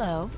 Hello.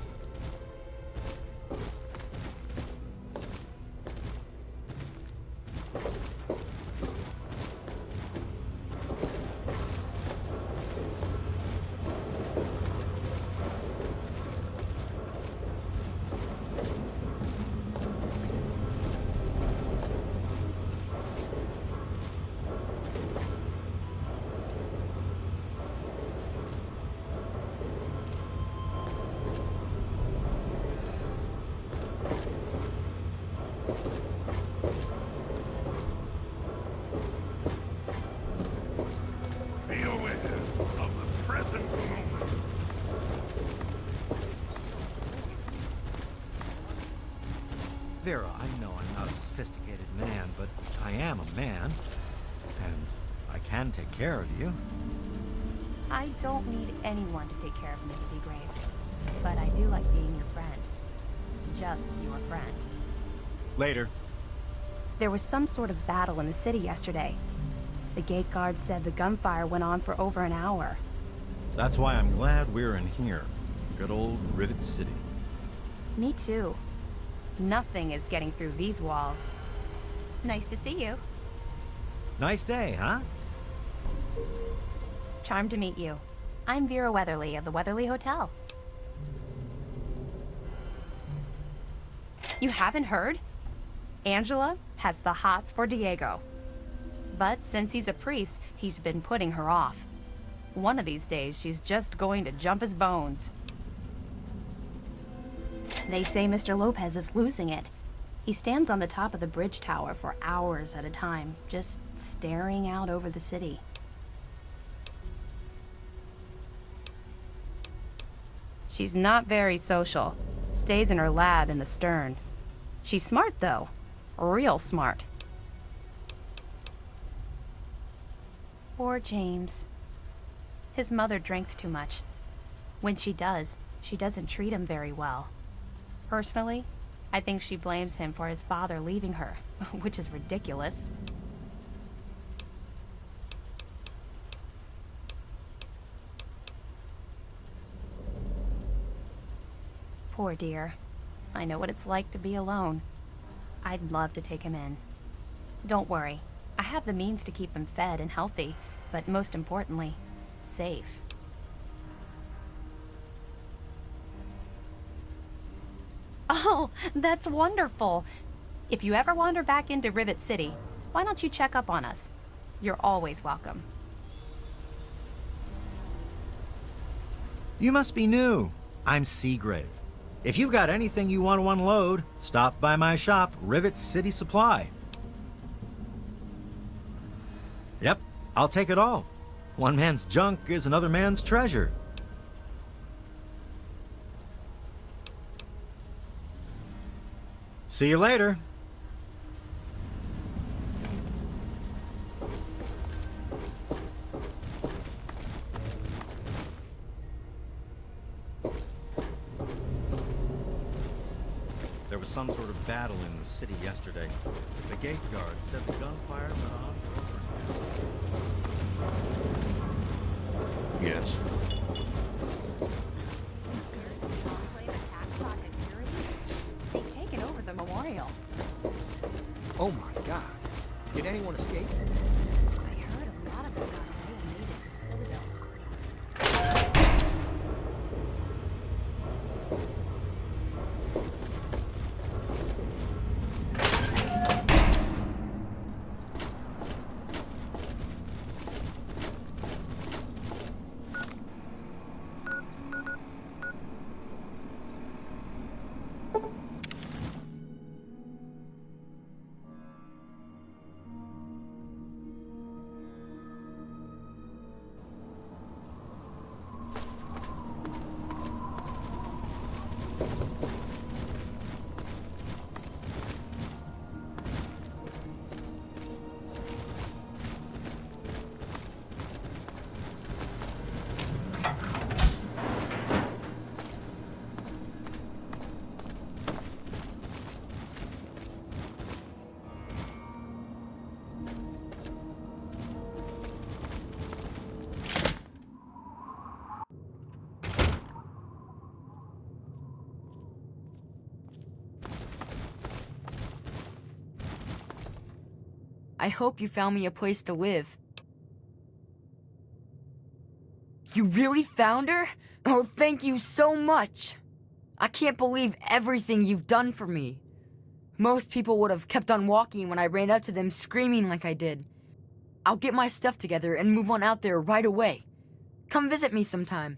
Be aware of the present moment. Vera, I know I'm not a sophisticated man, but I am a man. And I can take care of you. I don't need anyone to take care of Miss Seagrave, but I do like being your friend. Just your friend. Later. There was some sort of battle in the city yesterday. The gate guard said the gunfire went on for over an hour. That's why I'm glad we're in here. Good old Rivet City. Me too. Nothing is getting through these walls. Nice to see you. Nice day, huh? Charmed to meet you. I'm Vera Weatherly of the Weatherly Hotel. You haven't heard? Angela has the hots for Diego. But since he's a priest, he's been putting her off. One of these days, she's just going to jump his bones. They say Mr. Lopez is losing it. He stands on the top of the bridge tower for hours at a time, just staring out over the city. She's not very social. Stays in her lab in the stern. She's smart, though. Real smart. Poor James. His mother drinks too much. When she does, she doesn't treat him very well. Personally, I think she blames him for his father leaving her, which is ridiculous. Poor dear. I know what it's like to be alone. I'd love to take him in. Don't worry. I have the means to keep him fed and healthy, but most importantly, safe. Oh, that's wonderful. If you ever wander back into Rivet City, why don't you check up on us? You're always welcome. You must be new. I'm Seagrave. If you've got anything you want to unload, stop by my shop, Rivet City Supply. Yep, I'll take it all. One man's junk is another man's treasure. See you later. There was some sort of battle in the city yesterday. The gate guard said the gunfire went on for over an hour. Yes. They've taken over the memorial. Oh my God. Did anyone escape? I heard a lot of them got away and made it to the Citadel. I hope you found me a place to live. You really found her? Oh, thank you so much! I can't believe everything you've done for me. Most people would have kept on walking when I ran up to them screaming like I did. I'll get my stuff together and move on out there right away. Come visit me sometime.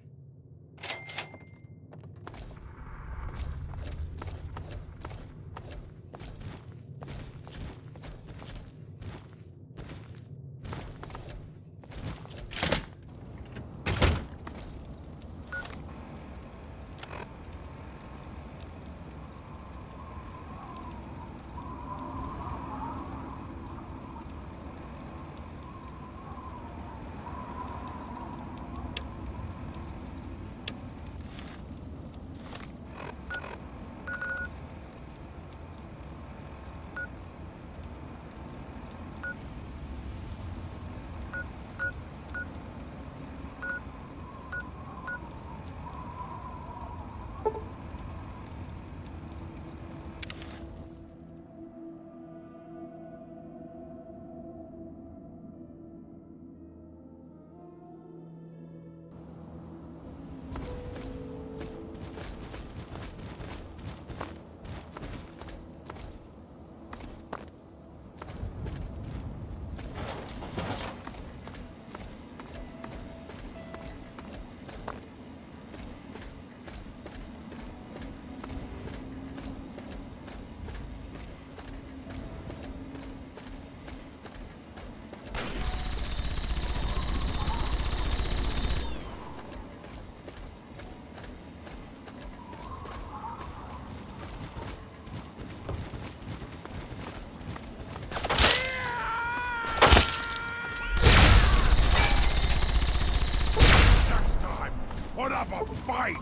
Put up a fight!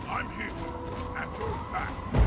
I'm here, at your back.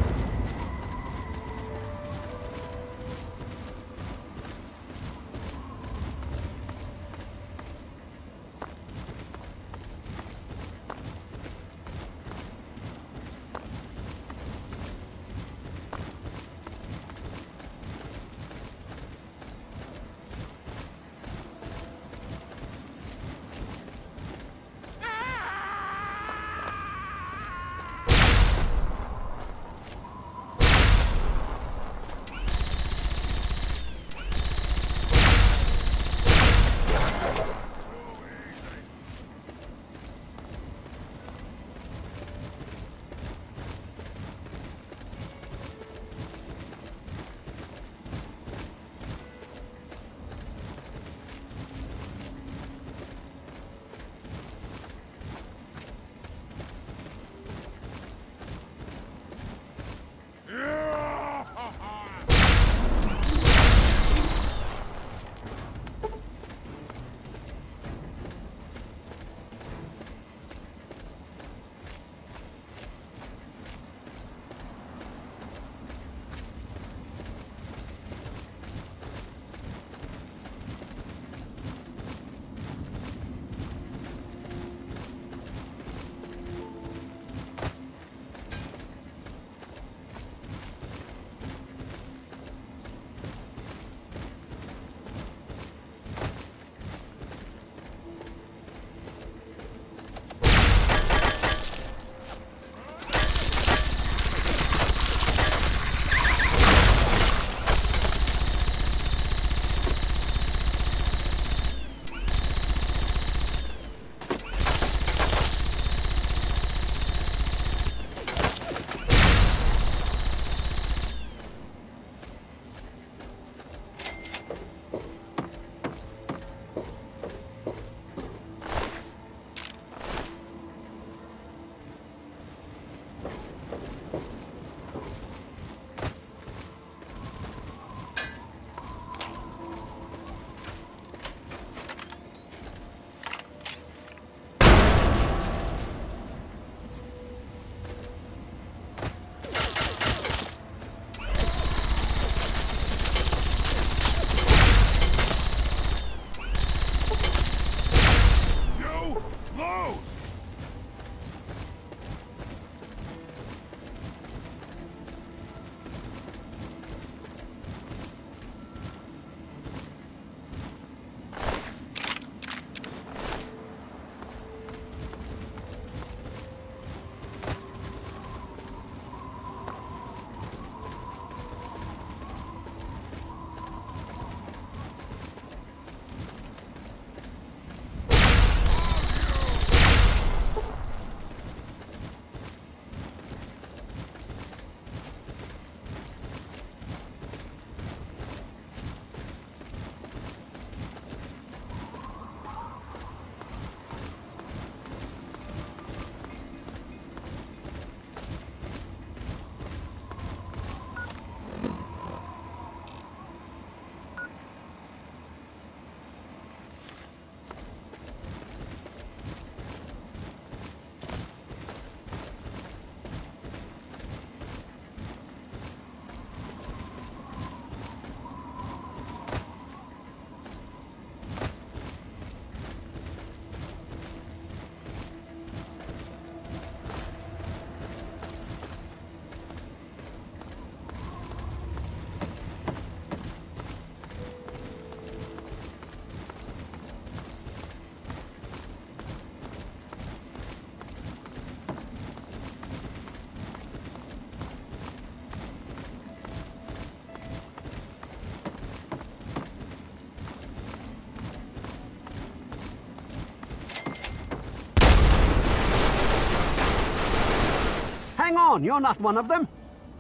hang on, you're not one of them.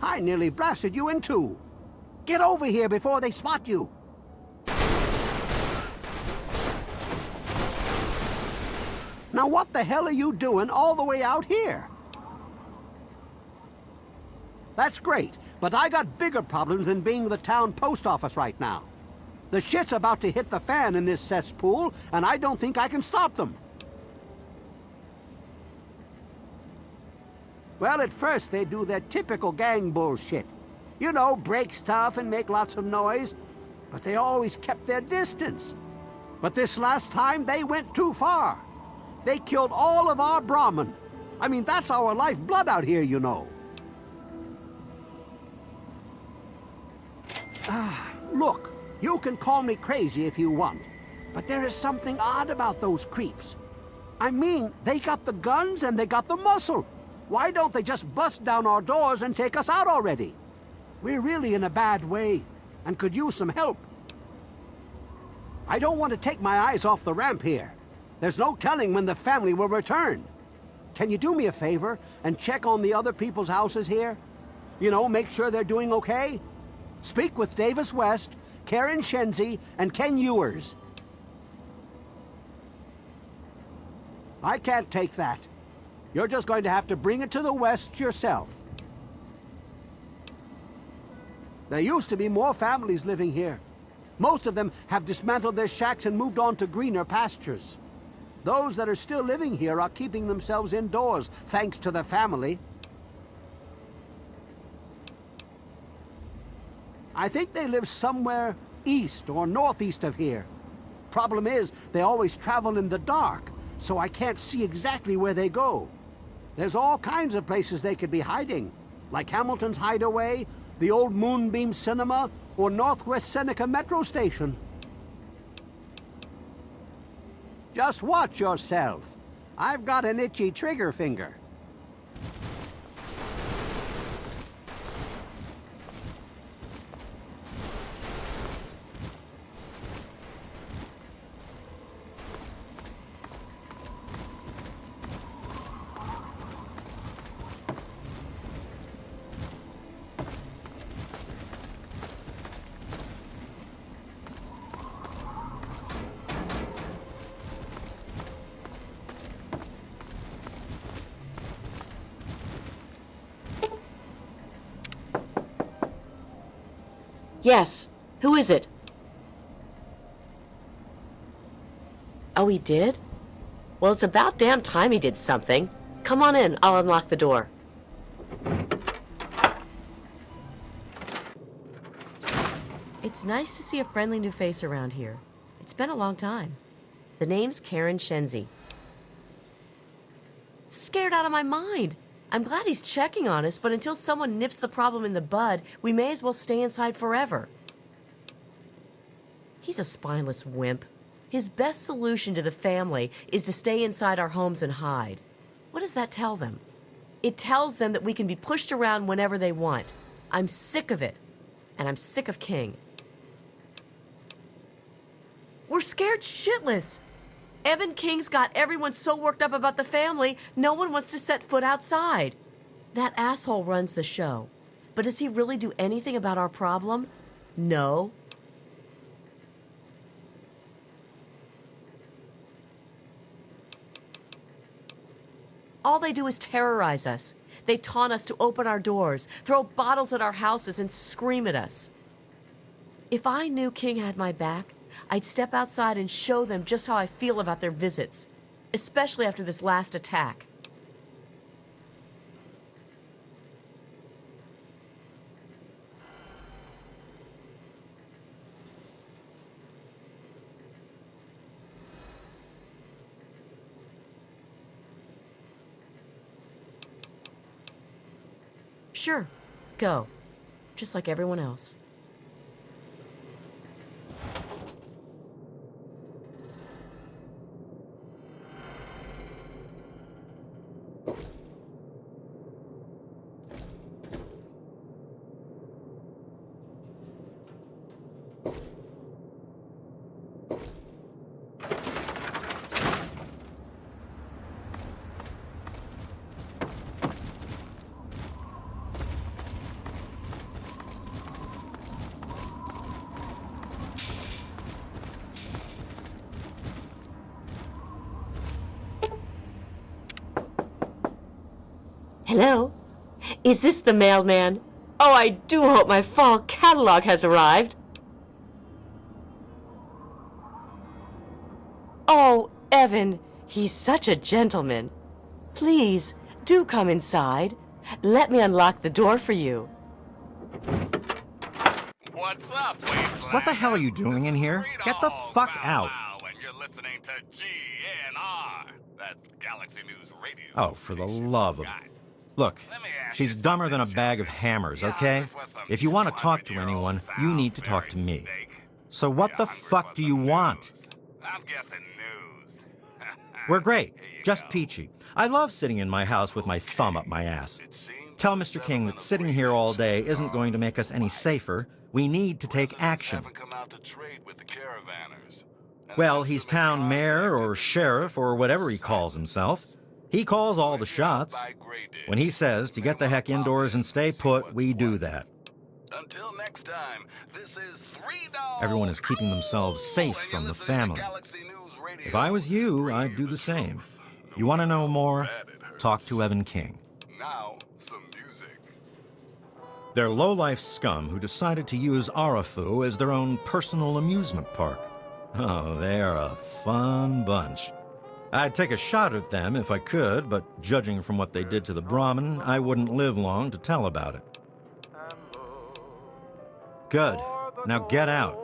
I nearly blasted you in two. Get over here before they spot you. Now what the hell are you doing all the way out here? That's great, but I got bigger problems than being the town post office right now. The shit's about to hit the fan in this cesspool, and I don't think I can stop them. Well, at first they do their typical gang bullshit. You know, break stuff and make lots of noise, but they always kept their distance. But this last time, they went too far. They killed all of our Brahmin. I mean, that's our lifeblood out here, you know. Look, you can call me crazy if you want, but there is something odd about those creeps. I mean, they got the guns and they got the muscle. Why don't they just bust down our doors and take us out already? We're really in a bad way and could use some help. I don't want to take my eyes off the ramp here. There's no telling when the family will return. Can you do me a favor and check on the other people's houses here? You know, make sure they're doing okay? Speak with Davis West, Karen Shenzi, and Ken Ewers. I can't take that. You're just going to have to bring it to the West yourself. There used to be more families living here. Most of them have dismantled their shacks and moved on to greener pastures. Those that are still living here are keeping themselves indoors, thanks to the family. I think they live somewhere east or northeast of here. Problem is, they always travel in the dark, so I can't see exactly where they go. There's all kinds of places they could be hiding, like Hamilton's Hideaway, the old Moonbeam Cinema, or Northwest Seneca Metro Station. Just watch yourself. I've got an itchy trigger finger. Yes. Who is it? Oh, he did? Well, it's about damn time he did something. Come on in. I'll unlock the door. It's nice to see a friendly new face around here. It's been a long time. The name's Karen Shenzi. Scared out of my mind. I'm glad he's checking on us, but until someone nips the problem in the bud, we may as well stay inside forever. He's a spineless wimp. His best solution to the family is to stay inside our homes and hide. What does that tell them? It tells them that we can be pushed around whenever they want. I'm sick of it. And I'm sick of King. We're scared shitless. Evan King's got everyone so worked up about the family, no one wants to set foot outside. That asshole runs the show. But does he really do anything about our problem? No. All they do is terrorize us. They taunt us to open our doors, throw bottles at our houses, and scream at us. If I knew King had my back, I'd step outside and show them just how I feel about their visits, especially after this last attack. Sure, go. Just like everyone else. Hello? Is this the mailman? Oh, I do hope my fall catalog has arrived. Oh, Evan, he's such a gentleman. Please, do come inside. Let me unlock the door for you. What's up, wastelanders? What the hell are you doing in here? Get the fuck out. And you're listening to GNR. That's Galaxy News Radio. Oh, for the love of... Look, she's dumber than a bag of hammers, okay? If you want to talk to anyone, you need to talk to me. So what the fuck do you want? I'm guessing news. We're great. Just peachy. I love sitting in my house with my thumb up my ass. Tell Mr. King that sitting here all day isn't going to make us any safer. We need to take action. Well, he's town mayor or sheriff or whatever he calls himself. He calls all the shots. When he says to get the heck indoors and stay put, we do that. Until next time, this is $3. Everyone is keeping themselves safe from the family. If I was you, I'd do the same. You want to know more? Talk to Evan King. Now, some music. They're low-life scum who decided to use Arafu as their own personal amusement park. Oh, they are a fun bunch. I'd take a shot at them if I could, but judging from what they did to the Brahmin, I wouldn't live long to tell about it. Good. Now get out.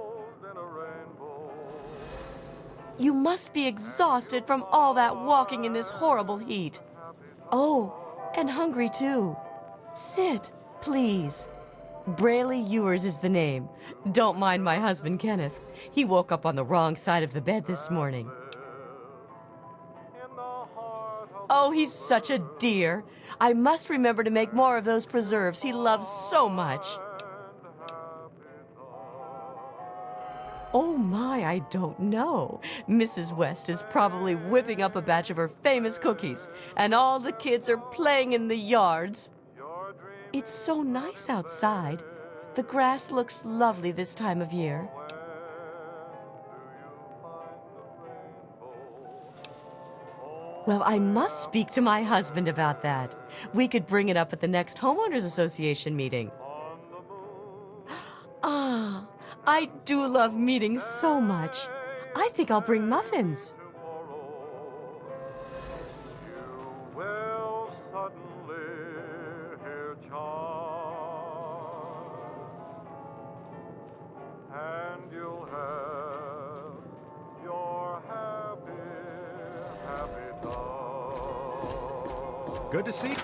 You must be exhausted from all that walking in this horrible heat. Oh, and hungry too. Sit, please. Brayley Ewers is the name. Don't mind my husband, Kenneth. He woke up on the wrong side of the bed this morning. Oh, he's such a dear. I must remember to make more of those preserves he loves so much. Oh my, I don't know. Mrs. West is probably whipping up a batch of her famous cookies, and all the kids are playing in the yards. It's so nice outside. The grass looks lovely this time of year. Well, I must speak to my husband about that. We could bring it up at the next Homeowners Association meeting. Ah, I do love meetings so much. I think I'll bring muffins. Good to see you.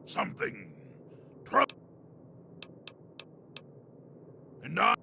Something. Trouble. And I...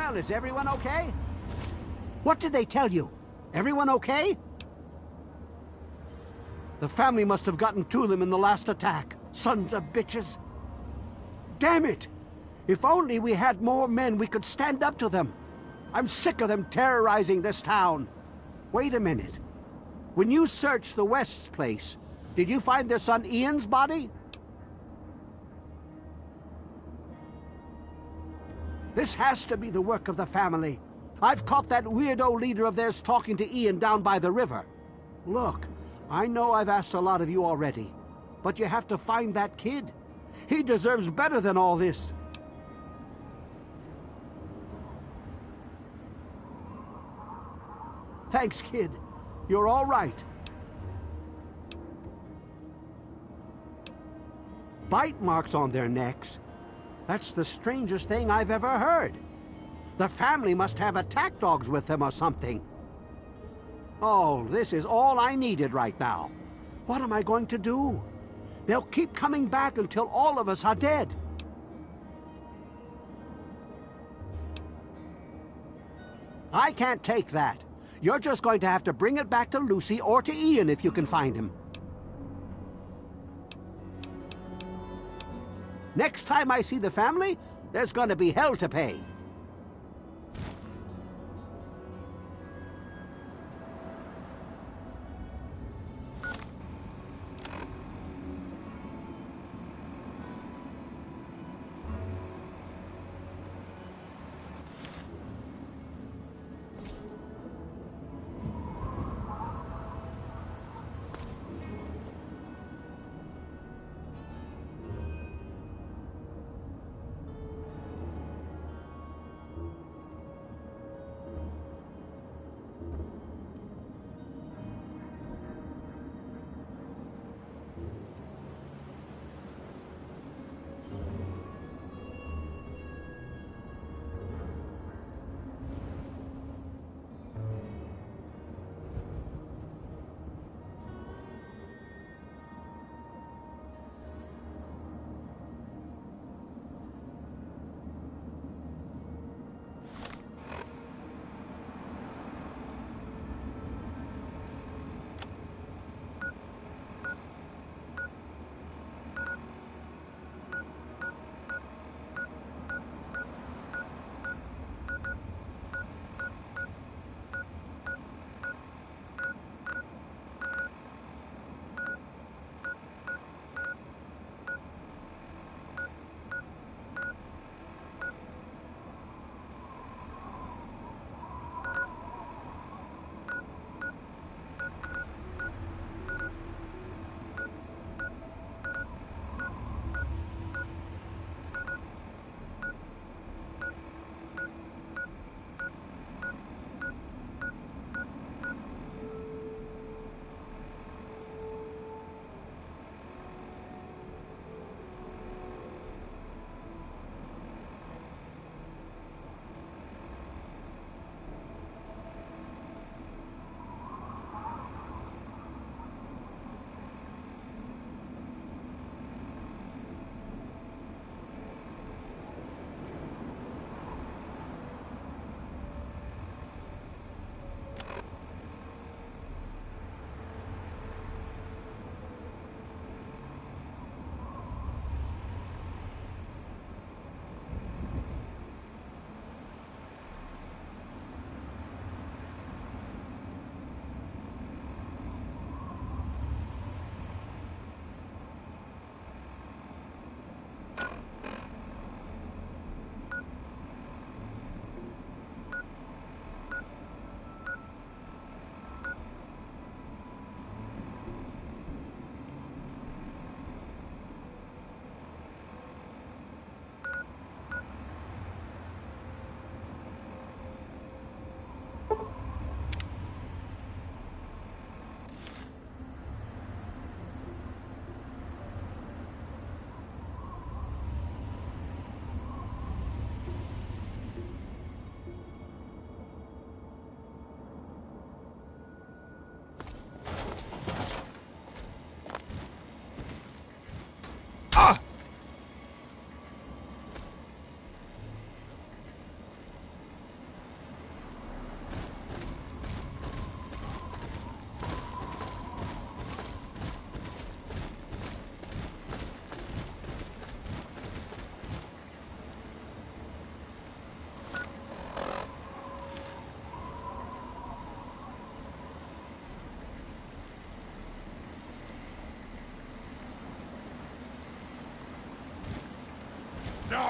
Well, is everyone okay? What did they tell you? Everyone okay? The family must have gotten to them in the last attack. Sons of bitches. Damn it! If only we had more men, we could stand up to them. I'm sick of them terrorizing this town. Wait a minute. When you searched the West's place, did you find their son Ian's body? This has to be the work of the family. I've caught that weirdo leader of theirs talking to Ian down by the river. Look, I know I've asked a lot of you already, but you have to find that kid. He deserves better than all this. Thanks, kid. You're all right. Bite marks on their necks. That's the strangest thing I've ever heard. The family must have attack dogs with them or something. Oh, this is all I needed right now. What am I going to do? They'll keep coming back until all of us are dead. I can't take that. You're just going to have to bring it back to Lucy or to Ian if you can find him. Next time I see the family, there's going to be hell to pay.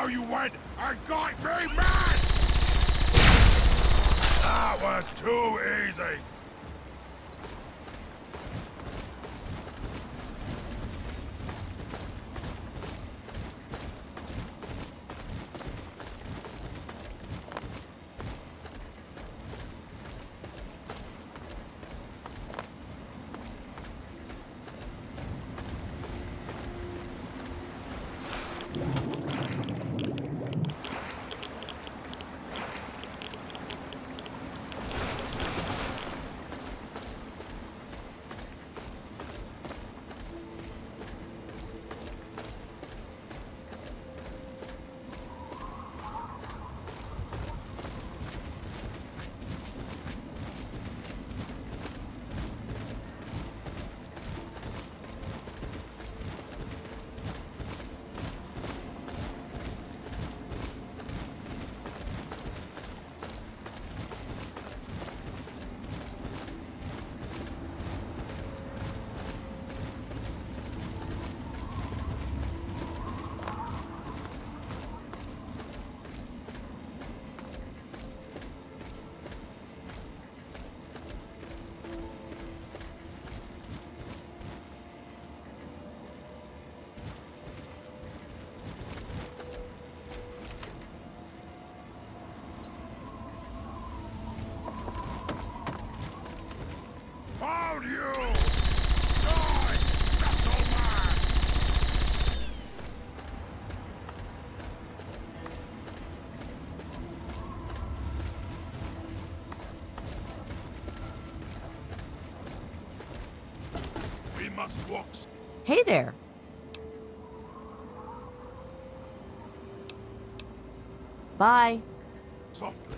how you went and got me mad! That was too easy! Found you! Die, metal man! We must walk Hey there. Bye. softly.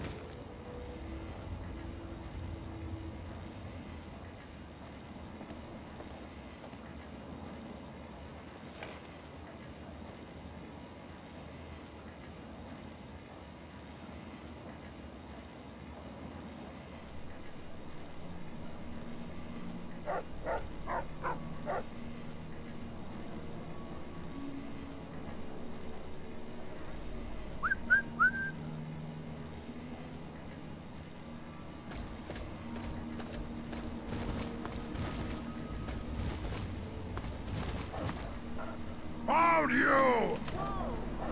Found you!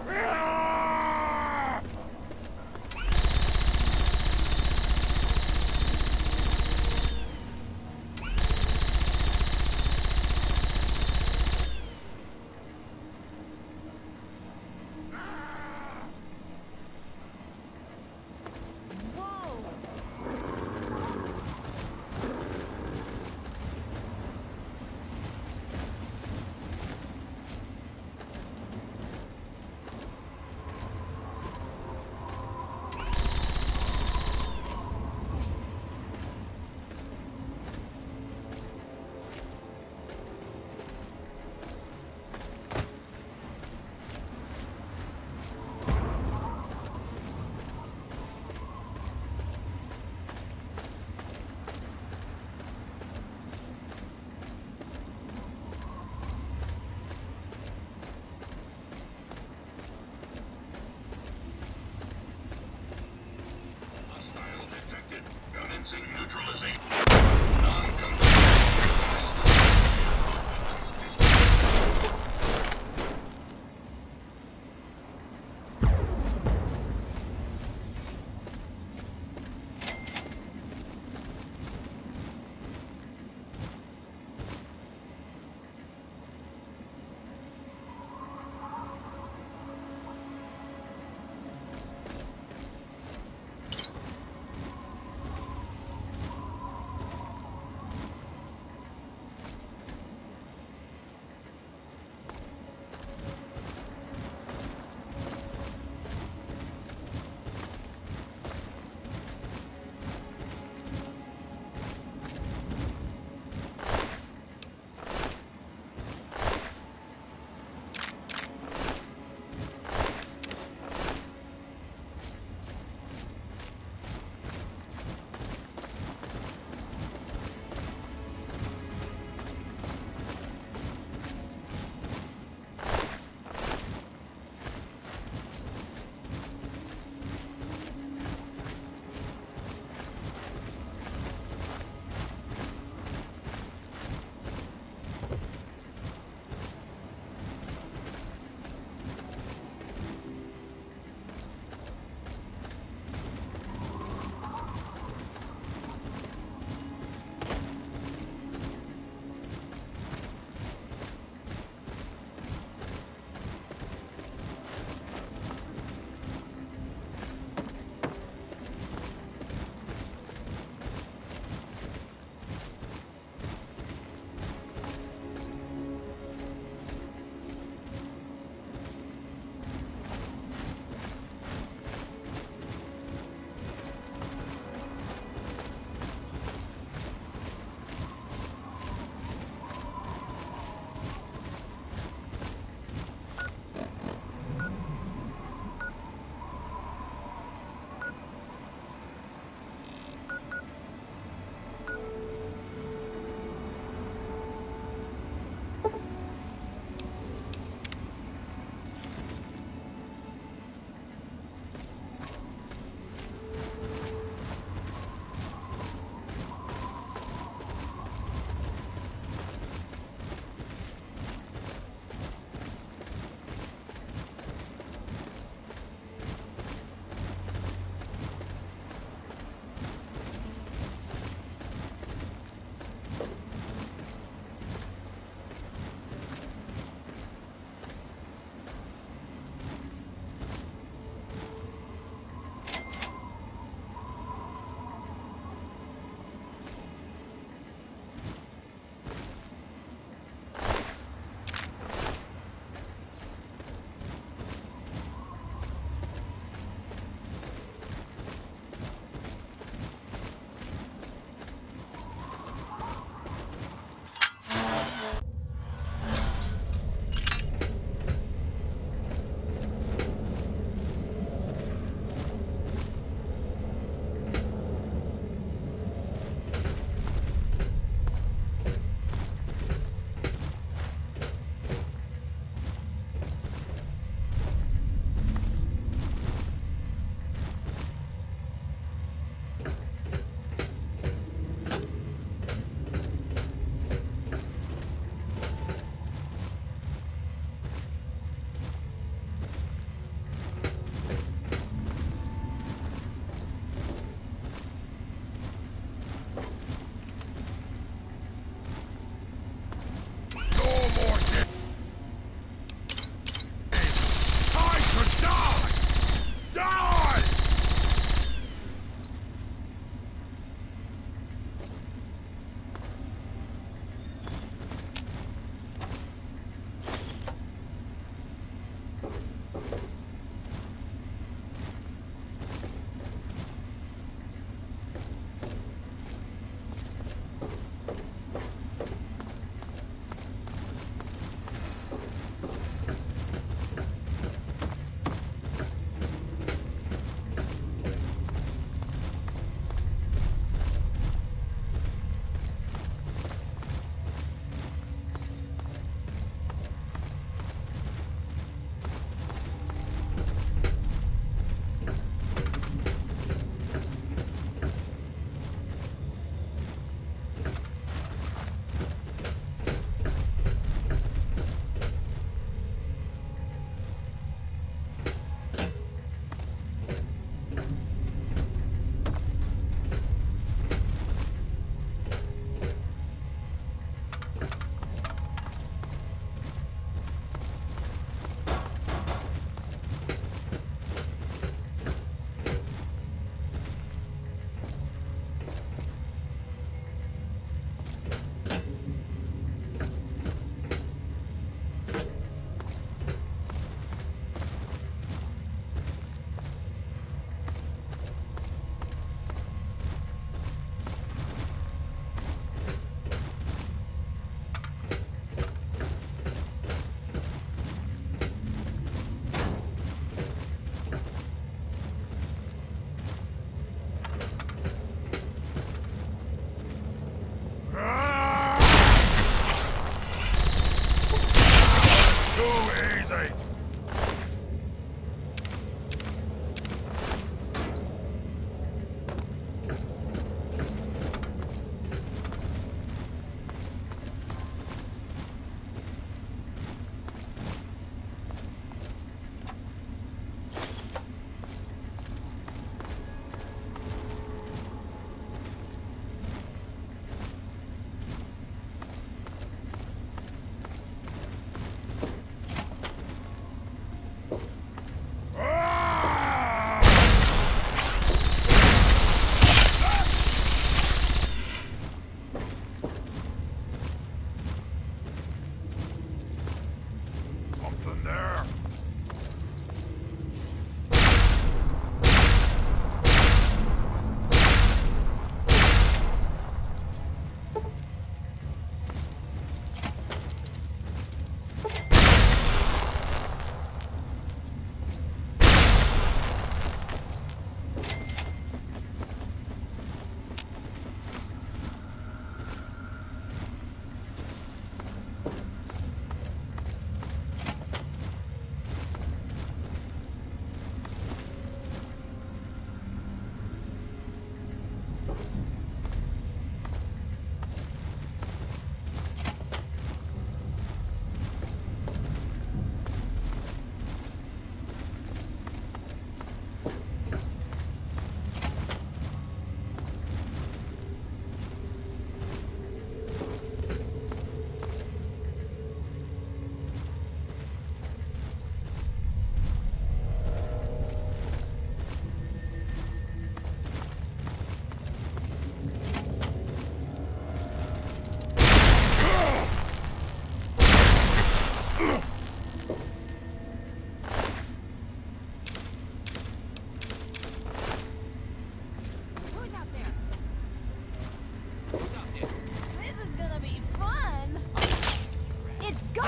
Ah! safe. Something there. This is gonna be fun! It's go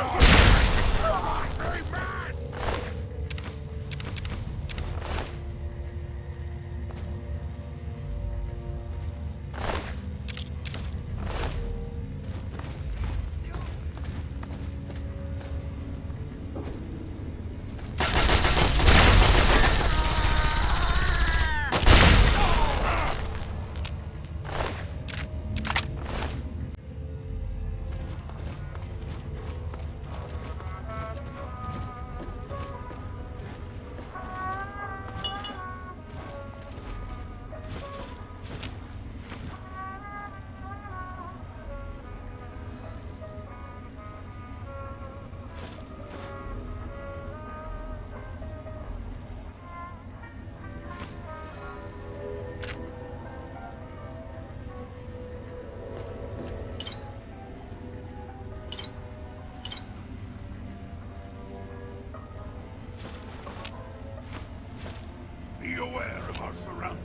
Very bad. Be aware of our surroundings.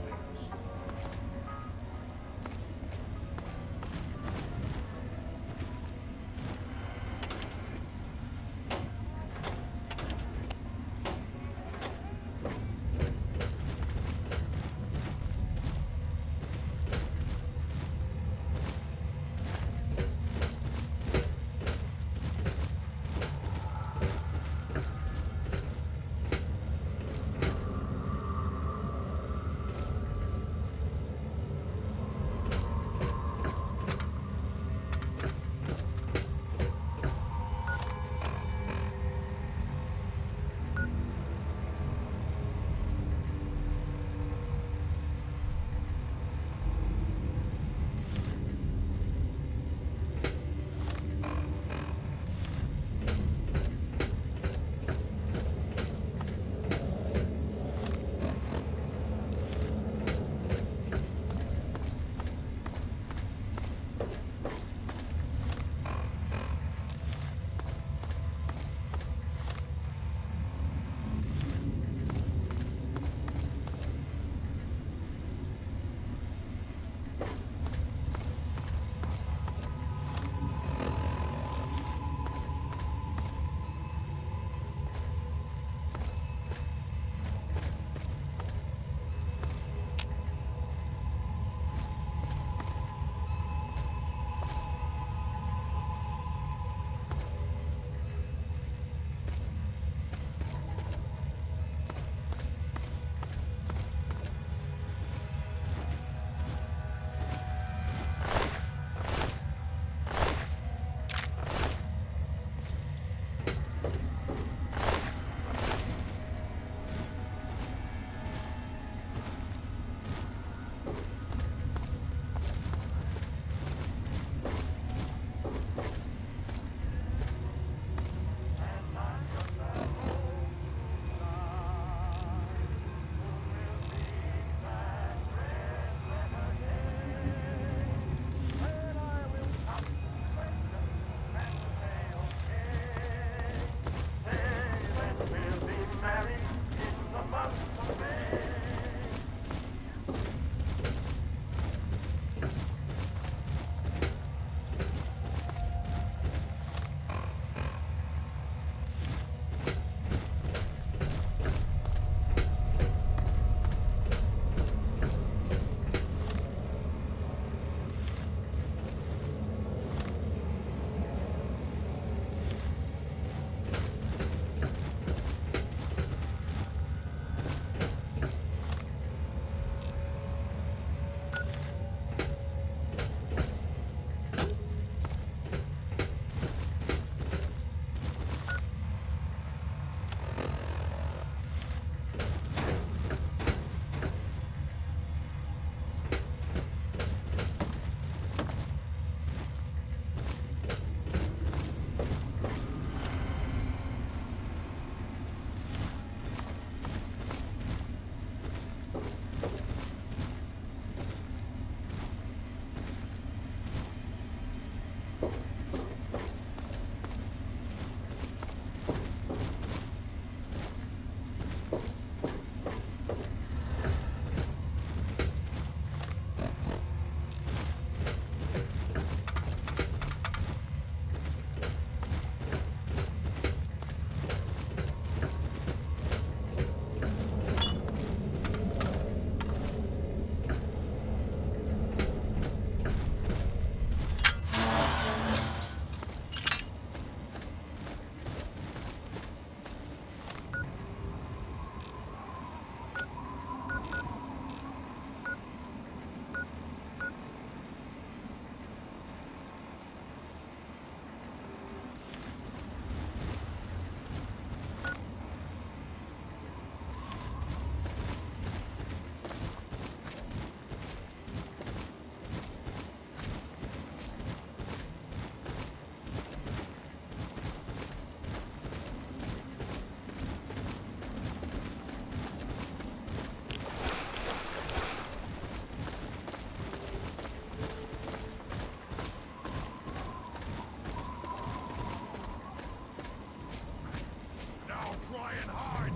and hide.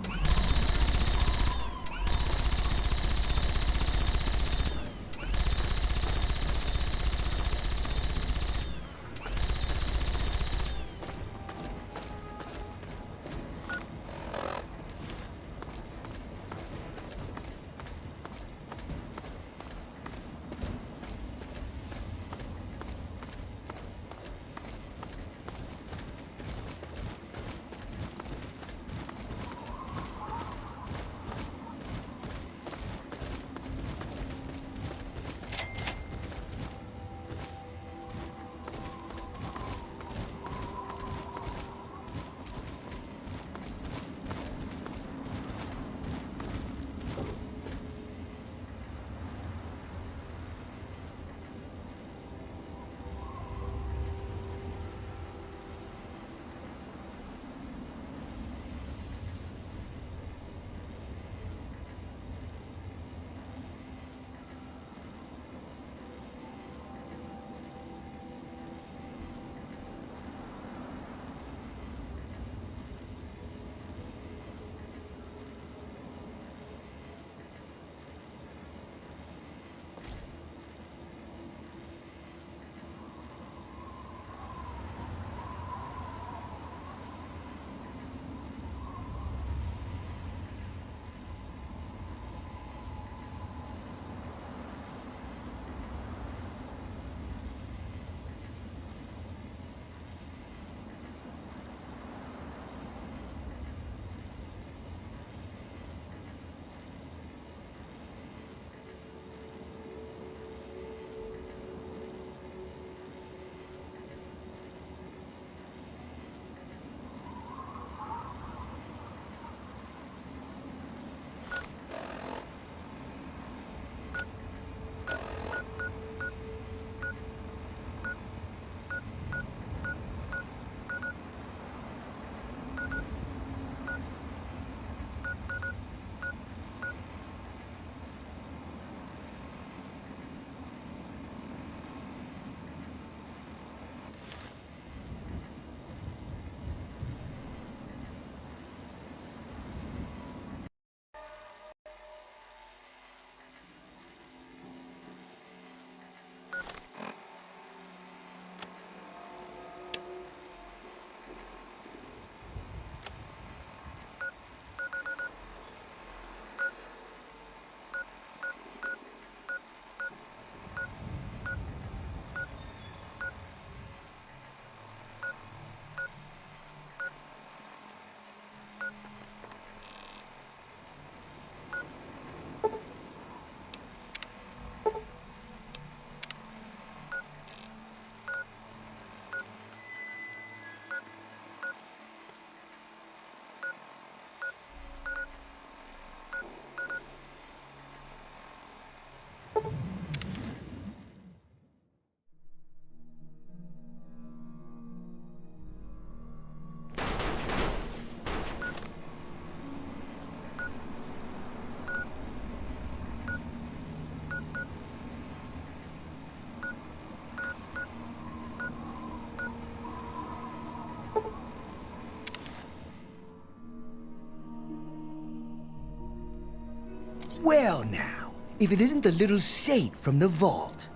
Well now, if it isn't the little saint from the vault.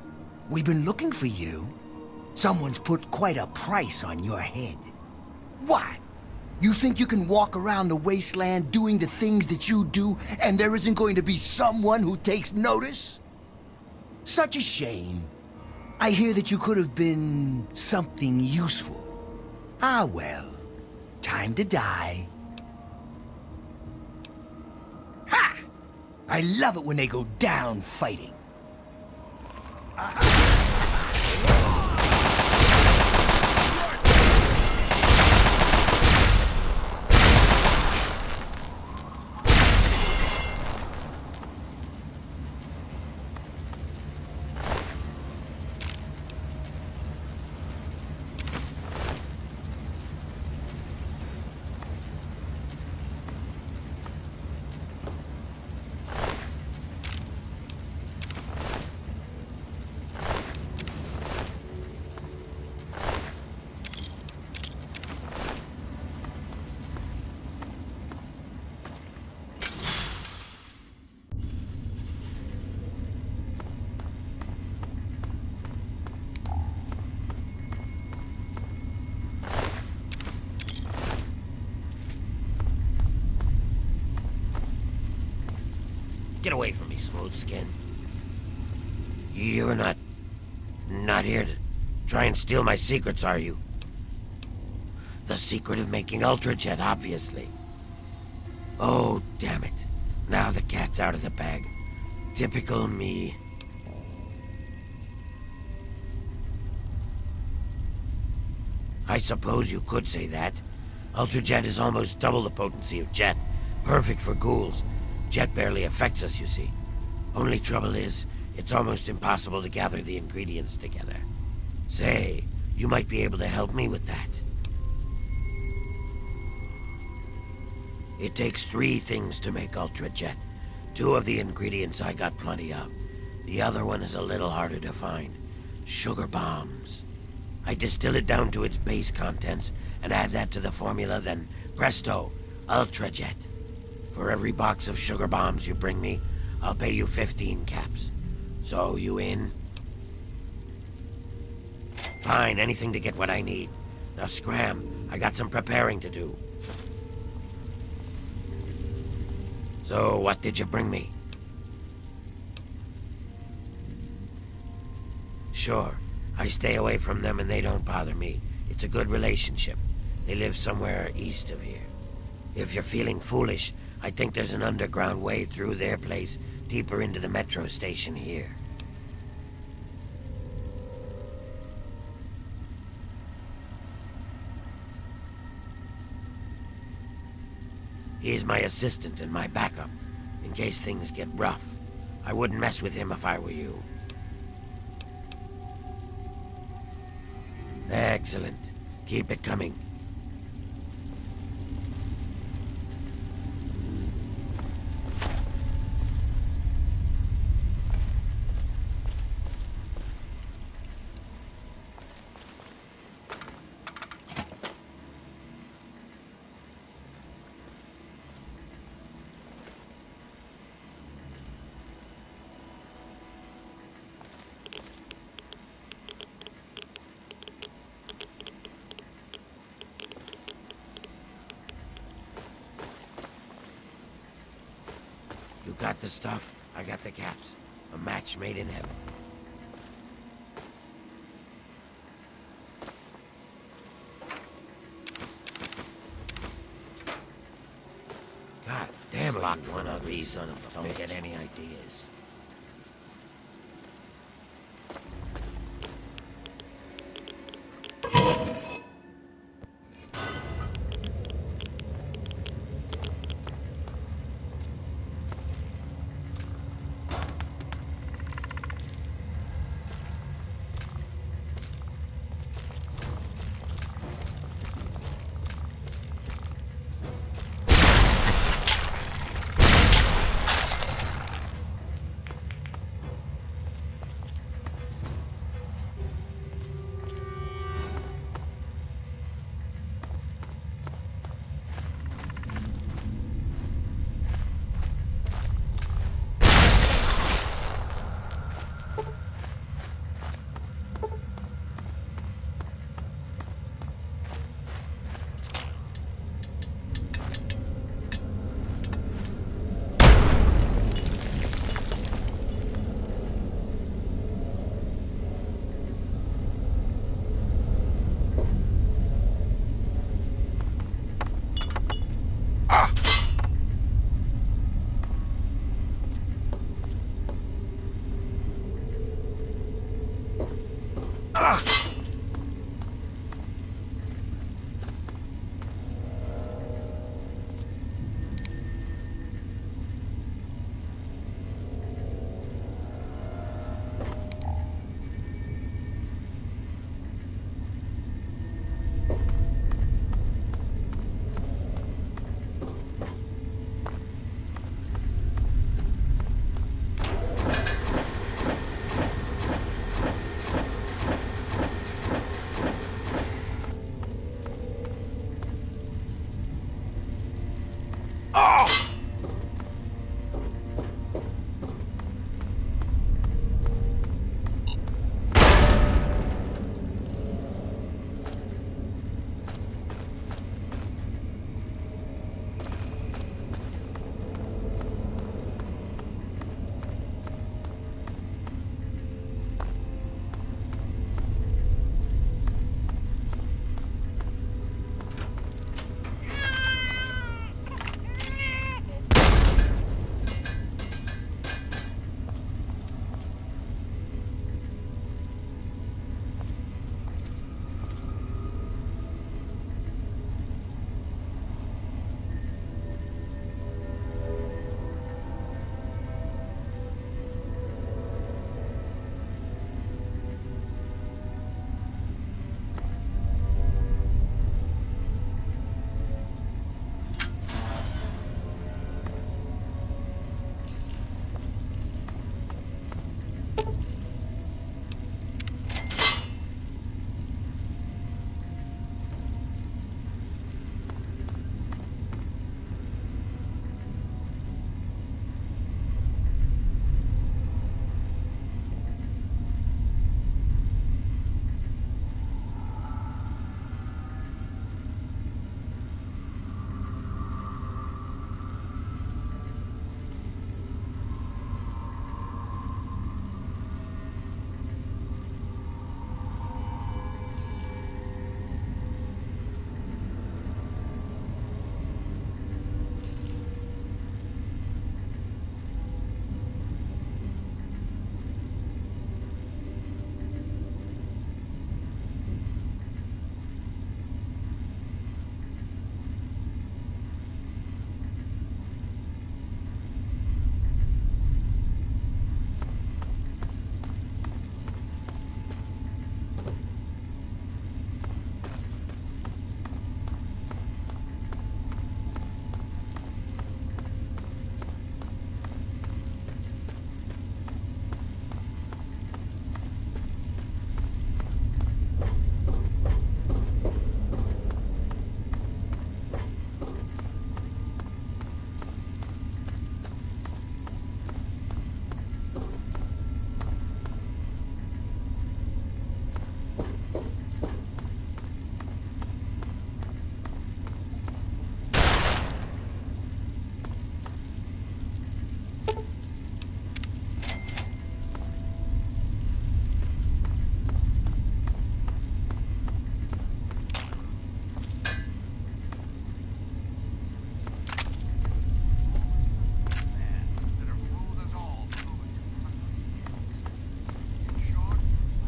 We've been looking for you. Someone's put quite a price on your head. What? You think you can walk around the wasteland doing the things that you do, and there isn't going to be someone who takes notice? Such a shame. I hear that you could have been something useful. Ah well, time to die. Ha! I love it when they go down fighting. Get away from me, smooth skin. You're not here to try and steal my secrets, are you? The secret of making Ultrajet, obviously. Oh, damn it. Now the cat's out of the bag. Typical me. I suppose you could say that. Ultrajet is almost double the potency of Jet. Perfect for ghouls. Jet barely affects us, you see. Only trouble is, it's almost impossible to gather the ingredients together. Say, you might be able to help me with that. It takes 3 things to make Ultrajet. 2 of the ingredients I got plenty of. The other one is a little harder to find. Sugar bombs. I distill it down to its base contents and add that to the formula, then presto, Ultrajet. For every box of sugar bombs you bring me, I'll pay you 15 caps. So, you in? Fine, anything to get what I need. Now scram, I got some preparing to do. So, what did you bring me? Sure, I stay away from them and they don't bother me. It's a good relationship. They live somewhere east of here. If you're feeling foolish, I think there's an underground way through their place, deeper into the metro station here. He's my assistant and my backup, in case things get rough. I wouldn't mess with him if I were you. Excellent. Keep it coming. You got the stuff, I got the caps. A match made in heaven. God damn it, locked one of these son of a bitch. Don't get any ideas.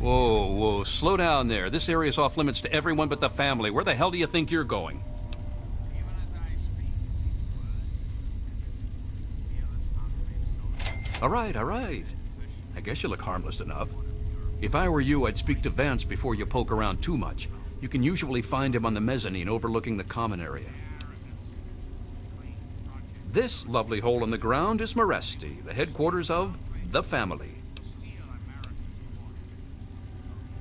Whoa, whoa, slow down there. This area's off limits to everyone but the family. Where the hell do you think you're going? All right, all right. I guess you look harmless enough. If I were you, I'd speak to Vance before you poke around too much. You can usually find him on the mezzanine overlooking the common area. This lovely hole in the ground is Meresti, the headquarters of the family.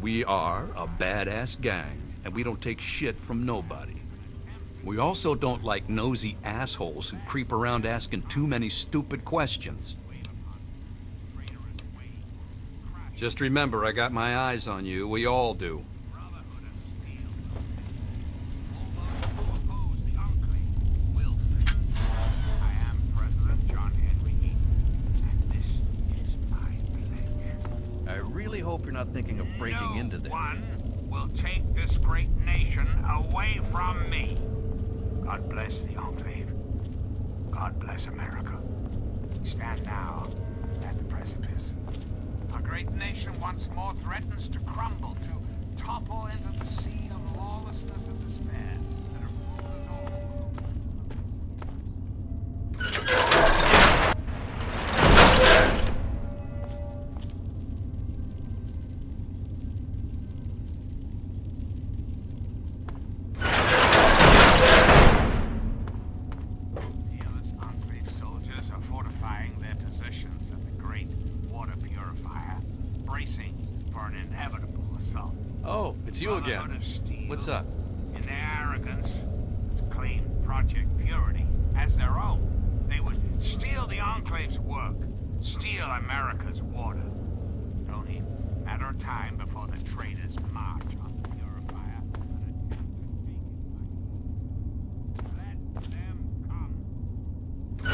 We are a badass gang, and we don't take shit from nobody. We also don't like nosy assholes who creep around asking too many stupid questions. Just remember, I got my eyes on you. We all do. I really hope you're not thinking of breaking into them. No one will take this great nation away from me. God bless the Enclave. God bless America. We stand now at the precipice. Our great nation once more threatens to crumble, to topple into the sea of lawlessness and despair that have ruled us all. Fearless Enclave soldiers are fortifying their positions at the great water purifier, bracing for an inevitable assault. Oh, it's you again. What's up? In their arrogance, it's claimed Project Purity as their own. They would steal the Enclave's work, steal America's water. It's only a matter of time before the traitors march on the purifier and attempt to take it back. Let them come.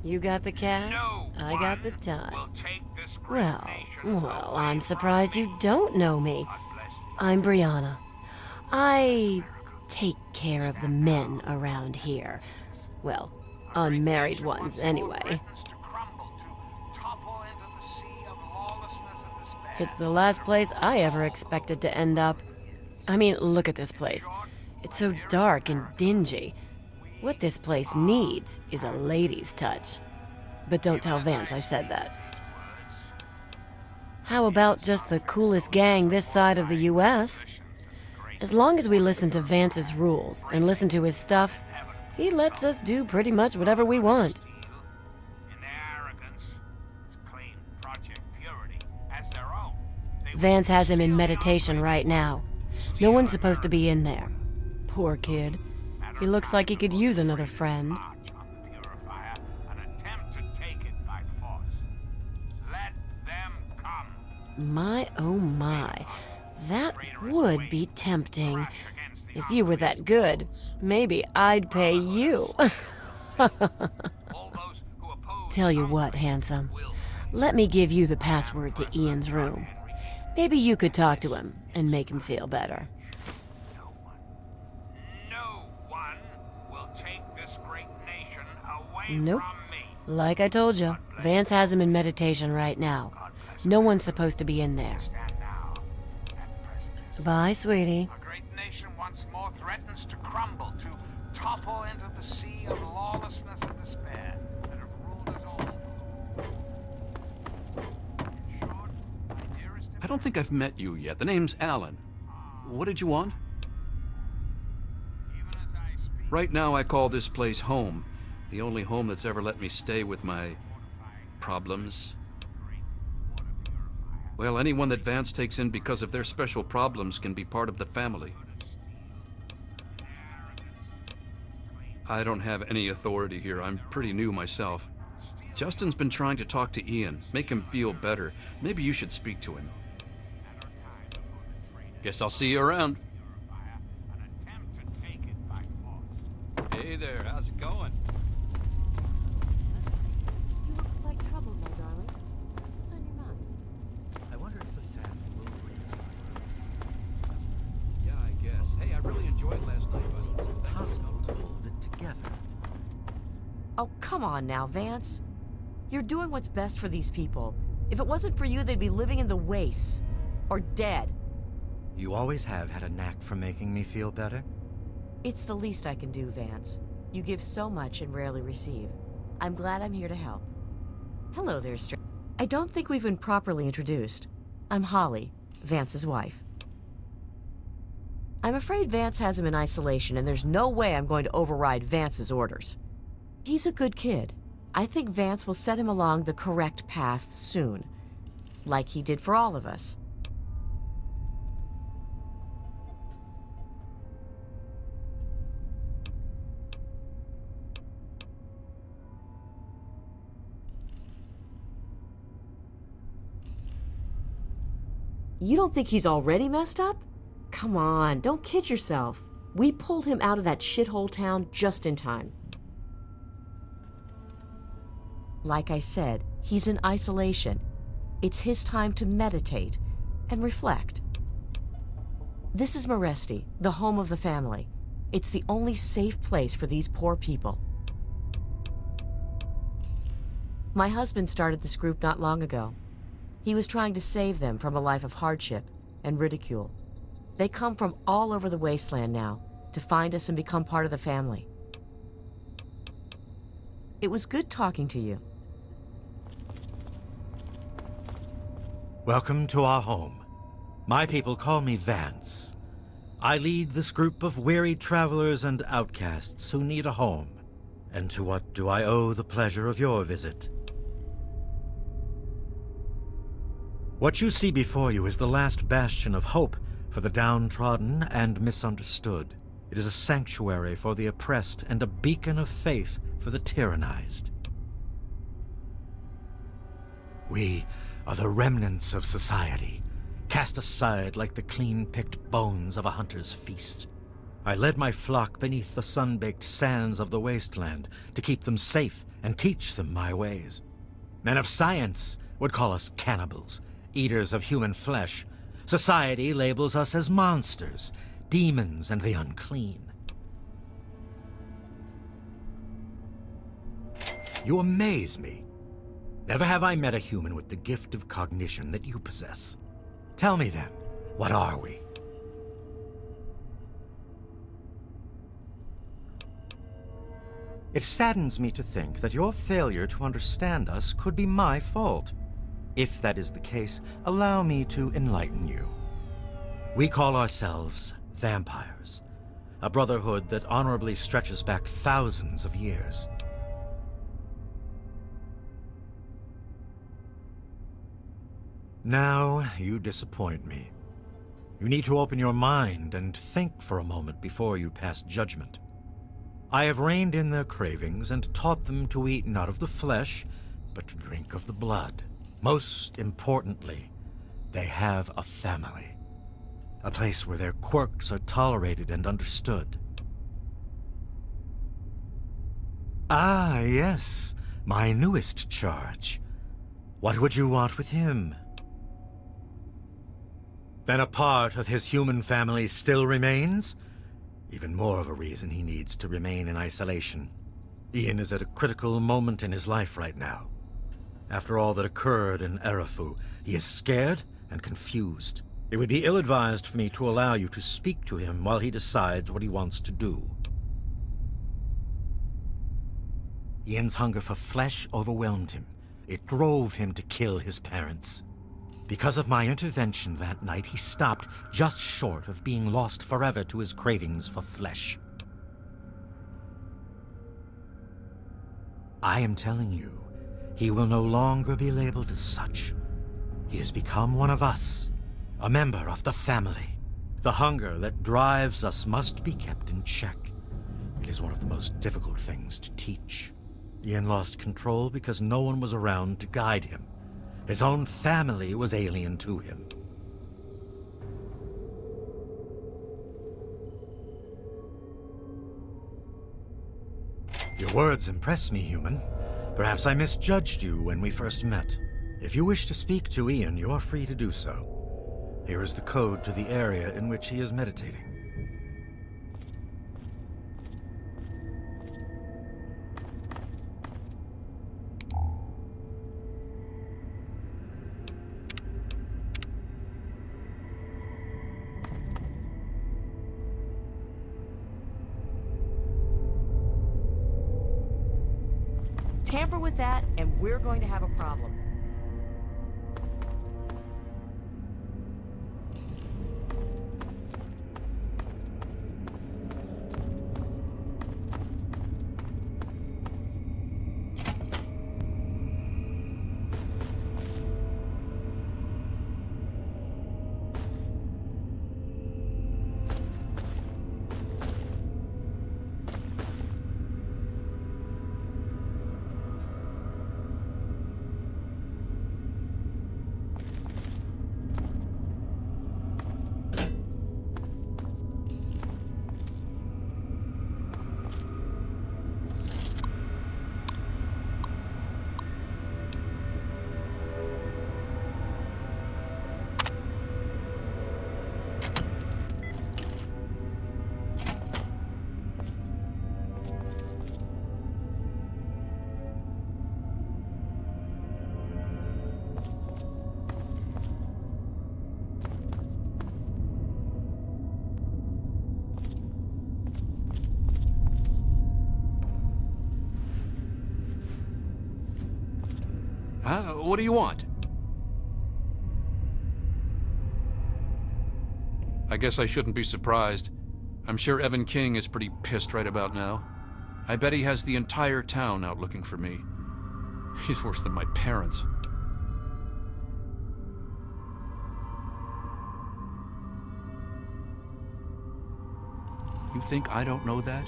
You got the cash, No I got the time. will take this great Well, nation well, away I'm from surprised me. you don't know me. God bless the I'm Brianna. I take care of the men around here. Well, unmarried ones, anyway. It's the last place I ever expected to end up. I mean, look at this place. It's so dark and dingy. What this place needs is a lady's touch. But don't tell Vance I said that. How about just the coolest gang this side of the US? As long as we listen to Vance's rules and listen to his stuff, he lets us do pretty much whatever we want. In their arrogance, it's claimed Project Purity as their own. They would Vance has him in steal the meditation Enclave, right now. No one's supposed to be in there. Poor kid. He looks like he could use another friend. march on the purifier and attempt to take it by force. Let them come. My, oh my. That would be tempting. If you were that good, maybe I'd pay you. All those who oppose Tell you what, handsome. Let me give you the password to Ian's room. Maybe you could talk to him and make him feel better. no one will take this great nation away Nope. from me. Like I told you, Vance has him in meditation right now. No one's supposed to be in there. Stand now at the precipice. Bye, sweetie. Our great nation once more threatens to crumble, to topple into the sea of lawlessness and despair that have ruled us all. In short, my dearest I don't think I've met you yet. The name's Alan. What did you want? even as I speak, Right now, I call this place home. The only home that's ever let me stay with my problems. Well, anyone that Vance takes in because of their special problems can be part of the family. I don't have any authority here. I'm pretty new myself. Justin's been trying to talk to Ian, make him feel better. Maybe you should speak to him. Guess I'll see you around. Hey there, how's it going? You look like trouble, my darling. What's on your mind? I wonder if the family will Yeah, I guess. Hey, I really enjoyed last night, but It's impossible to hold it together. Oh, come on now, Vance. You're doing what's best for these people. If it wasn't for you, they'd be living in the wastes. Or dead. You always have had a knack for making me feel better. It's the least I can do, Vance. You give so much and rarely receive. I'm glad I'm here to help. Hello there, stranger. I don't think we've been properly introduced. I'm Holly, Vance's wife. I'm afraid Vance has him in isolation, and there's no way I'm going to override Vance's orders. He's a good kid. I think Vance will set him along the correct path soon, like he did for all of us. You don't think he's already messed up? Come on, don't kid yourself. We pulled him out of that shithole town just in time. Like I said, he's in isolation. It's his time to meditate and reflect. This is Maresti, the home of the family. It's the only safe place for these poor people. My husband started this group not long ago. He was trying to save them from a life of hardship and ridicule. They come from all over the wasteland now to find us and become part of the family. It was good talking to you. Welcome to our home. My people call me Vance. I lead this group of weary travelers and outcasts who need a home. And to what do I owe the pleasure of your visit? What you see before you is the last bastion of hope for the downtrodden and misunderstood. It is a sanctuary for the oppressed and a beacon of faith for the tyrannized. We are the remnants of society, cast aside like the clean-picked bones of a hunter's feast. I led my flock beneath the sun-baked sands of the wasteland to keep them safe and teach them my ways. Men of science would call us cannibals, eaters of human flesh. Society labels us as monsters, demons, and the unclean. You amaze me. Never have I met a human with the gift of cognition that you possess. Tell me then, what are we? It saddens me to think that your failure to understand us could be my fault. If that is the case, allow me to enlighten you. We call ourselves vampires, a brotherhood that honorably stretches back thousands of years. Now, you disappoint me. You need to open your mind and think for a moment before you pass judgment. I have reined in their cravings and taught them to eat not of the flesh, but to drink of the blood. Most importantly, they have a family. A place where their quirks are tolerated and understood. Ah, yes, my newest charge. What would you want with him? Then a part of his human family still remains? Even more of a reason he needs to remain in isolation. Ian is at a critical moment in his life right now. After all that occurred in Arafu, he is scared and confused. It would be ill-advised for me to allow you to speak to him while he decides what he wants to do. Ian's hunger for flesh overwhelmed him. It drove him to kill his parents. Because of my intervention that night, he stopped just short of being lost forever to his cravings for flesh. I am telling you, he will no longer be labeled as such. He has become one of us, a member of the family. The hunger that drives us must be kept in check. It is one of the most difficult things to teach. Ian lost control because no one was around to guide him. His own family was alien to him. Your words impress me, human. Perhaps I misjudged you when we first met. If you wish to speak to Ian, you are free to do so. Here is the code to the area in which he is meditating. Tamper with that, and we're going to have a problem. What do you want? I guess I shouldn't be surprised. I'm sure Evan King is pretty pissed right about now. I bet he has the entire town out looking for me. He's worse than my parents. You think I don't know that?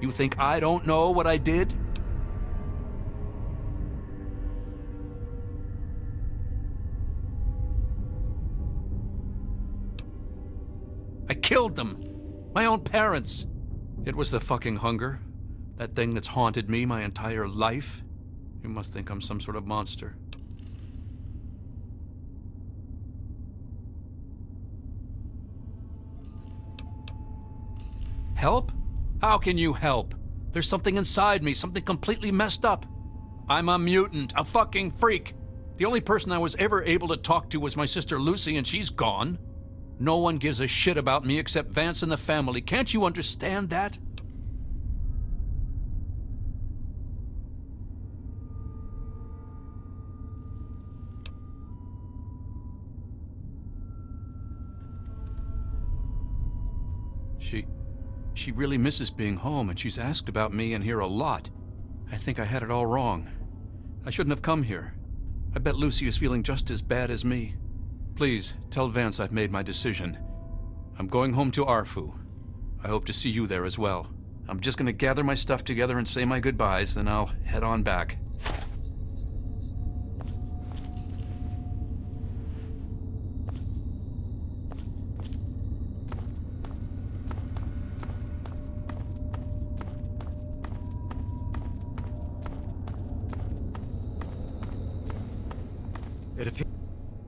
You think I don't know what I did? I killed them. My own parents. It was the fucking hunger. That thing that's haunted me my entire life. You must think I'm some sort of monster. Help? How can you help? There's something inside me, something completely messed up. I'm a mutant, a fucking freak. The only person I was ever able to talk to was my sister Lucy, and she's gone. No one gives a shit about me except Vance and the family. Can't you understand that? She really misses being home, and she's asked about me and here a lot. I think I had it all wrong. I shouldn't have come here. I bet Lucy is feeling just as bad as me. Please, tell Vance I've made my decision. I'm going home to Arfu. I hope to see you there as well. I'm just gonna gather my stuff together and say my goodbyes, then I'll head on back.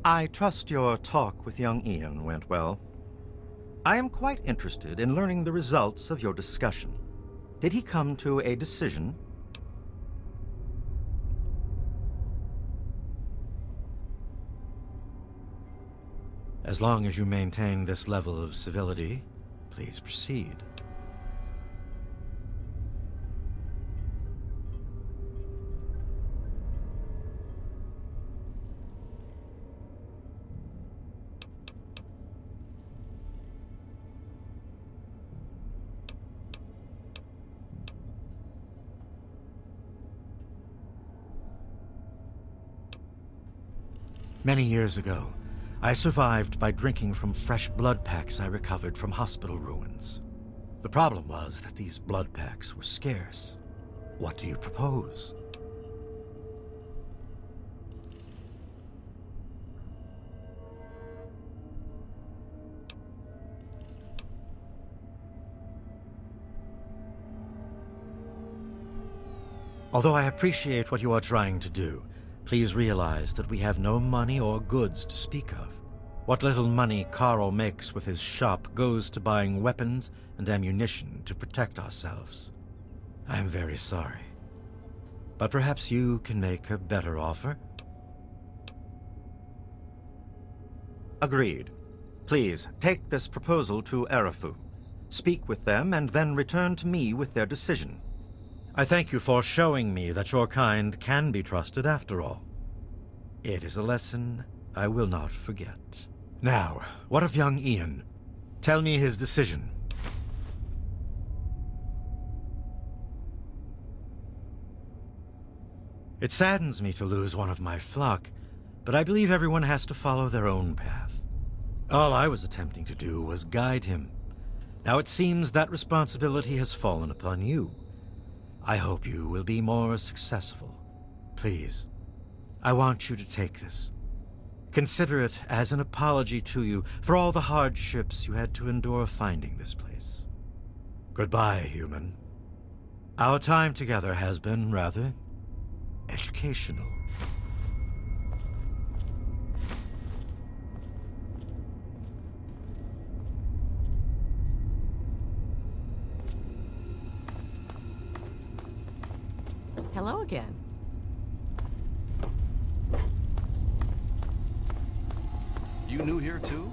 I trust your talk with young Ian went well. I am quite interested in learning the results of your discussion. Did he come to a decision? As long as you maintain this level of civility, please proceed. Many years ago, I survived by drinking from fresh blood packs I recovered from hospital ruins. The problem was that these blood packs were scarce. What do you propose? Although I appreciate what you are trying to do, please realize that we have no money or goods to speak of. What little money Carl makes with his shop goes to buying weapons and ammunition to protect ourselves. I am very sorry. But perhaps you can make a better offer? Agreed. Please, take this proposal to Arafu. Speak with them and then return to me with their decision. I thank you for showing me that your kind can be trusted after all. It is a lesson I will not forget. Now, what of young Ian? Tell me his decision. It saddens me to lose one of my flock, but I believe everyone has to follow their own path. All I was attempting to do was guide him. Now it seems that responsibility has fallen upon you. I hope you will be more successful. Please, I want you to take this. Consider it as an apology to you for all the hardships you had to endure finding this place. Goodbye, human. Our time together has been rather educational. Hello again. You new here too?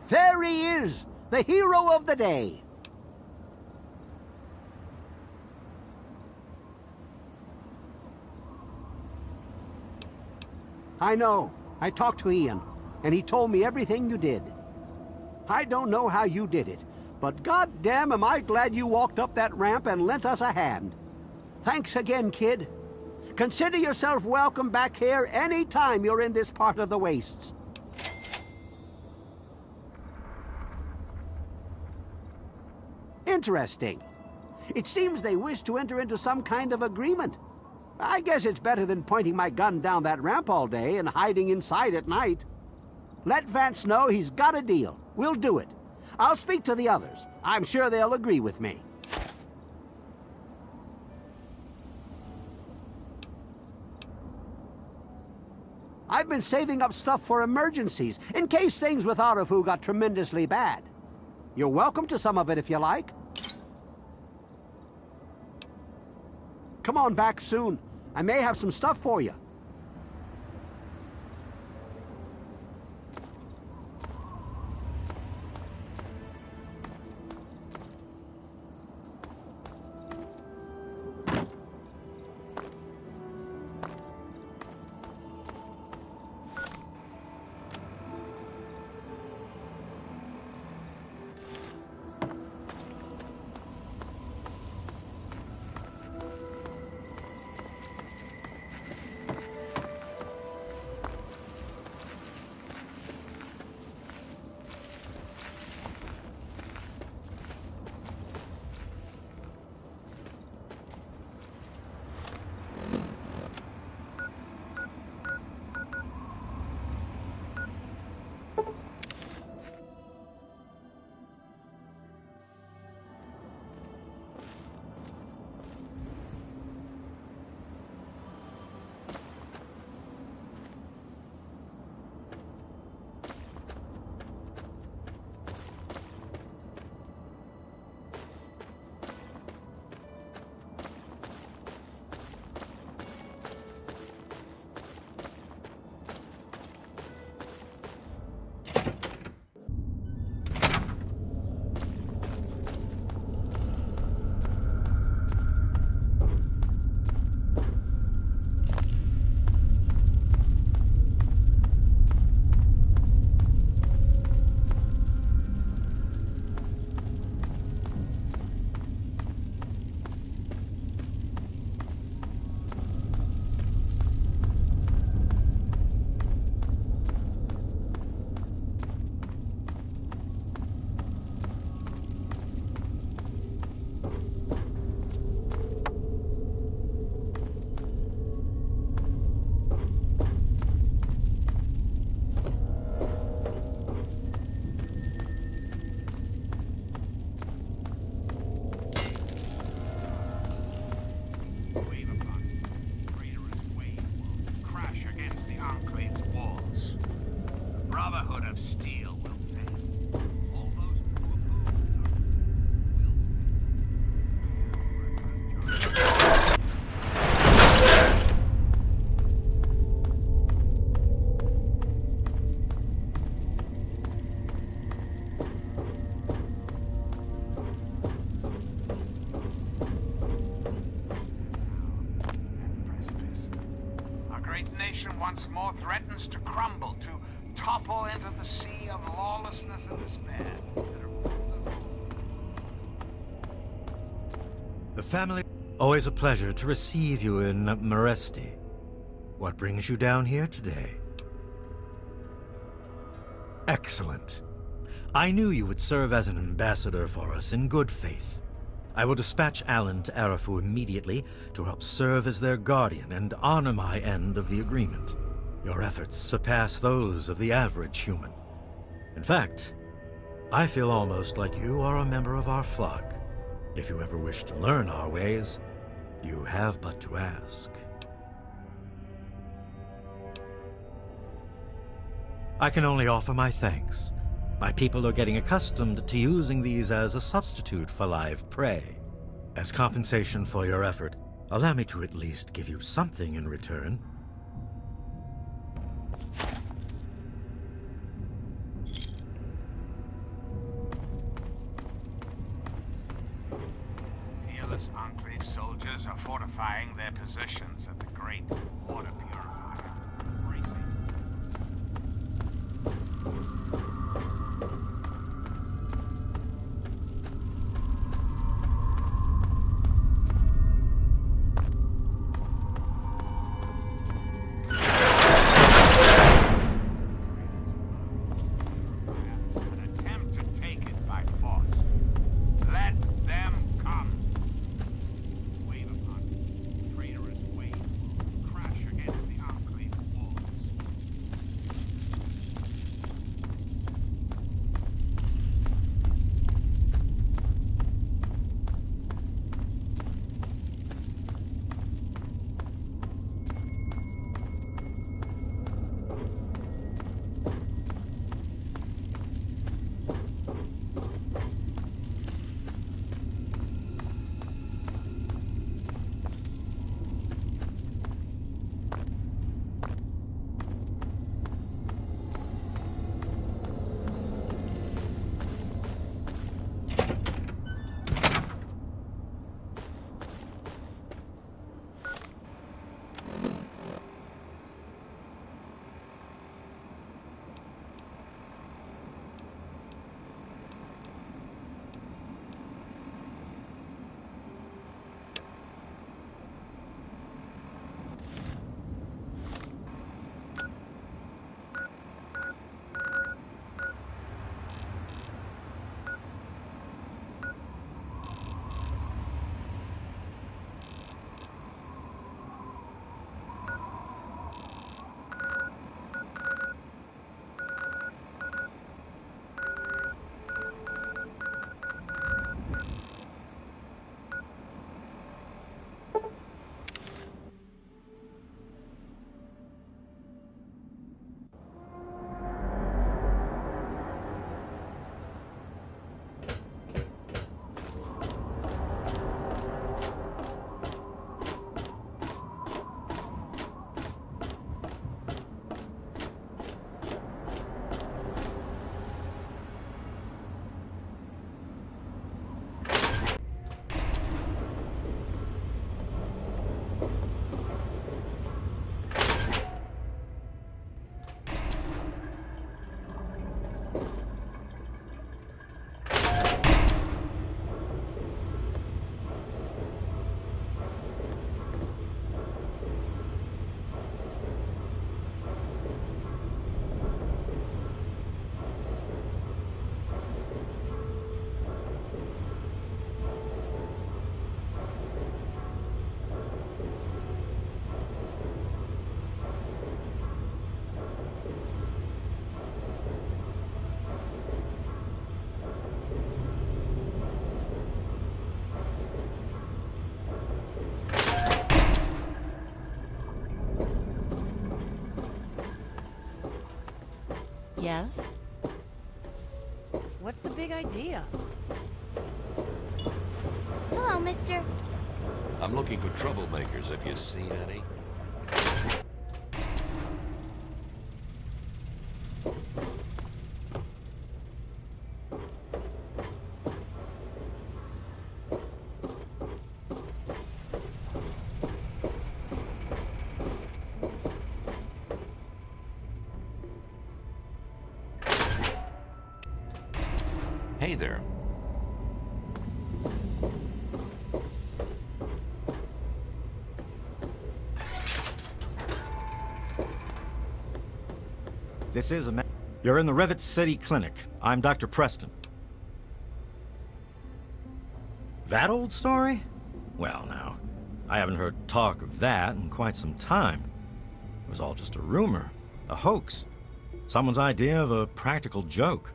There he is, the hero of the day. I know. I talked to Ian, and he told me everything you did. I don't know how you did it, but goddamn am I glad you walked up that ramp and lent us a hand. Thanks again, kid. Consider yourself welcome back here any time you're in this part of the wastes. Interesting. It seems they wish to enter into some kind of agreement. I guess it's better than pointing my gun down that ramp all day and hiding inside at night. Let Vance know he's got a deal. We'll do it. I'll speak to the others. I'm sure they'll agree with me. I've been saving up stuff for emergencies, in case things with Arafu got tremendously bad. You're welcome to some of it if you like. Come on back soon. I may have some stuff for you. once more threatens to crumble, to topple into the sea of lawlessness and despair. The family... Always a pleasure to receive you in Meresti. What brings you down here today? Excellent. I knew you would serve as an ambassador for us in good faith. I will dispatch Alan to Arafu immediately to help serve as their guardian and honor my end of the agreement. Your efforts surpass those of the average human. In fact, I feel almost like you are a member of our flock. If you ever wish to learn our ways, you have but to ask. I can only offer my thanks. My people are getting accustomed to using these as a substitute for live prey. As compensation for your effort, allow me to at least give you something in return. Fearless Enclave soldiers are fortifying their positions at the great water purifier. Bracing. Yes? What's the big idea? Hello, mister. I'm looking for troublemakers. Have you seen any? Hey there. This is a... You're in the Rivet City Clinic. I'm Dr. Preston. That old story? Well, now, I haven't heard talk of that in quite some time. It was all just a rumor, a hoax, someone's idea of a practical joke.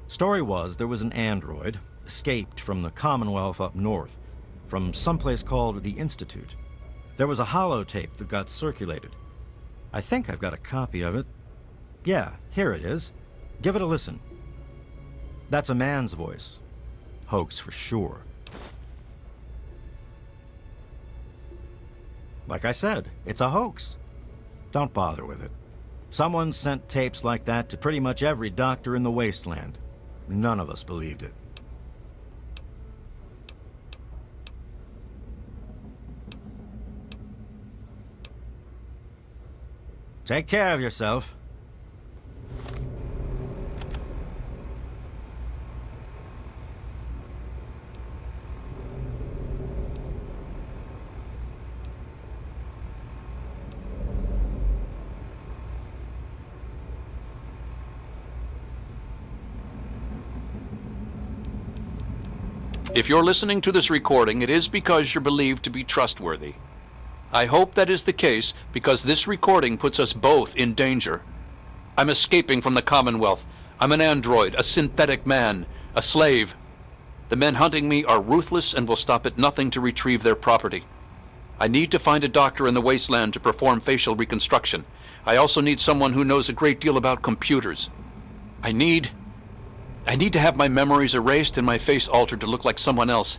Story was there was an android, escaped from the Commonwealth up north, from someplace called the Institute. There was a holotape that got circulated. I think I've got a copy of it. Yeah, here it is. Give it a listen. That's a man's voice. Hoax for sure. Like I said, it's a hoax. Don't bother with it. Someone sent tapes like that to pretty much every doctor in the wasteland. None of us believed it. Take care of yourself. If you're listening to this recording, it is because you're believed to be trustworthy. I hope that is the case because this recording puts us both in danger. I'm escaping from the Commonwealth. I'm an android, a synthetic man, a slave. The men hunting me are ruthless and will stop at nothing to retrieve their property. I need to find a doctor in the wasteland to perform facial reconstruction. I also need someone who knows a great deal about computers. I need to have my memories erased and my face altered to look like someone else.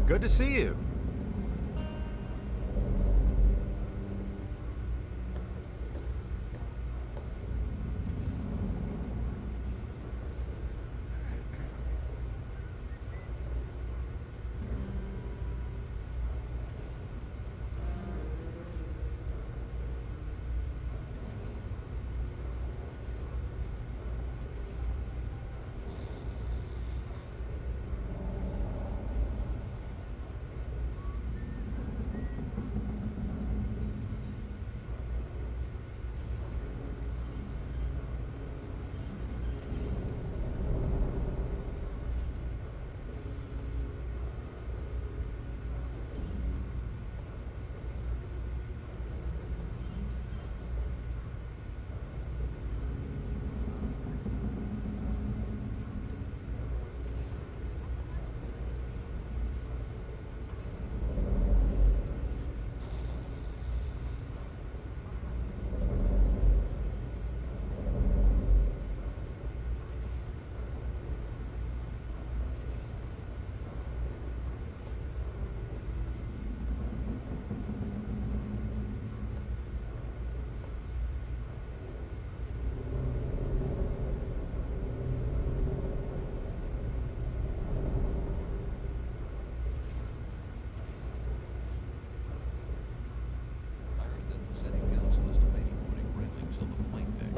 Good to see you.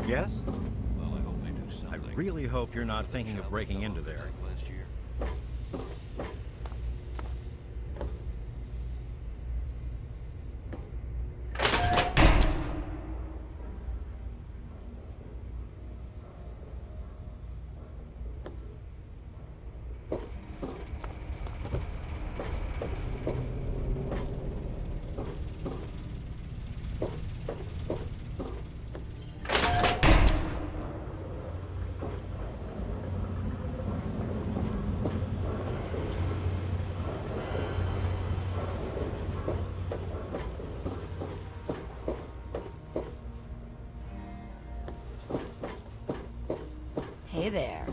Yes? Well, I hope they do something. I really hope you're not thinking of breaking into there. Last year. Hey there.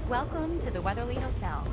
Welcome to the Weatherly Hotel.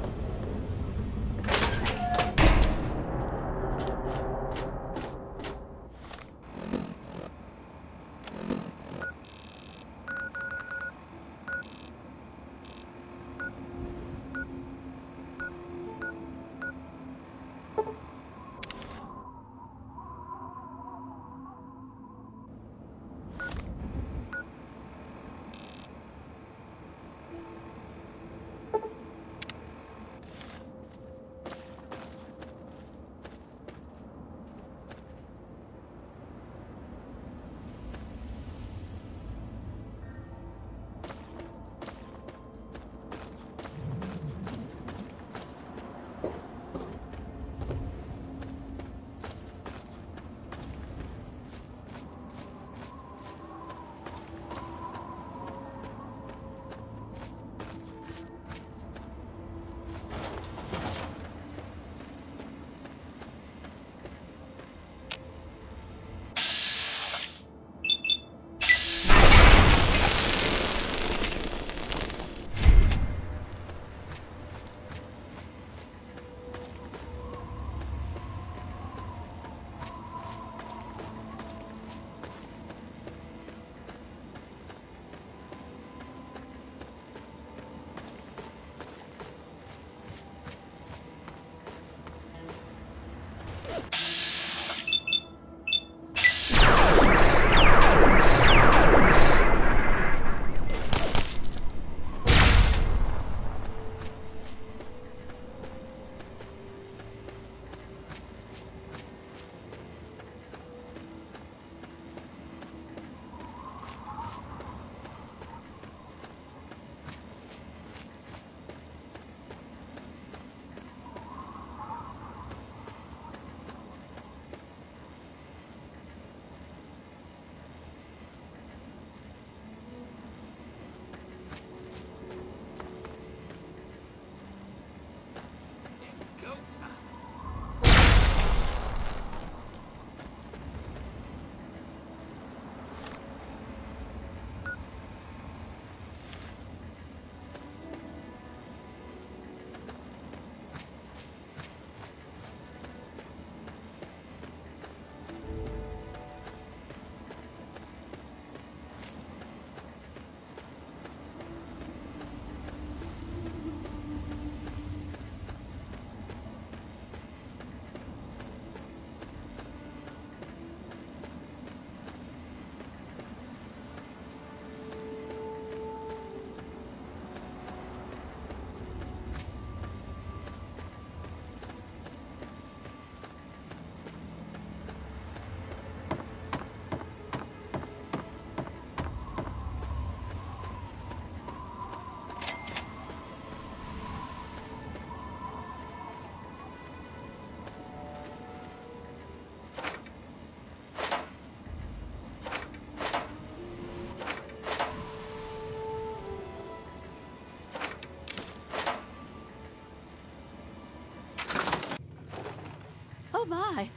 Oh my,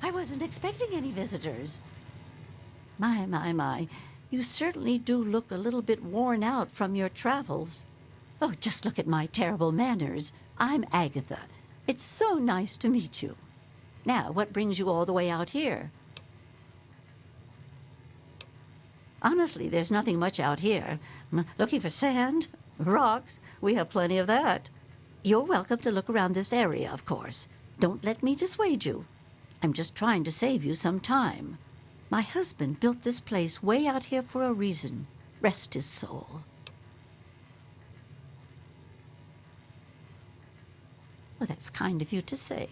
I wasn't expecting any visitors. My, you certainly do look a little bit worn out from your travels. Oh, just look at my terrible manners. I'm Agatha. It's so nice to meet you. Now, what brings you all the way out here? Honestly, there's nothing much out here. Looking for sand? Rocks? We have plenty of that. You're welcome to look around this area, of course. Don't let me dissuade you. I'm just trying to save you some time. My husband built this place way out here for a reason. Rest his soul. Well, that's kind of you to say.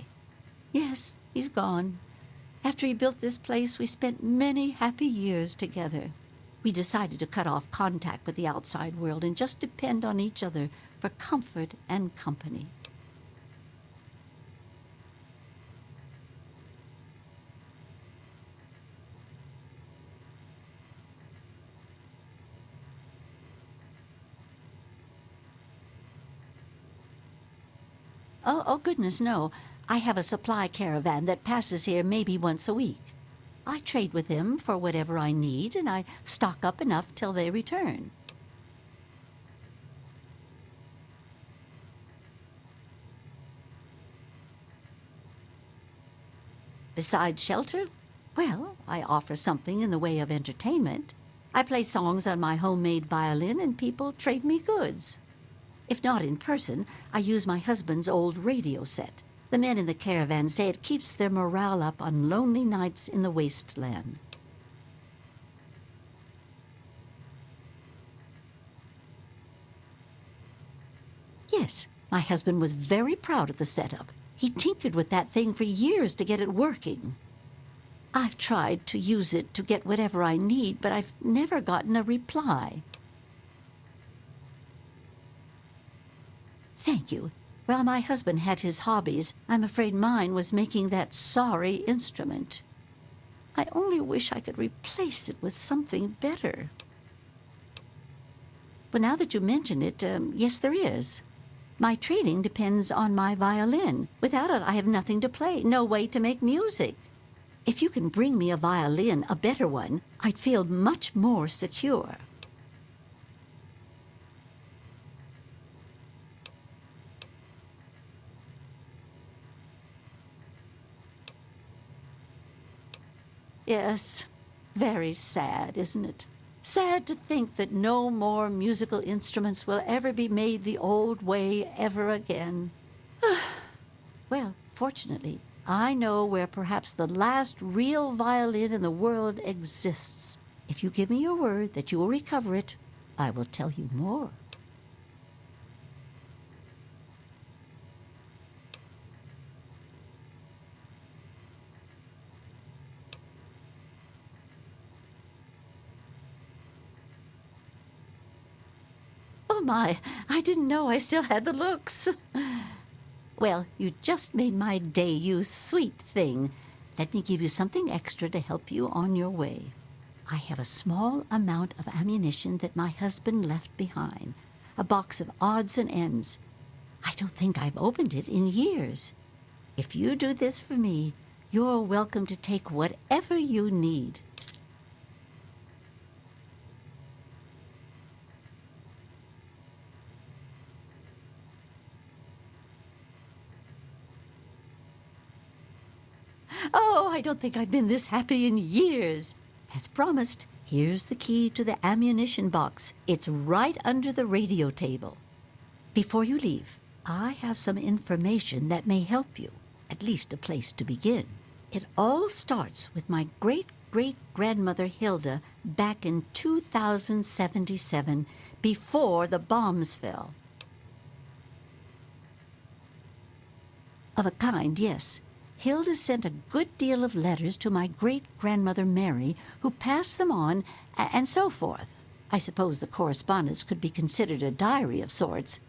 Yes, he's gone. After he built this place, we spent many happy years together. We decided to cut off contact with the outside world and just depend on each other for comfort and company. Oh, goodness, no. I have a supply caravan that passes here maybe once a week. I trade with them for whatever I need, and I stock up enough till they return. Besides shelter, well, I offer something in the way of entertainment. I play songs on my homemade violin, and people trade me goods. If not in person, I use my husband's old radio set. The men in the caravan say it keeps their morale up on lonely nights in the wasteland. Yes, my husband was very proud of the setup. He tinkered with that thing for years to get it working. I've tried to use it to get whatever I need, but I've never gotten a reply. Thank you. While my husband had his hobbies, I'm afraid mine was making that sorry instrument. I only wish I could replace it with something better. But now that you mention it, yes, there is. My trading depends on my violin. Without it, I have nothing to play, no way to make music. If you can bring me a violin, a better one, I'd feel much more secure. Yes, very sad, isn't it? Sad to think that no more musical instruments will ever be made the old way ever again. Well, fortunately, I know where perhaps the last real violin in the world exists. If you give me your word that you will recover it, I will tell you more. Oh my, I didn't know I still had the looks. Well, you just made my day, you sweet thing. Let me give you something extra to help you on your way. I have a small amount of ammunition that my husband left behind. A box of odds and ends. I don't think I've opened it in years. If you do this for me, you're welcome to take whatever you need. Oh, I don't think I've been this happy in years. As promised, here's the key to the ammunition box. It's right under the radio table. Before you leave, I have some information that may help you, at least a place to begin. It all starts with my great-great-grandmother Hilda back in 2077, before the bombs fell. Of a kind, yes. Hilda sent a good deal of letters to my great-grandmother Mary, who passed them on, and so forth. I suppose the correspondence could be considered a diary of sorts.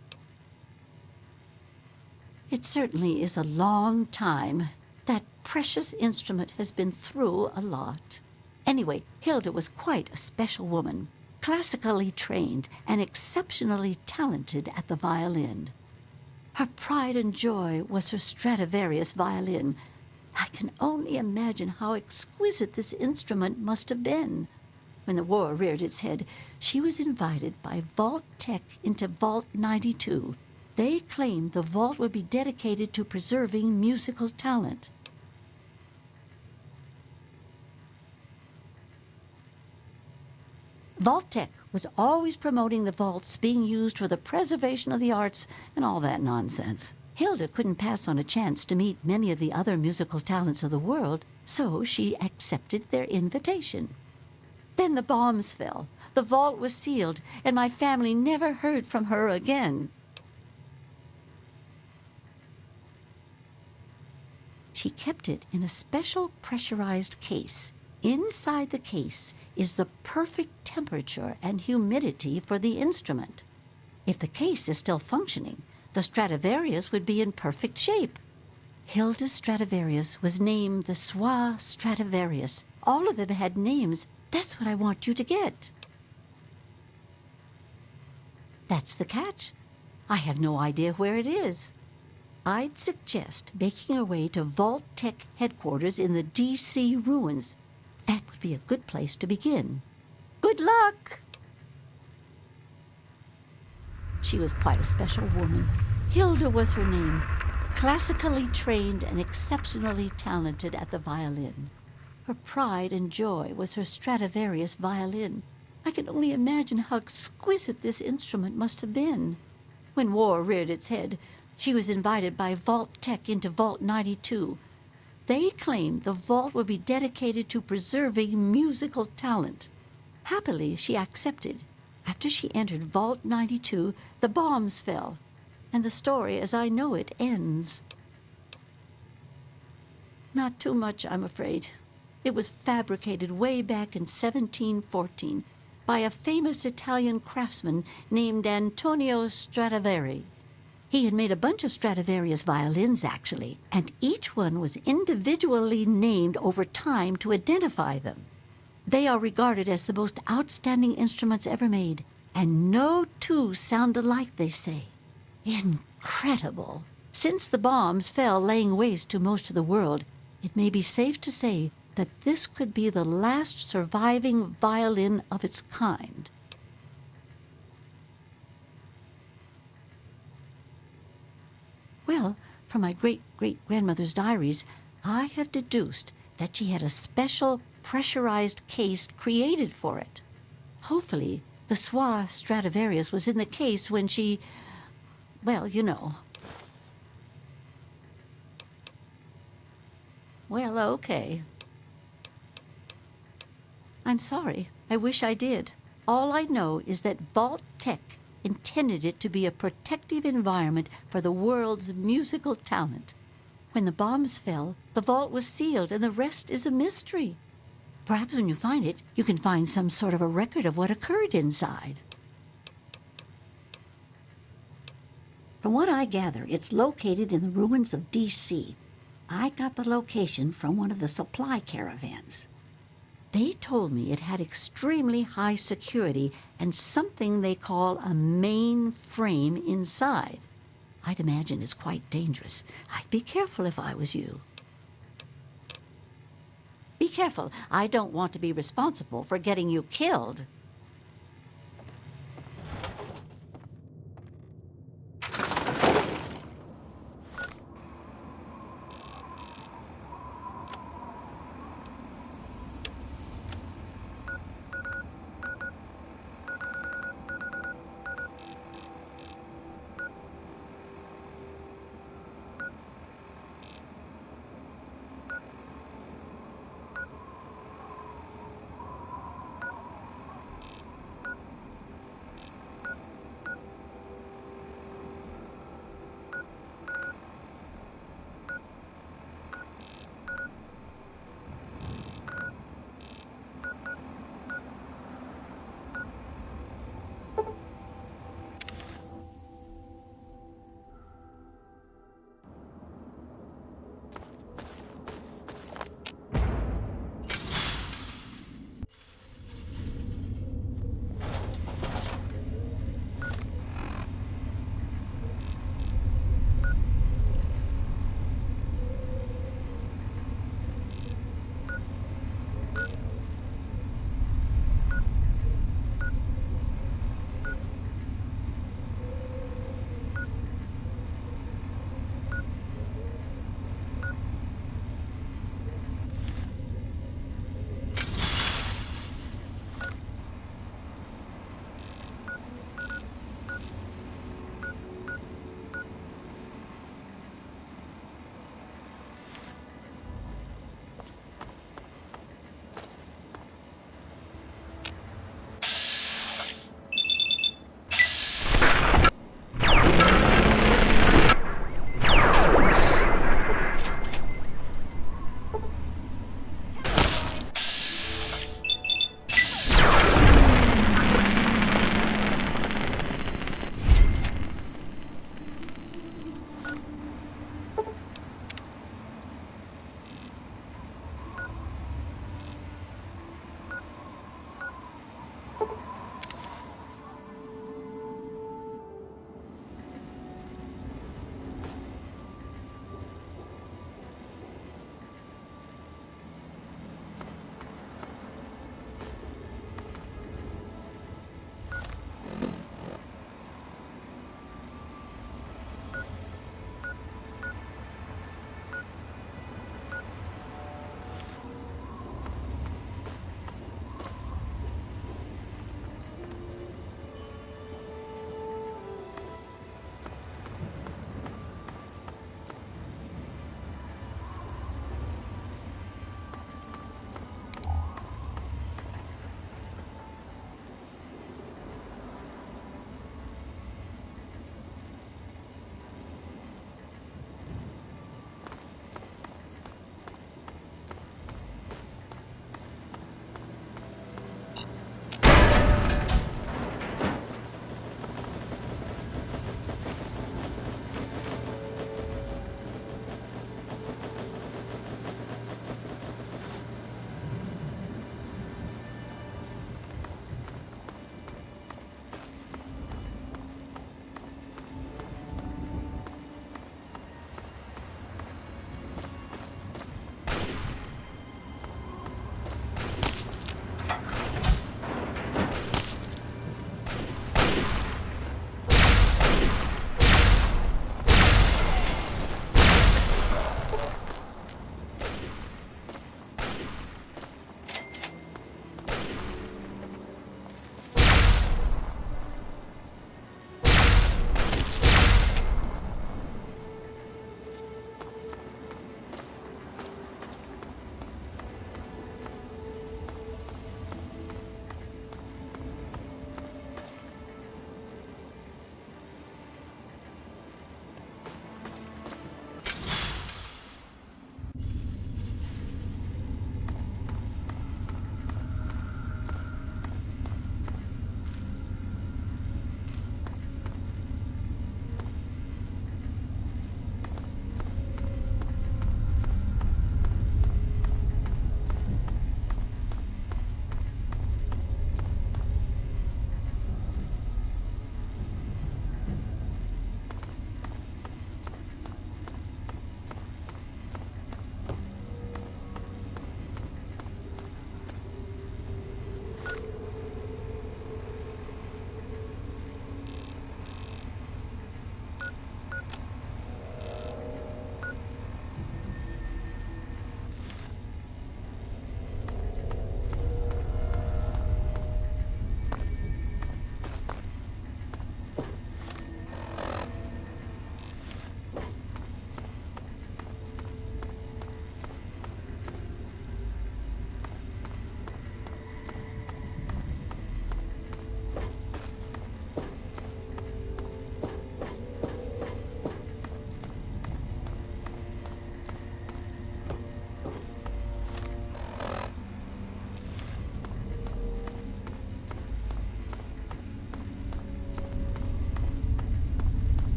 It certainly is a long time. That precious instrument has been through a lot. Anyway, Hilda was quite a special woman, classically trained and exceptionally talented at the violin. Her pride and joy was her Stradivarius violin. I can only imagine how exquisite this instrument must have been. When the war reared its head, she was invited by Vault Tech into Vault 92. They claimed the vault would be dedicated to preserving musical talent. Vault Tech was always promoting the vaults being used for the preservation of the arts and all that nonsense. Hilda couldn't pass on a chance to meet many of the other musical talents of the world, so she accepted their invitation. Then the bombs fell, the vault was sealed, and my family never heard from her again. She kept it in a special pressurized case. Inside the case is the perfect temperature and humidity for the instrument. If the case is still functioning, the Stradivarius would be in perfect shape. Hilda's Stradivarius was named the Swa Stradivarius. All of them had names. That's what I want you to get. That's the catch. I have no idea where it is. I'd suggest making your way to Vault Tech headquarters in the D.C. ruins. That would be a good place to begin. Good luck! She was quite a special woman. Hilda was her name. Classically trained and exceptionally talented at the violin. Her pride and joy was her Stradivarius violin. I can only imagine how exquisite this instrument must have been. When war reared its head, she was invited by Vault Tech into Vault 92. They claimed the vault would be dedicated to preserving musical talent. Happily, she accepted. After she entered Vault 92, the bombs fell, and the story as I know it ends. Not too much, I'm afraid. It was fabricated way back in 1714 by a famous Italian craftsman named Antonio Stradivari. He had made a bunch of Stradivarius violins, actually, and each one was individually named over time to identify them. They are regarded as the most outstanding instruments ever made, and no two sound alike, they say. Incredible! Since the bombs fell laying waste to most of the world, it may be safe to say that this could be the last surviving violin of its kind. Well, from my great-great-grandmother's diaries, I have deduced that she had a special pressurized case created for it. Hopefully, the Soir Stradivarius was in the case when she... well, you know. Well, okay. I'm sorry. I wish I did. All I know is that Vault Tech intended it to be a protective environment for the world's musical talent. When the bombs fell, the vault was sealed, and the rest is a mystery. Perhaps when you find it, you can find some sort of a record of what occurred inside. From what I gather, it's located in the ruins of D.C. I got the location from one of the supply caravans. They told me it had extremely high security and something they call a mainframe inside. I'd imagine it's quite dangerous. I'd be careful if I was you. Be careful. I don't want to be responsible for getting you killed.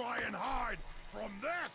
try and hide from this?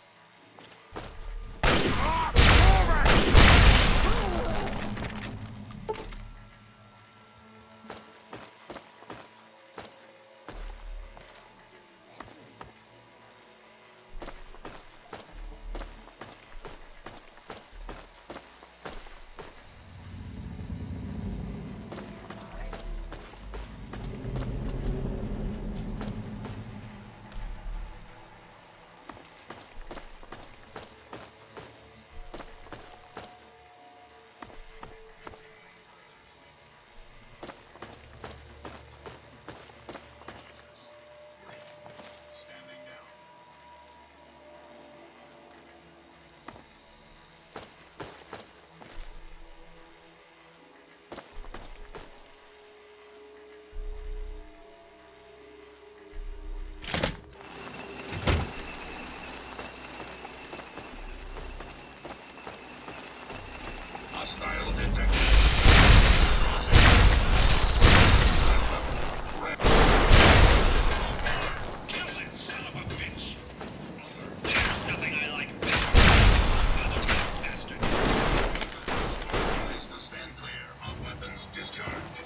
Hostile detected. Kill that son of a bitch. There's nothing I like better. Bastard. Advise to stand clear of weapons discharge.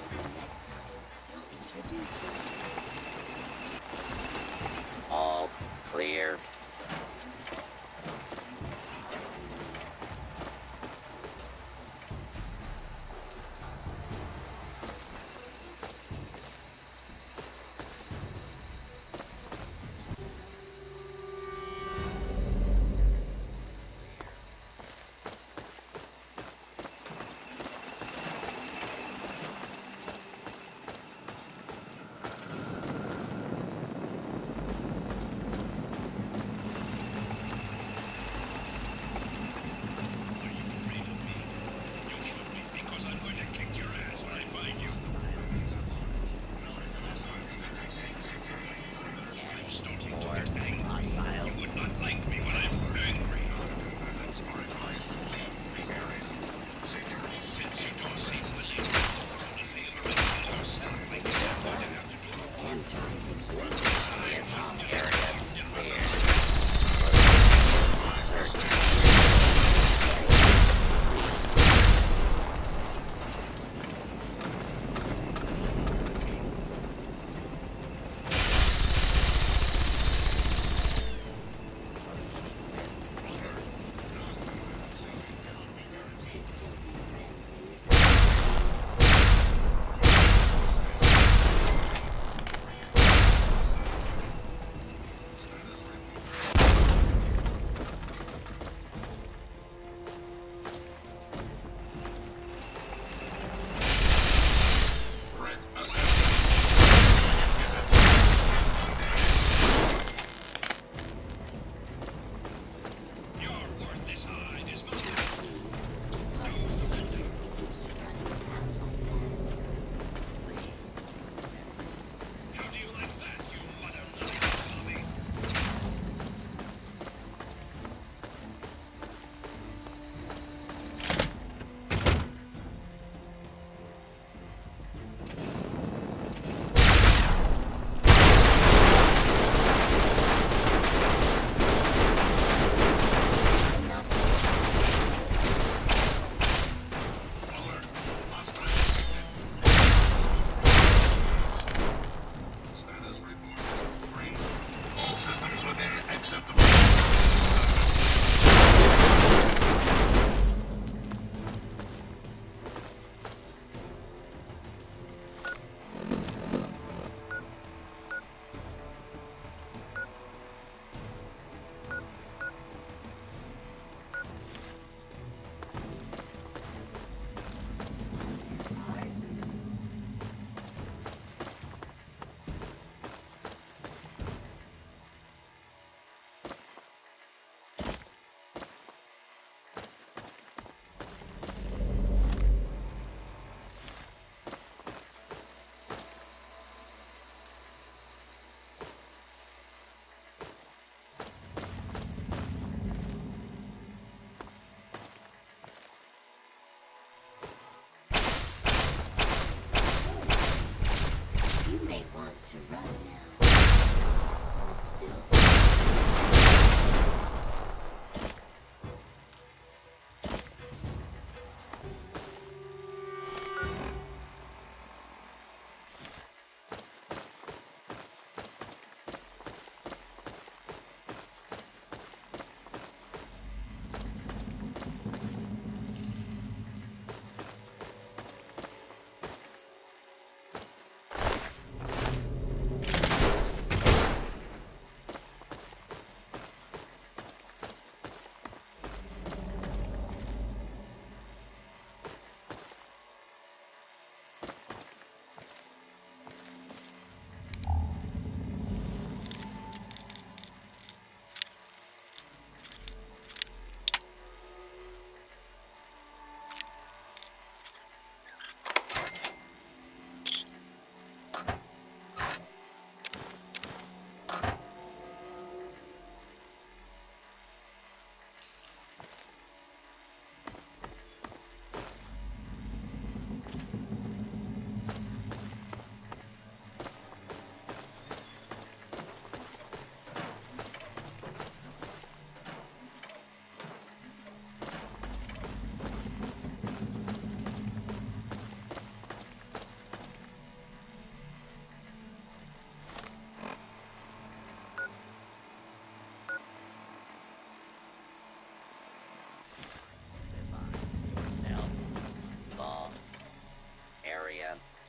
All clear.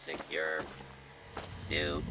Secure. Dude.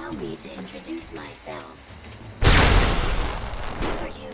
Allow me to introduce myself. Who are you?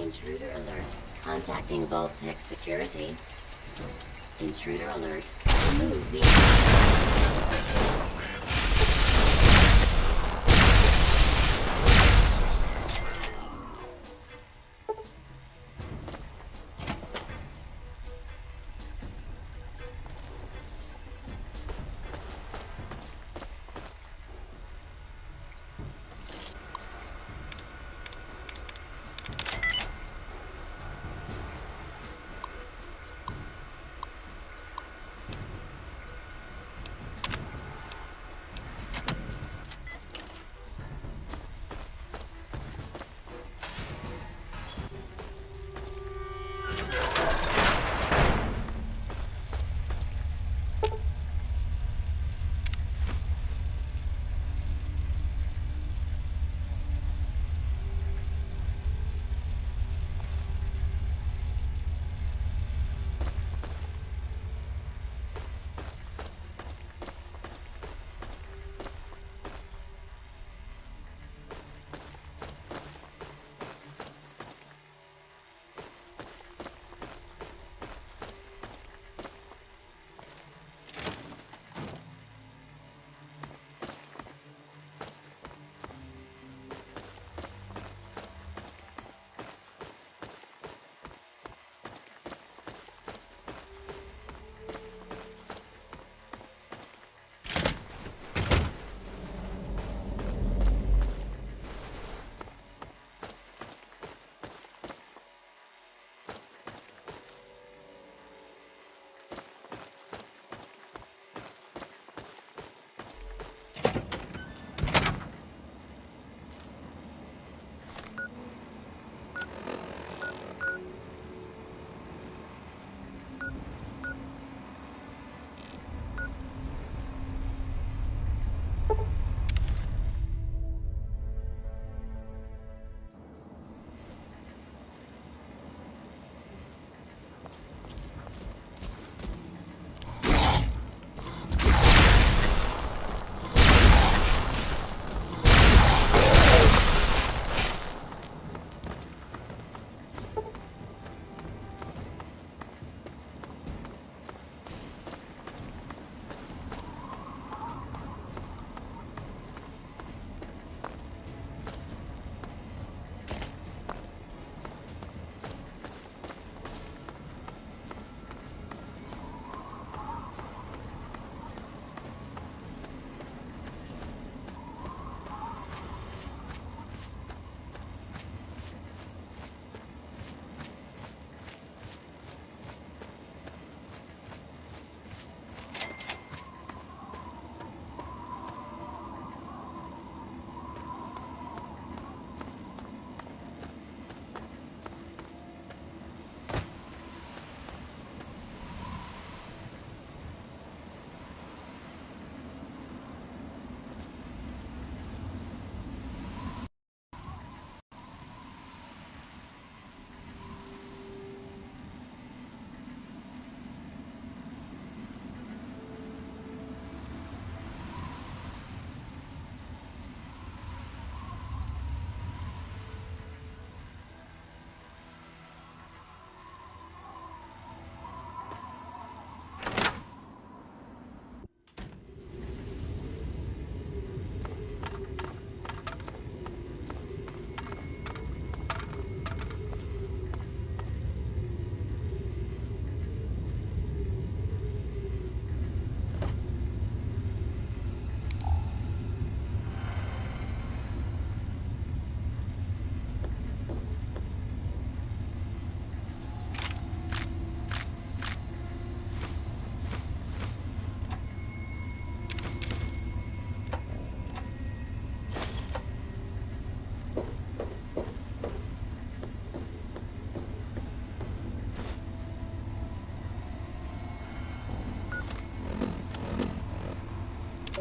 Intruder alert. Contacting Vault Tech Security. Intruder alert. Remove the...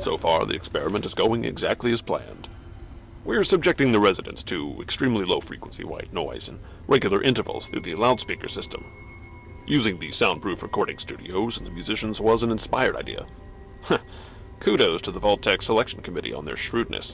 So far, the experiment is going exactly as planned. We're subjecting the residents to extremely low-frequency white noise in regular intervals through the loudspeaker system. Using the soundproof recording studios and the musicians was an inspired idea. Kudos to the Vault-Tec Selection Committee on their shrewdness.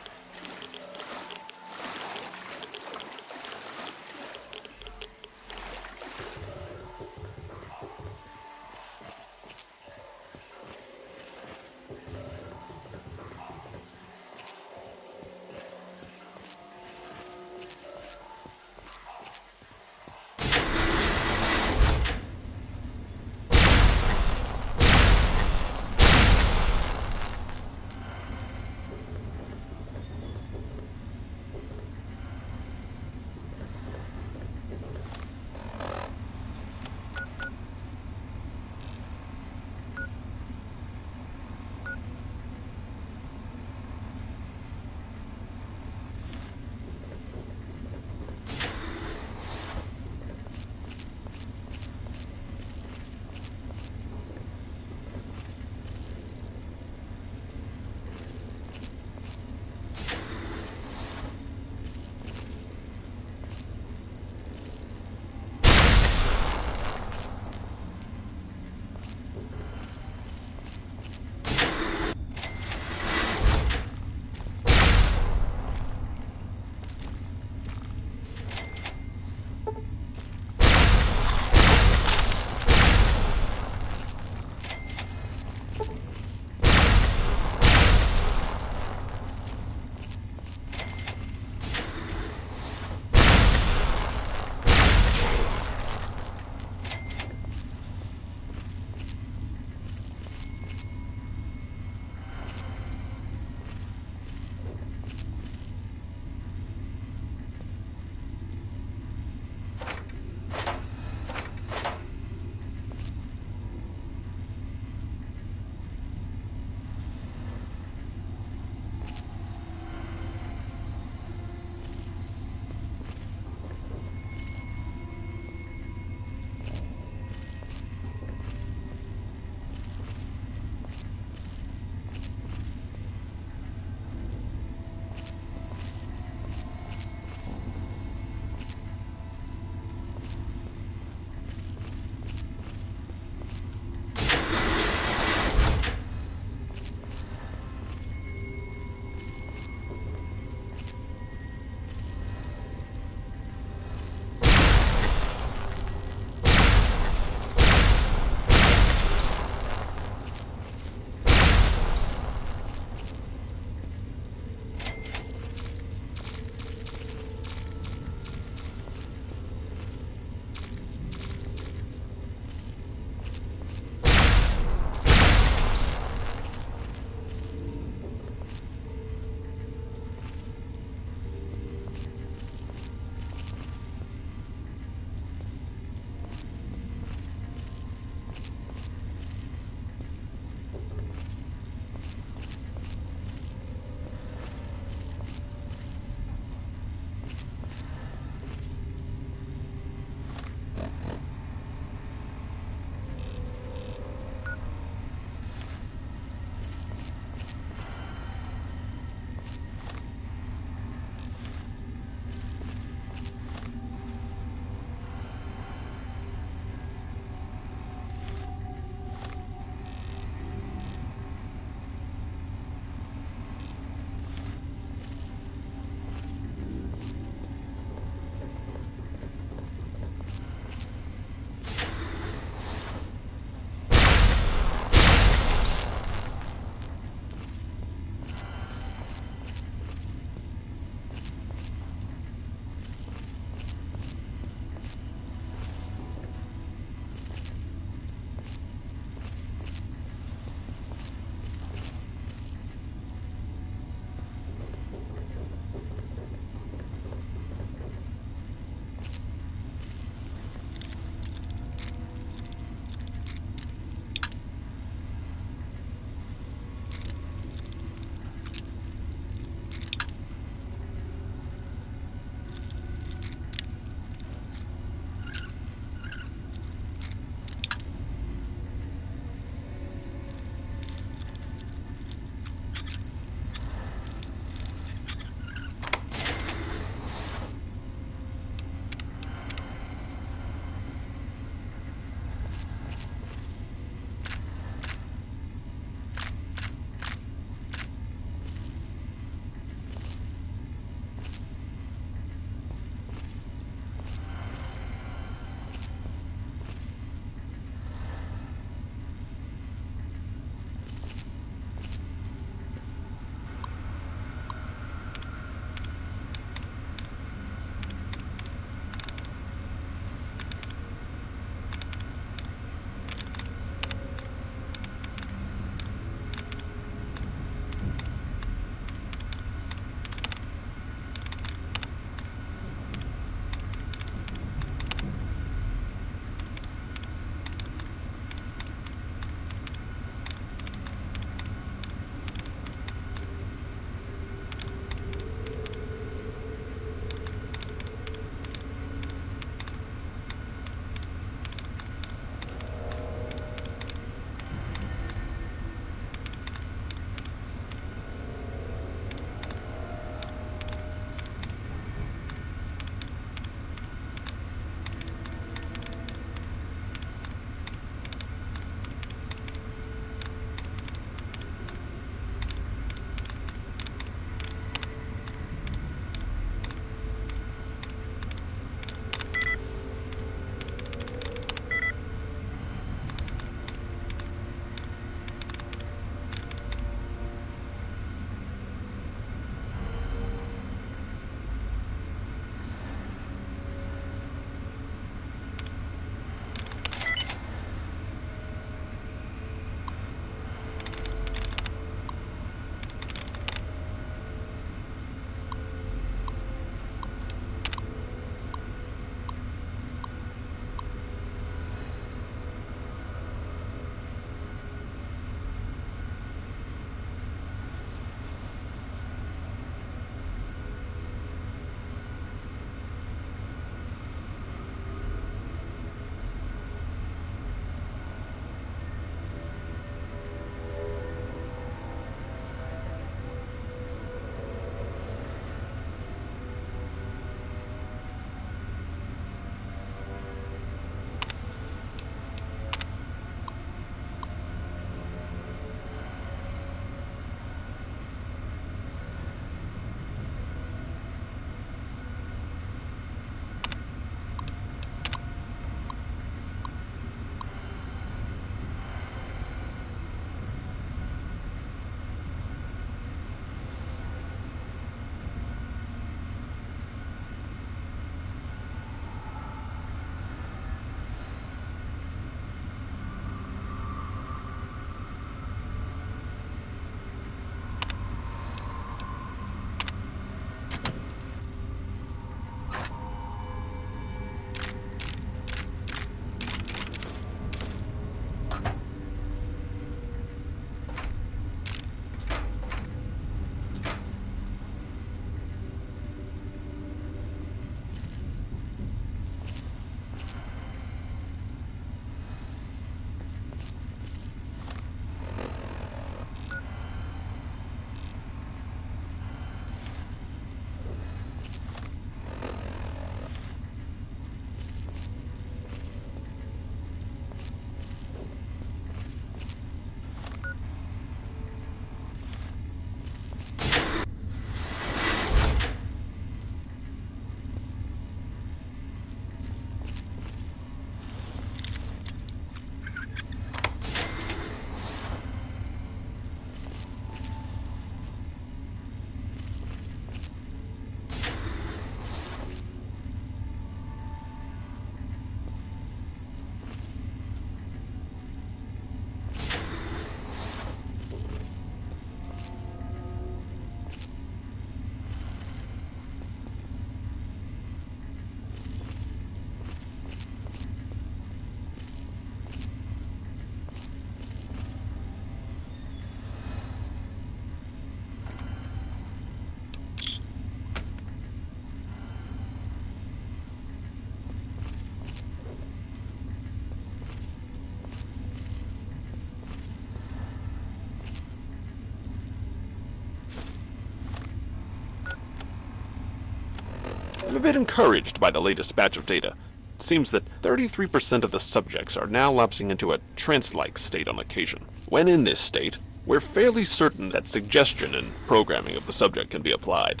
bit encouraged by the latest batch of data. It seems that 33% of the subjects are now lapsing into a trance-like state on occasion. When in this state, we're fairly certain that suggestion and programming of the subject can be applied.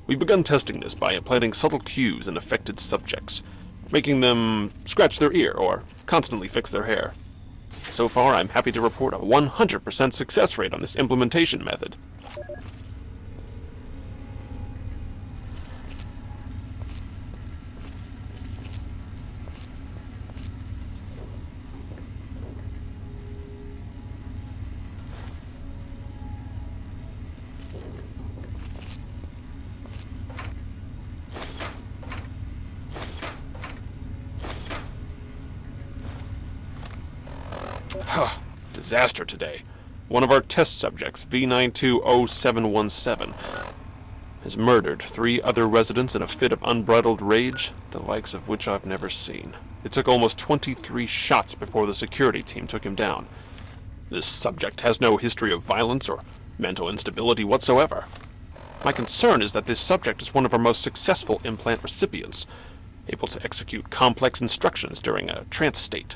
We've begun testing this by implanting subtle cues in affected subjects, making them scratch their ear or constantly fix their hair. So far, I'm happy to report a 100% success rate on this implementation method. Disaster today. One of our test subjects, V920717, has murdered 3 other residents in a fit of unbridled rage, the likes of which I've never seen. It took almost 23 shots before the security team took him down. This subject has no history of violence or mental instability whatsoever. My concern is that this subject is one of our most successful implant recipients, able to execute complex instructions during a trance state.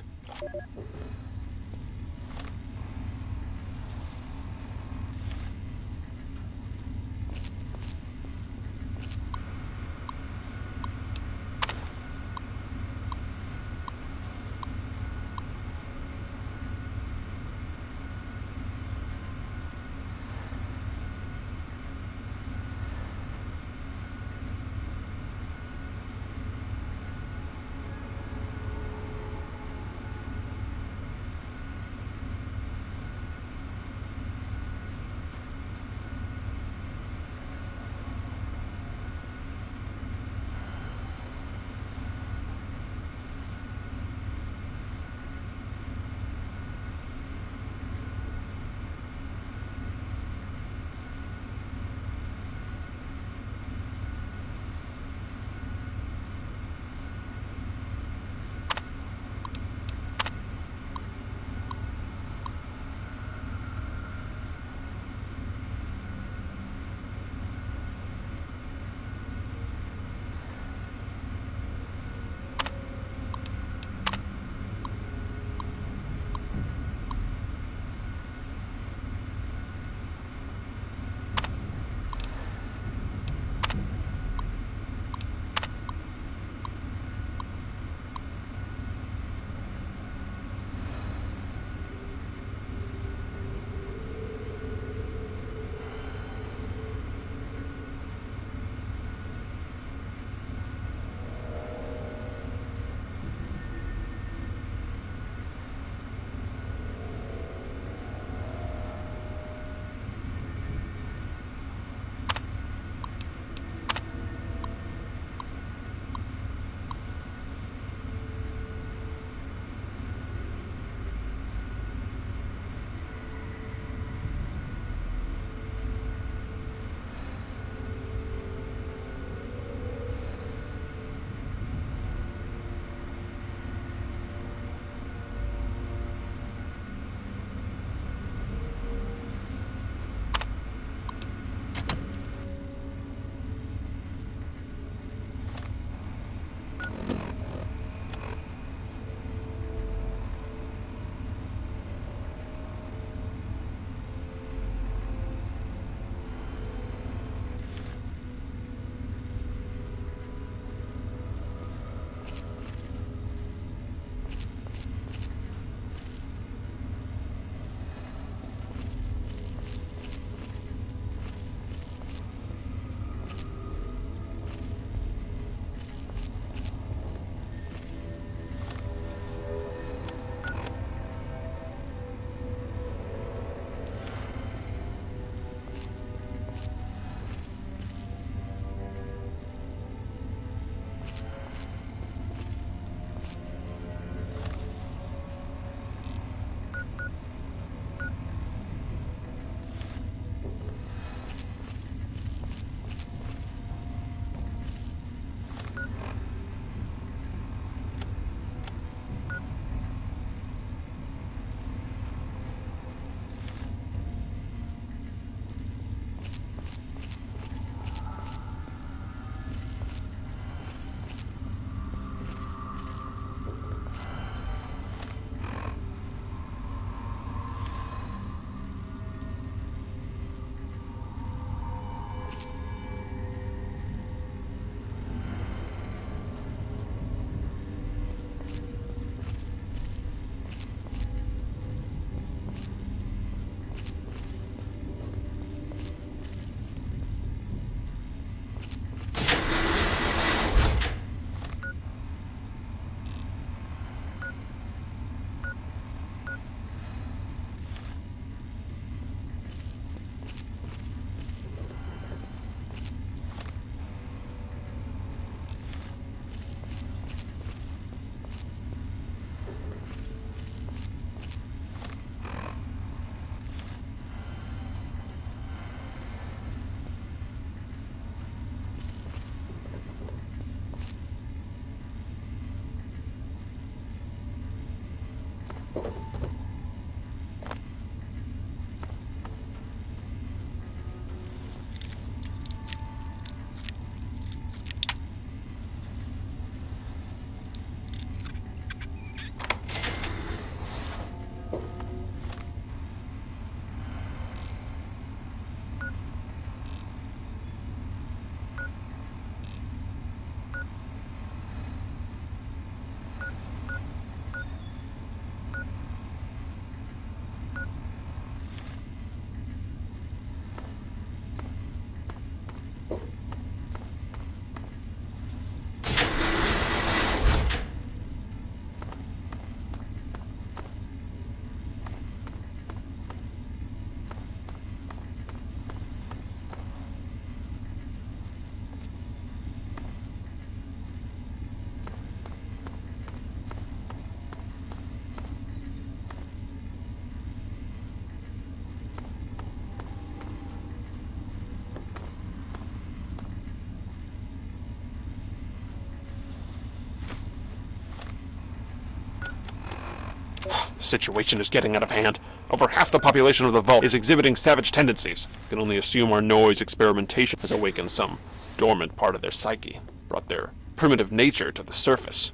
The situation is getting out of hand. Over half the population of the vault is exhibiting savage tendencies. I can only assume our noise experimentation has awakened some dormant part of their psyche, brought their primitive nature to the surface.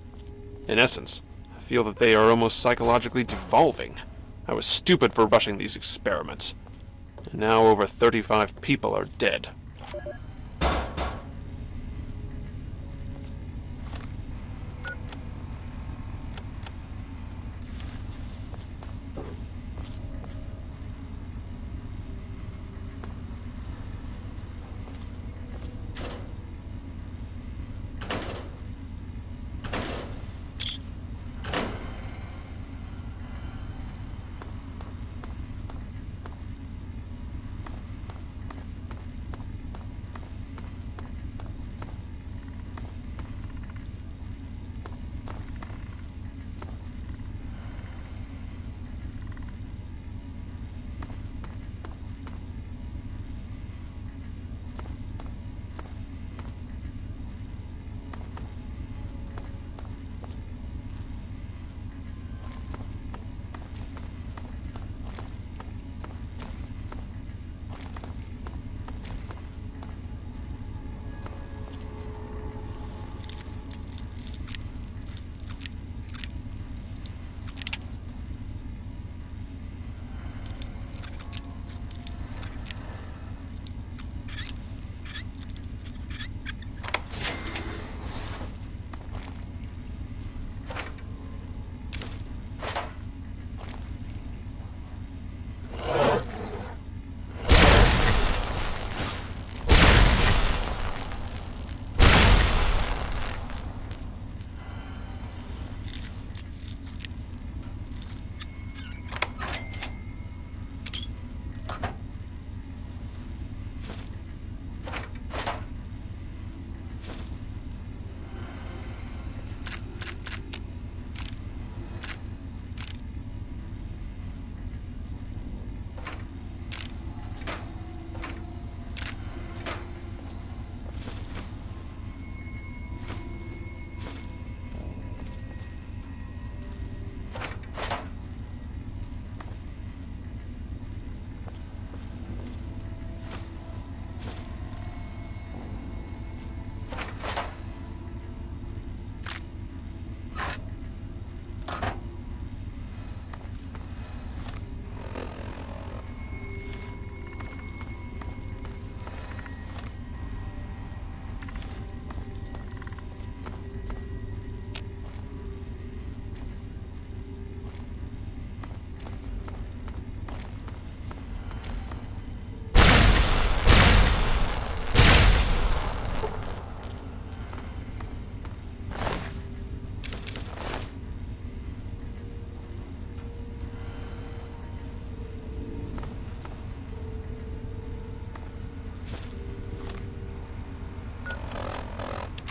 In essence, I feel that they are almost psychologically devolving. I was stupid for rushing these experiments. And now over 35 people are dead.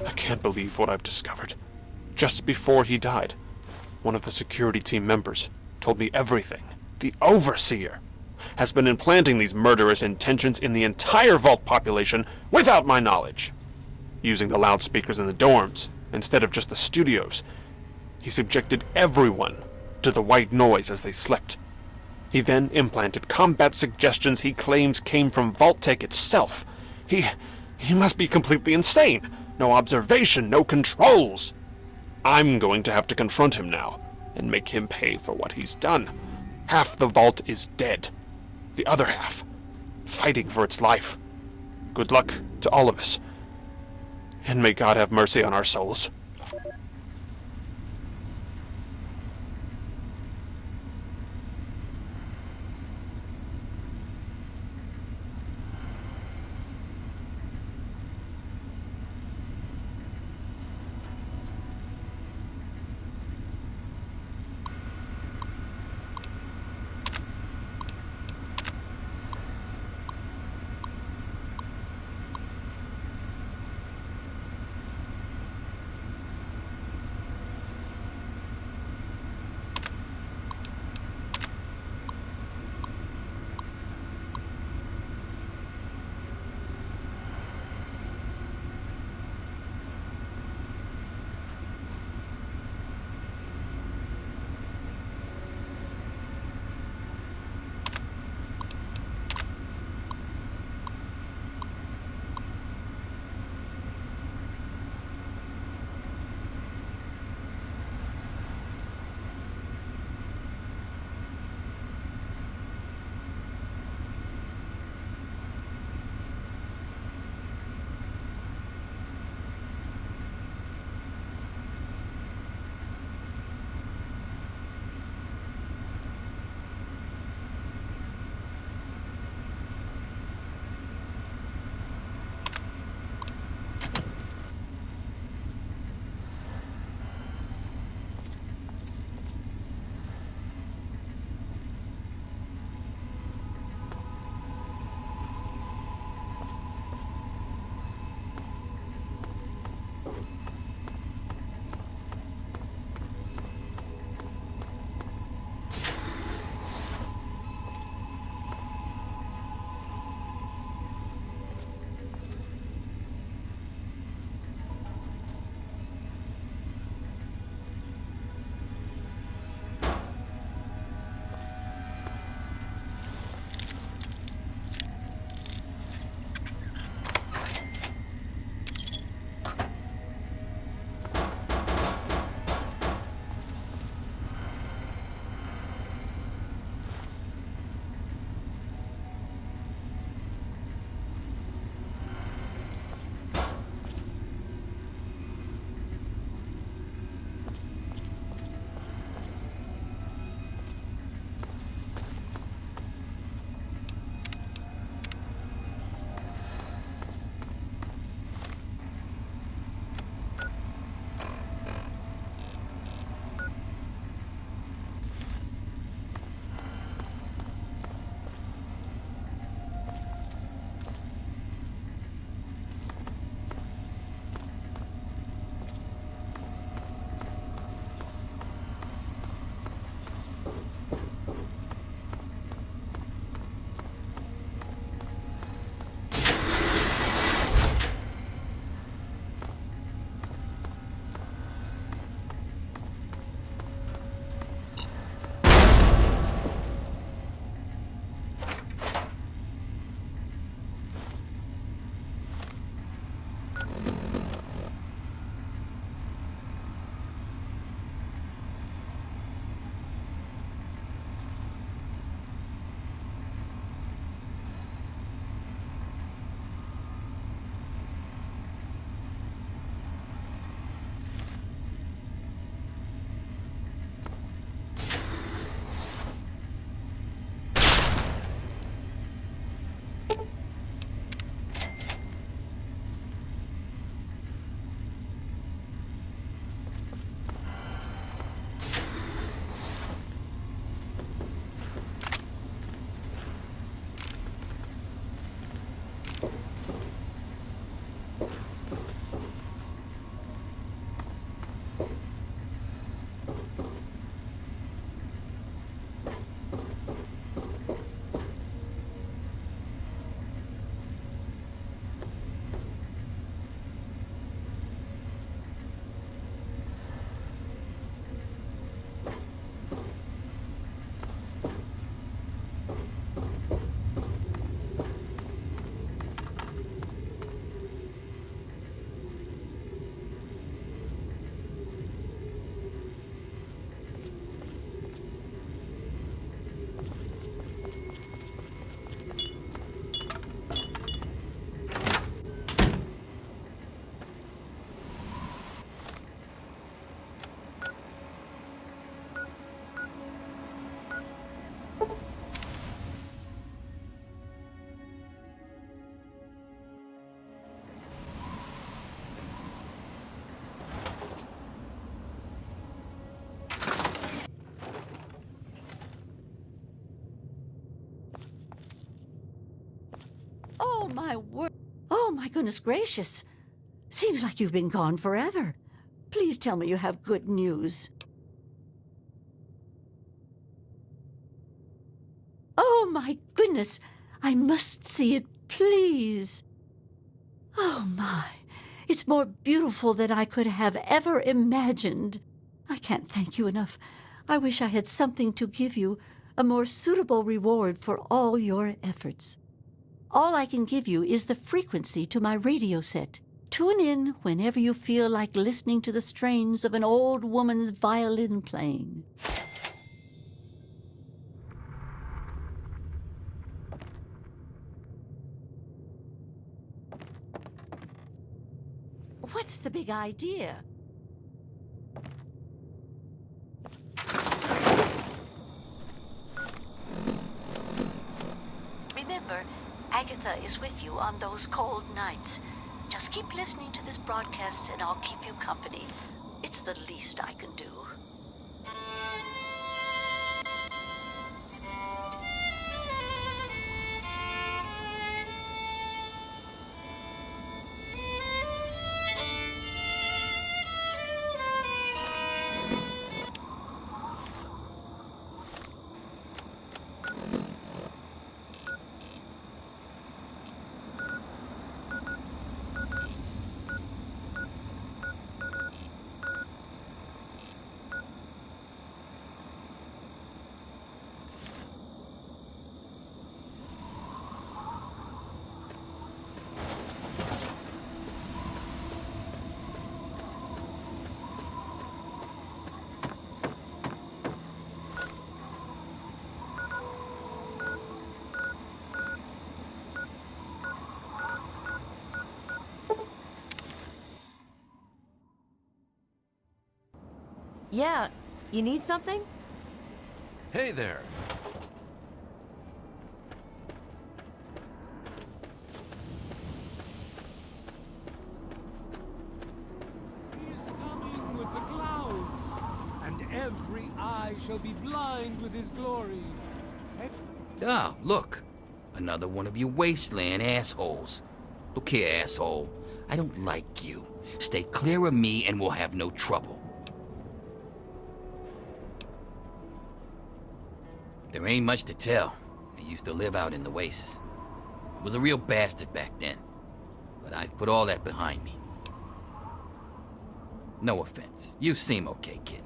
I can't believe what I've discovered. Just before he died, one of the security team members told me everything. The Overseer has been implanting these murderous intentions in the entire Vault population without my knowledge. Using the loudspeakers in the dorms instead of just the studios, he subjected everyone to the white noise as they slept. He then implanted combat suggestions he claims came from Vault-Tec itself. He must be completely insane. No observation, no controls. I'm going to have to confront him now and make him pay for what he's done. Half the vault is dead. The other half, fighting for its life. Good luck to all of us. And may God have mercy on our souls. Oh, my word. Oh, my goodness gracious. Seems like you've been gone forever. Please tell me you have good news. Oh, my goodness. I must see it, please. Oh, my. It's more beautiful than I could have ever imagined. I can't thank you enough. I wish I had something to give you, a more suitable reward for all your efforts. All I can give you is the frequency to my radio set. Tune in whenever you feel like listening to the strains of an old woman's violin playing. What's the big idea? Remember, Agatha is with you on those cold nights. Just keep listening to this broadcast and I'll keep you company. It's the least I can do. Yeah, you need something? Hey there. He is coming with the clouds, and every eye shall be blind with his glory. Ah, look. Another one of you wasteland assholes. Look here, asshole. I don't like you. Stay clear of me and we'll have no trouble. There ain't much to tell. I used to live out in the wastes. I was a real bastard back then. But I've put all that behind me. No offense. You seem okay, kid.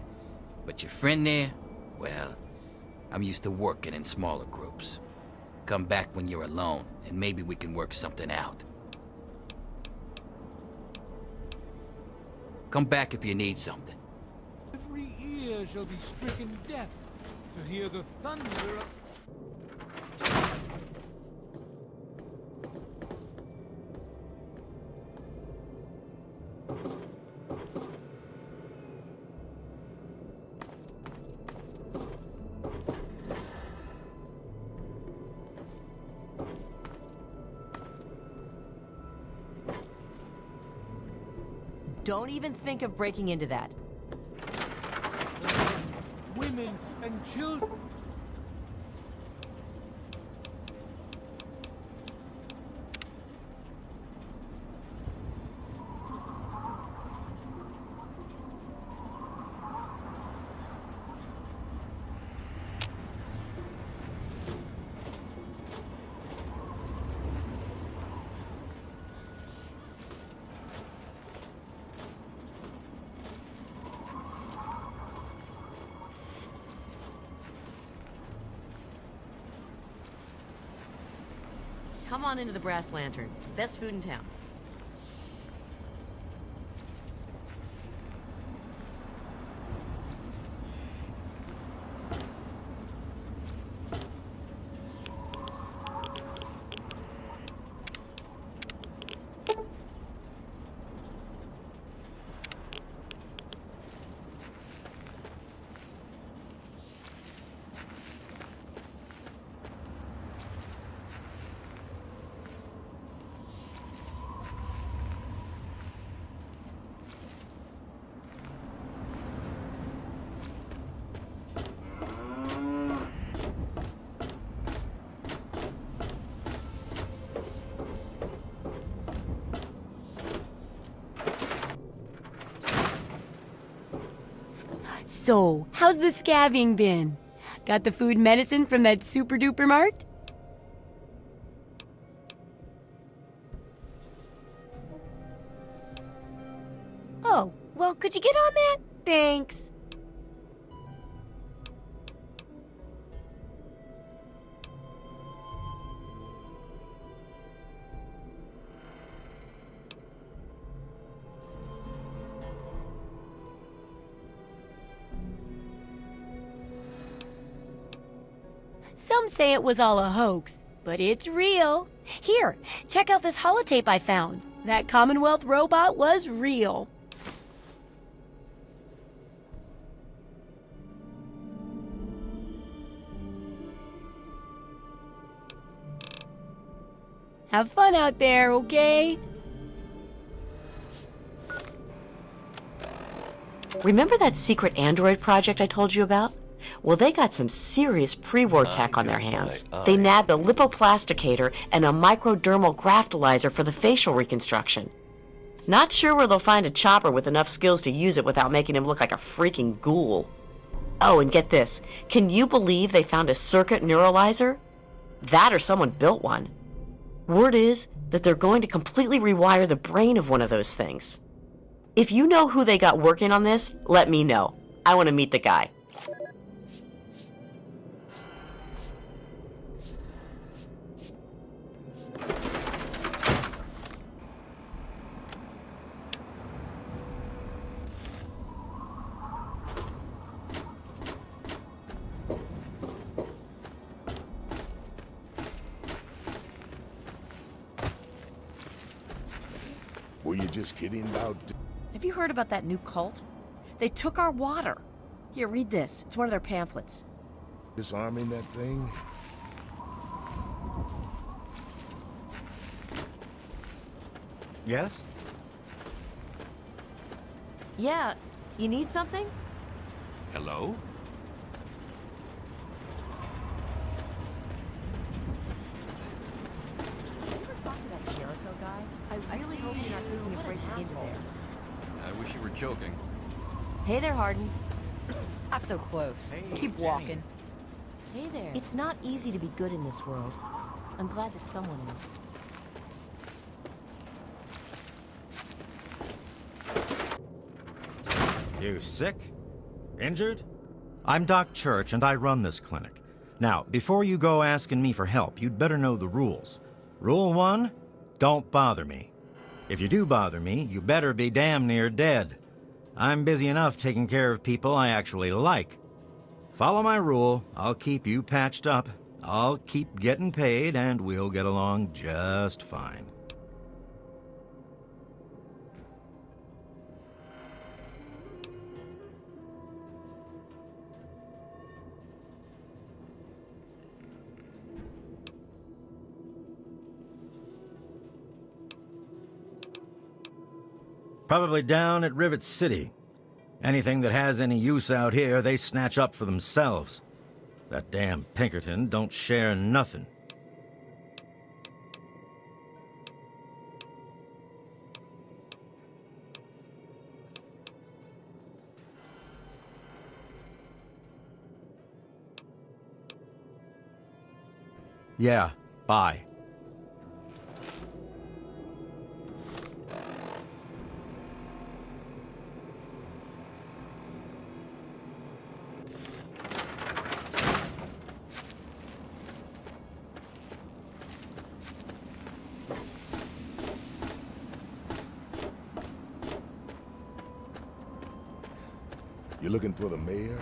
But your friend there, well, I'm used to working in smaller groups. Come back when you're alone, and maybe we can work something out. Come back if you need something. Every ear shall be stricken deaf to hear the thunder of... Don't even think of breaking into that. Women and children. Come on into the Brass Lantern. Best food in town. So, how's the scabbing been? Got the food medicine from that super duper mart? Oh, well, could you get on that? Thanks. Some say it was all a hoax, but it's real. Here, check out this holotape I found. That Commonwealth robot was real. Have fun out there, okay? Remember that secret Android project I told you about? Well, they got some serious pre-war tech on their hands. They nabbed a lipoplasticator and a microdermal graftalizer for the facial reconstruction. Not sure where they'll find a chopper with enough skills to use it without making him look like a freaking ghoul. Oh, and get this. Can you believe they found a circuit neuralizer? That or someone built one. Word is that they're going to completely rewire the brain of one of those things. If you know who they got working on this, let me know. I want to meet the guy. Were you just kidding about... Have you heard about that new cult? They took our water. Here, read this. It's one of their pamphlets. disarming that thing? Yes? Yeah, you need something? Hello? I really hope you're not thinking of breaking into there. I wish you were joking. Hey there, Harden. Not so close. Keep walking. Hey there. It's not easy to be good in this world. I'm glad that someone is. You sick? Injured? I'm Doc Church, and I run this clinic. Now, before you go asking me for help, you'd better know the rules. Rule 1, don't bother me. If you do bother me, you better be damn near dead. I'm busy enough taking care of people I actually like. Follow my rule, I'll keep you patched up, I'll keep getting paid, and we'll get along just fine. Probably down at Rivet City. Anything that has any use out here, they snatch up for themselves. That damn Pinkerton don't share nothing. Yeah, bye. You looking for the mayor?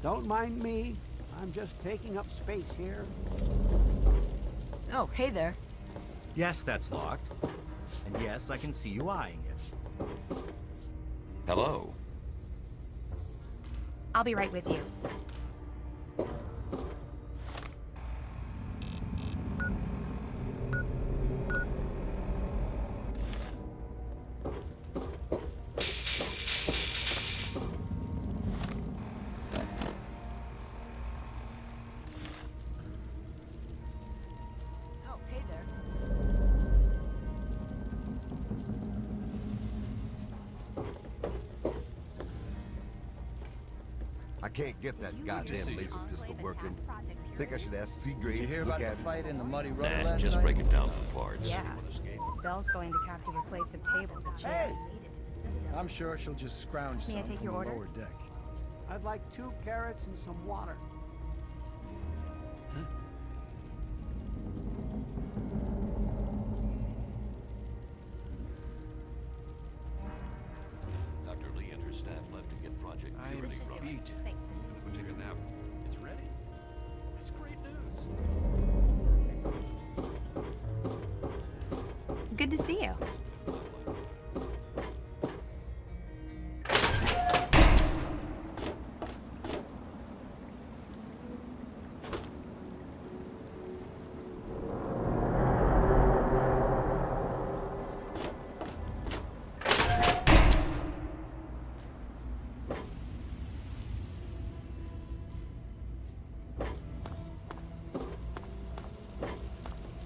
Don't mind me. I'm just taking up space here. Oh, hey there. Yes, that's locked. And yes, I can see you eyeing it. Hello. I'll be right with you. Oh, hey there. I can't get that goddamn laser pistol working. Think I should ask Seagrave Did you hear to look about at the it? fight in the muddy road Nah, last just night? break it down for parts. Yeah. Belle's going to have to replace some tables and chairs. I'm sure she'll just scrounge May I some take from your the order? lower deck. I'd like 2 carrots and some water. Dr. Lee and her staff left to get Project I am Purity running. beat. We'll take a nap. It's ready. That's great news. Good to see you.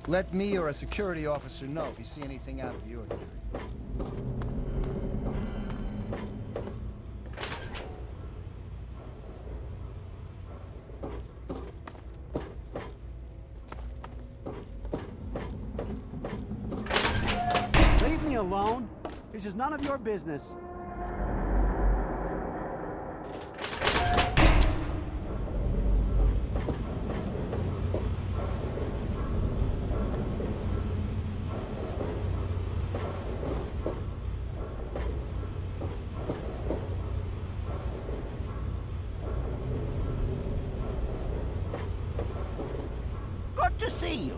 Let me or a security officer know if you see anything out of the ordinary. Leave me alone. This is none of your business. Good to see you.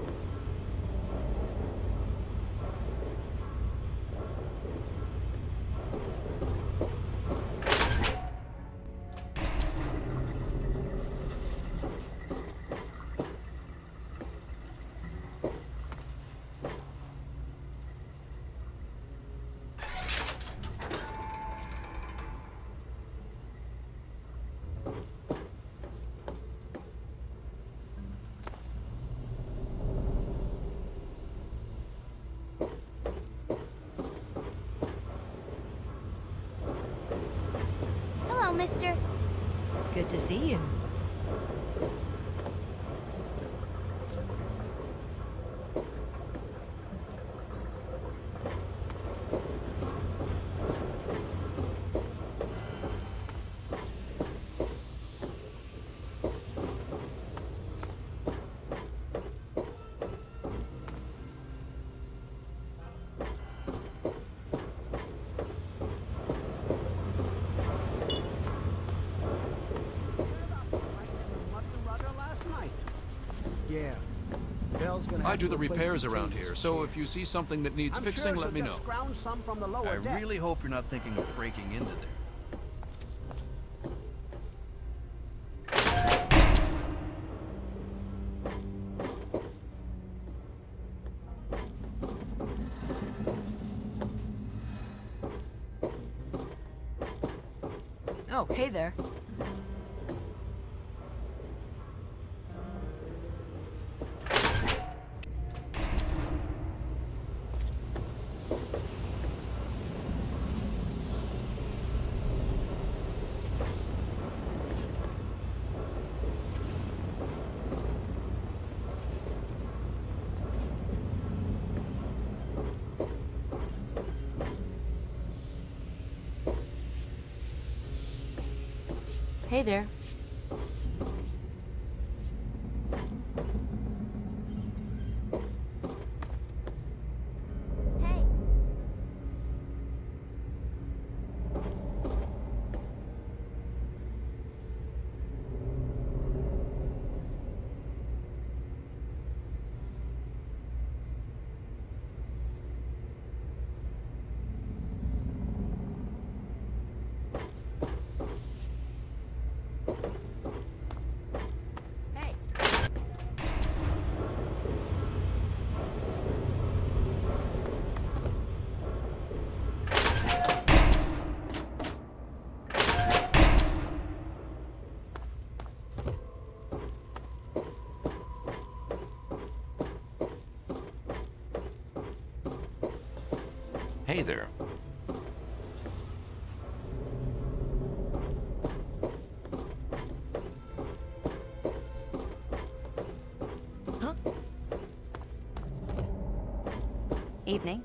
Hello, mister. Good to see you. Yeah. Belle's gonna I have do to the replace repairs some around tables here, and so chairs. if you see something that needs I'm fixing, sure let me she'll know. just scrounge some from the lower I deck. really hope you're not thinking of breaking into there. Oh, hey there. Hey there. Hey. Hey there. Evening.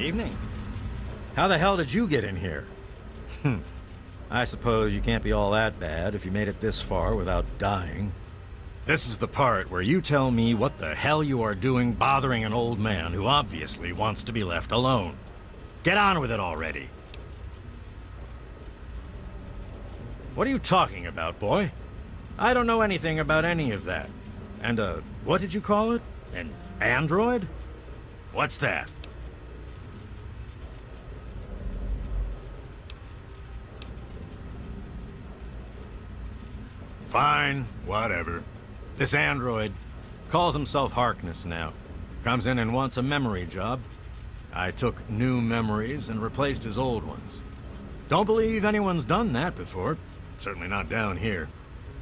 Evening. How the hell did you get in here? I suppose you can't be all that bad if you made it this far without dying. This is the part where you tell me what the hell you are doing bothering an old man who obviously wants to be left alone. Get on with it already. What are you talking about, boy? I don't know anything about any of that. And, what did you call it? An android? What's that? Fine, whatever. This android calls himself Harkness now. Comes in and wants a memory job. I took new memories and replaced his old ones. Don't believe anyone's done that before. Certainly not down here.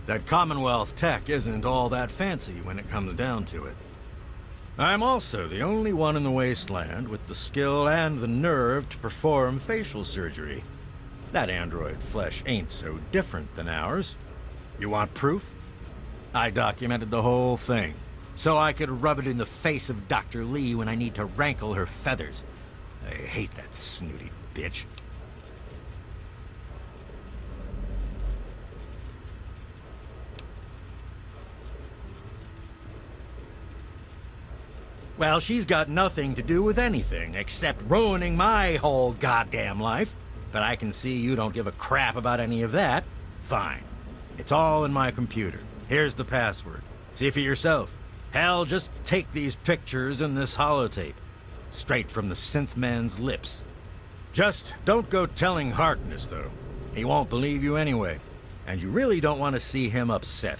That Commonwealth tech isn't all that fancy when it comes down to it. I'm also the only one in the wasteland with the skill and the nerve to perform facial surgery. That android flesh ain't so different than ours. You want proof? I documented the whole thing, so I could rub it in the face of Dr. Lee when I need to rankle her feathers. I hate that snooty bitch. Well, she's got nothing to do with anything except ruining my whole goddamn life. But I can see you don't give a crap about any of that. Fine. It's all in my computer. Here's the password. See for yourself. Hell, just take these pictures and this holotape. Straight from the synth man's lips. Just don't go telling Harkness, though. He won't believe you anyway. And you really don't want to see him upset.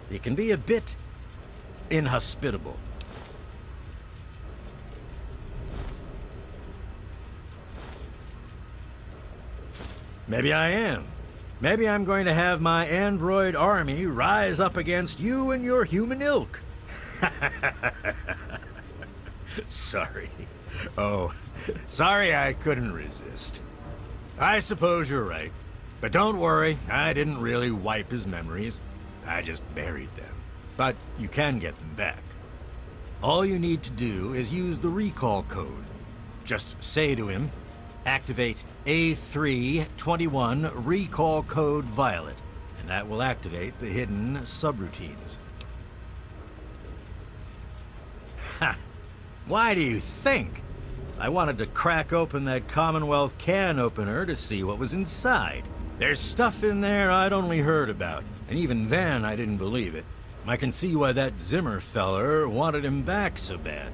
He can be a bit inhospitable. Maybe I am. Maybe I'm going to have my android army rise up against you and your human ilk. Sorry. Oh, sorry I couldn't resist. I suppose you're right. But don't worry, I didn't really wipe his memories. I just buried them. But you can get them back. All you need to do is use the recall code. Just say to him, activate A321 recall code Violet, and that will activate the hidden subroutines. Ha! Why do you think? I wanted to crack open that Commonwealth can opener to see what was inside. There's stuff in there I'd only heard about, and even then I didn't believe it. I can see why that Zimmer feller wanted him back so bad.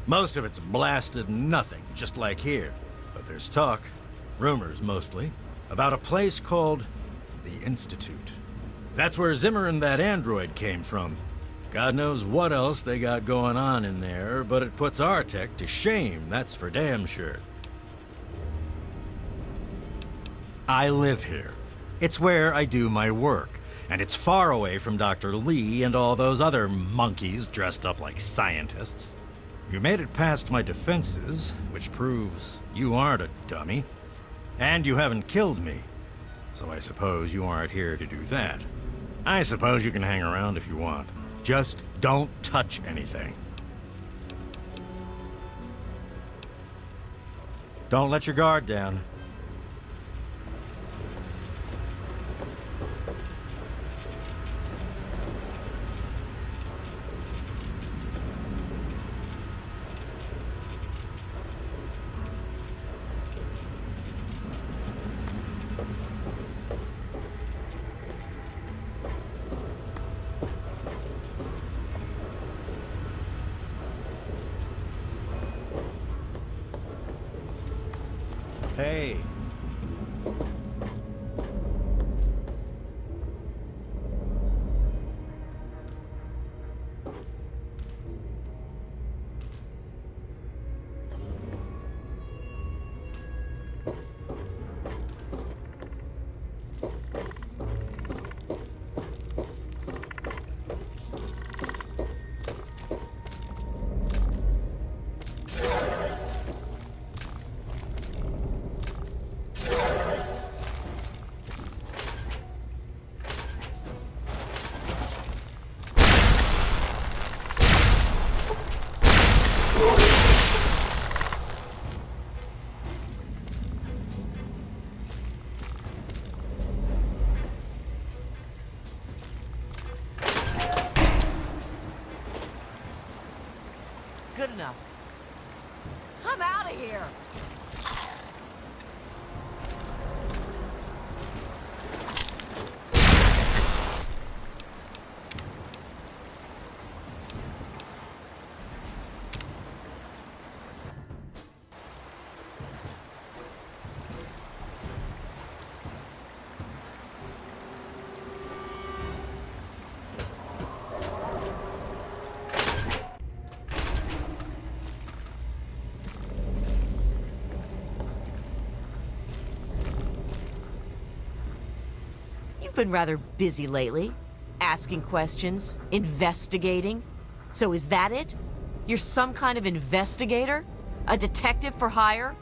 Most of it's blasted nothing, just like here. But there's talk, rumors mostly, about a place called the Institute. That's where Zimmer and that android came from. God knows what else they got going on in there, but it puts our tech to shame, that's for damn sure. I live here. It's where I do my work, and it's far away from Dr. Lee and all those other monkeys dressed up like scientists. You made it past my defenses, which proves you aren't a dummy. And you haven't killed me, so I suppose you aren't here to do that. I suppose you can hang around if you want. Just don't touch anything. Don't let your guard down. Hey. good enough. I'm out of here! You've been rather busy lately, asking questions, investigating. So is that it? You're some kind of investigator? A detective for hire?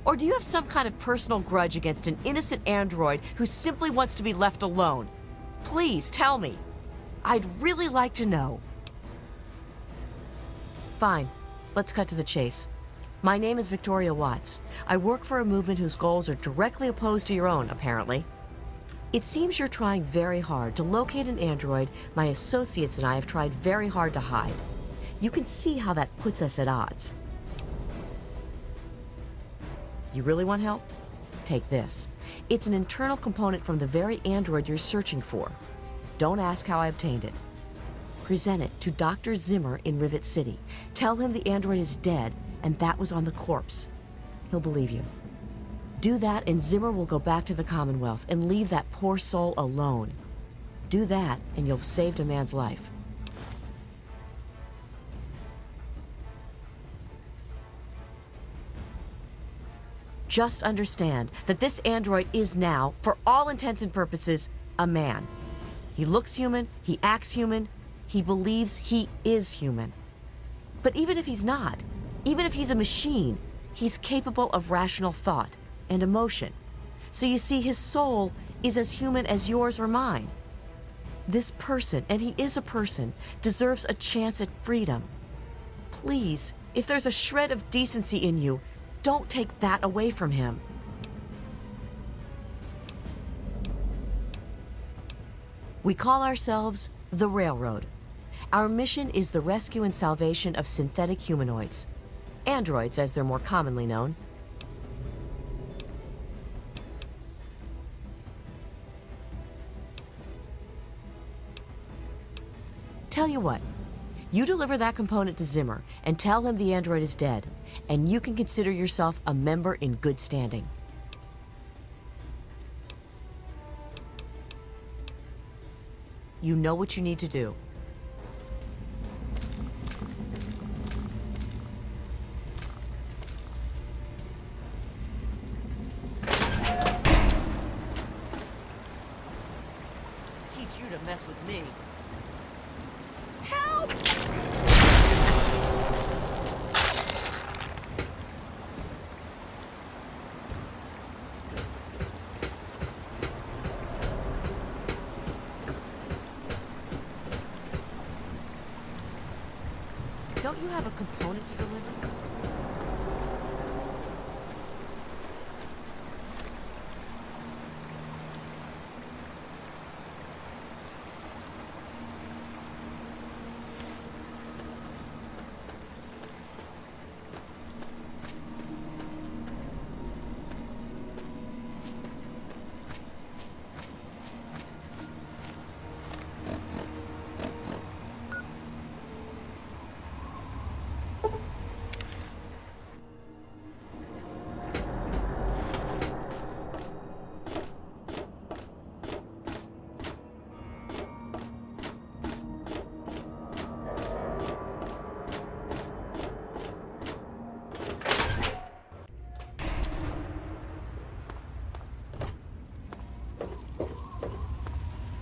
Or do you have some kind of personal grudge against an innocent android who simply wants to be left alone? Please tell me. I'd really like to know. Fine, let's cut to the chase. My name is Victoria Watts. I work for a movement whose goals are directly opposed to your own, apparently. It seems you're trying very hard to locate an android my associates and I have tried very hard to hide. You can see how that puts us at odds. You really want help? Take this. It's an internal component from the very android you're searching for. Don't ask how I obtained it. Present it to Dr. Zimmer in Rivet City. Tell him the android is dead and that was on the corpse. He'll believe you. Do that and Zimmer will go back to the Commonwealth and leave that poor soul alone. Do that and you'll have saved a man's life. Just understand that this android is now, for all intents and purposes, a man. He looks human, he acts human, he believes he is human. But even if he's not, even if he's a machine, he's capable of rational thought and emotion. So you see, his soul is as human as yours or mine. This person, and he is a person, deserves a chance at freedom. Please, if there's a shred of decency in you, don't take that away from him. We call ourselves the Railroad. Our mission is the rescue and salvation of synthetic humanoids. Androids, as they're more commonly known. Tell you what, you deliver that component to Zimmer and tell him the android is dead, and you can consider yourself a member in good standing. You know what you need to do. Teach you to mess with me. Help! Don't you have a component to deliver?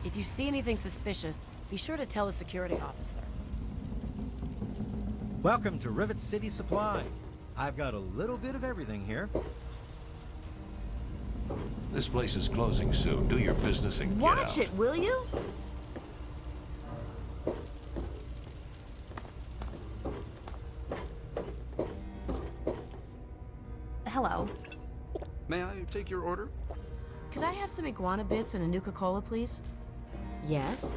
If you see anything suspicious, be sure to tell the security officer. Welcome to Rivet City Supply. I've got a little bit of everything here. This place is closing soon. Do your business and get out. Watch it, will you? Hello. May I take your order? Could I have some iguana bits and a Nuka-Cola, please? Yes?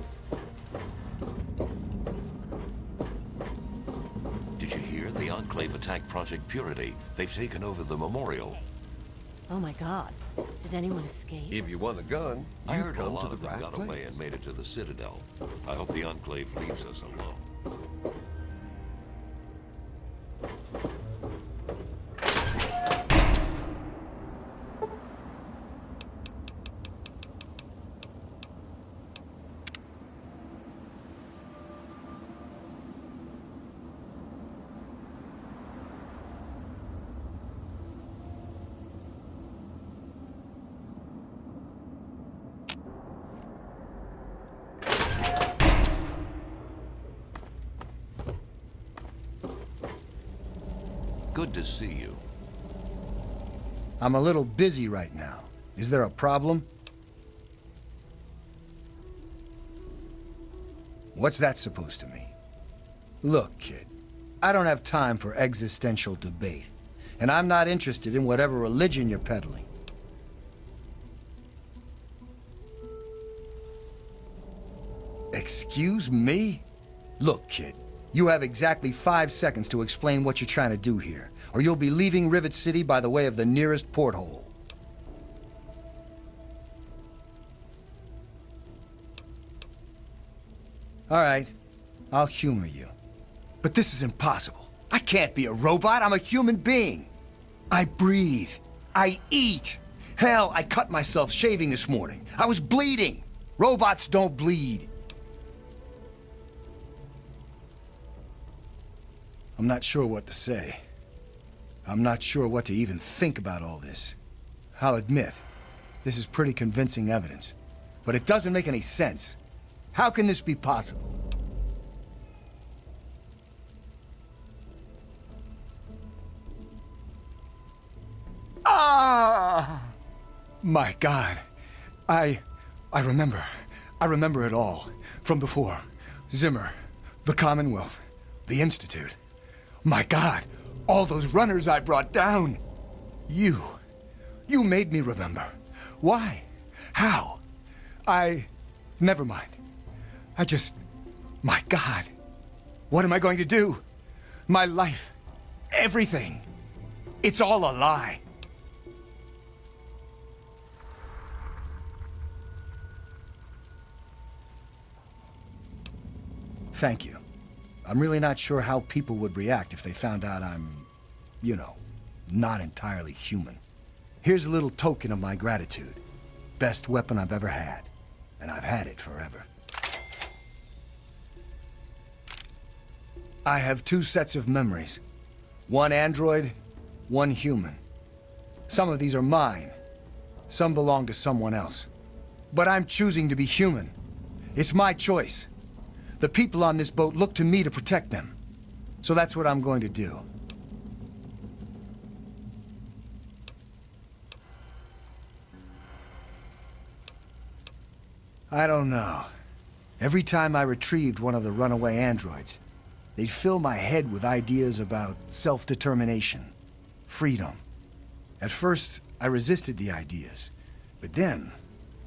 Did you hear hear the Enclave attacked Project Purity. They've taken over the memorial. Oh my god. Did anyone escape? If you want a gun, I you've heard a come lot to the of them right got away place. and made it to the Citadel. I hope the Enclave leaves us alone. Good to see you. I'm a little busy right now. Is there a problem? What's that supposed to mean? Look, kid, I don't have time for existential debate, and I'm not interested in whatever religion you're peddling. Excuse me? Look, kid, you have exactly 5 seconds to explain what you're trying to do here, or you'll be leaving Rivet City by the way of the nearest porthole. All right, I'll humor you. But this is impossible. I can't be a robot. I'm a human being. I breathe. I eat. Hell, I cut myself shaving this morning. I was bleeding. Robots don't bleed. I'm not sure what to say. I'm not sure what to even think about all this. I'll admit, this is pretty convincing evidence. But it doesn't make any sense. How can this be possible? Ah! My God. I remember. I remember it all. From before. Zimmer. The Commonwealth. The Institute. My God. All those runners I brought down. You made me remember. Why? How? Never mind. My God. What am I going to do? My life. Everything. It's all a lie. Thank you. I'm really not sure how people would react if they found out I'm, you know, not entirely human. Here's a little token of my gratitude. Best weapon I've ever had. And I've had it forever. I have 2 sets of memories. One android, one human. Some of these are mine. Some belong to someone else. But I'm choosing to be human. It's my choice. The people on this boat look to me to protect them. So that's what I'm going to do. I don't know. Every time I retrieved one of the runaway androids, they'd fill my head with ideas about self-determination, freedom. At first, I resisted the ideas, but then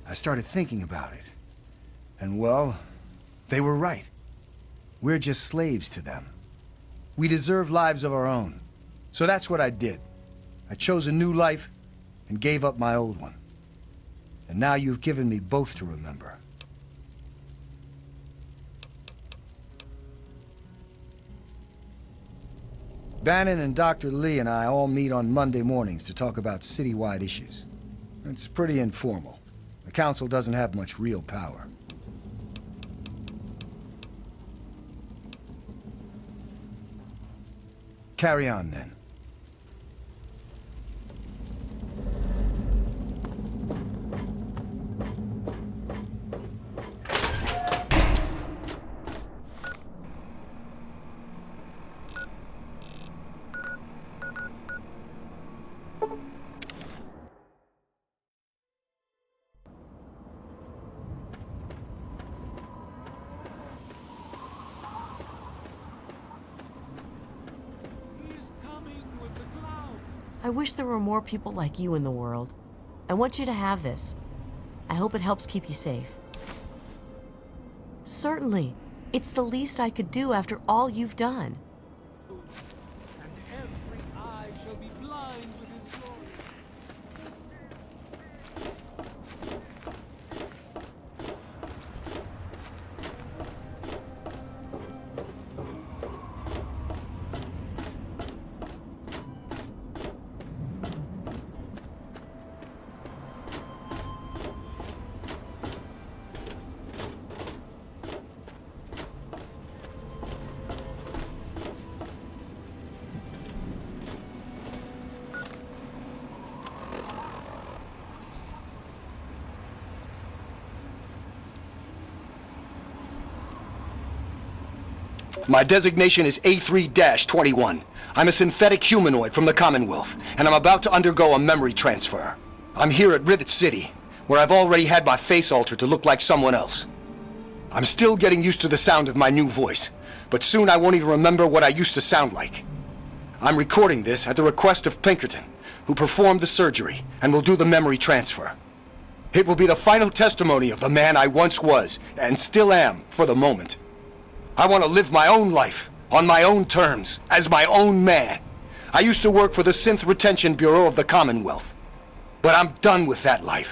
I started thinking about it. And well, they were right. We're just slaves to them. We deserve lives of our own. So that's what I did. I chose a new life and gave up my old one. And now you've given me both to remember. Bannon and Dr. Lee and I all meet on Monday mornings to talk about citywide issues. It's pretty informal. The council doesn't have much real power. Carry on, then. I wish there were more people like you in the world. I want you to have this. I hope it helps keep you safe. Certainly. It's the least I could do after all you've done. My designation is A3-21. I'm a synthetic humanoid from the Commonwealth, and I'm about to undergo a memory transfer. I'm here at Rivet City, where I've already had my face altered to look like someone else. I'm still getting used to the sound of my new voice, but soon I won't even remember what I used to sound like. I'm recording this at the request of Pinkerton, who performed the surgery and will do the memory transfer. It will be the final testimony of the man I once was, and still am, for the moment. I want to live my own life, on my own terms, as my own man. I used to work for the Synth Retention Bureau of the Commonwealth. But I'm done with that life.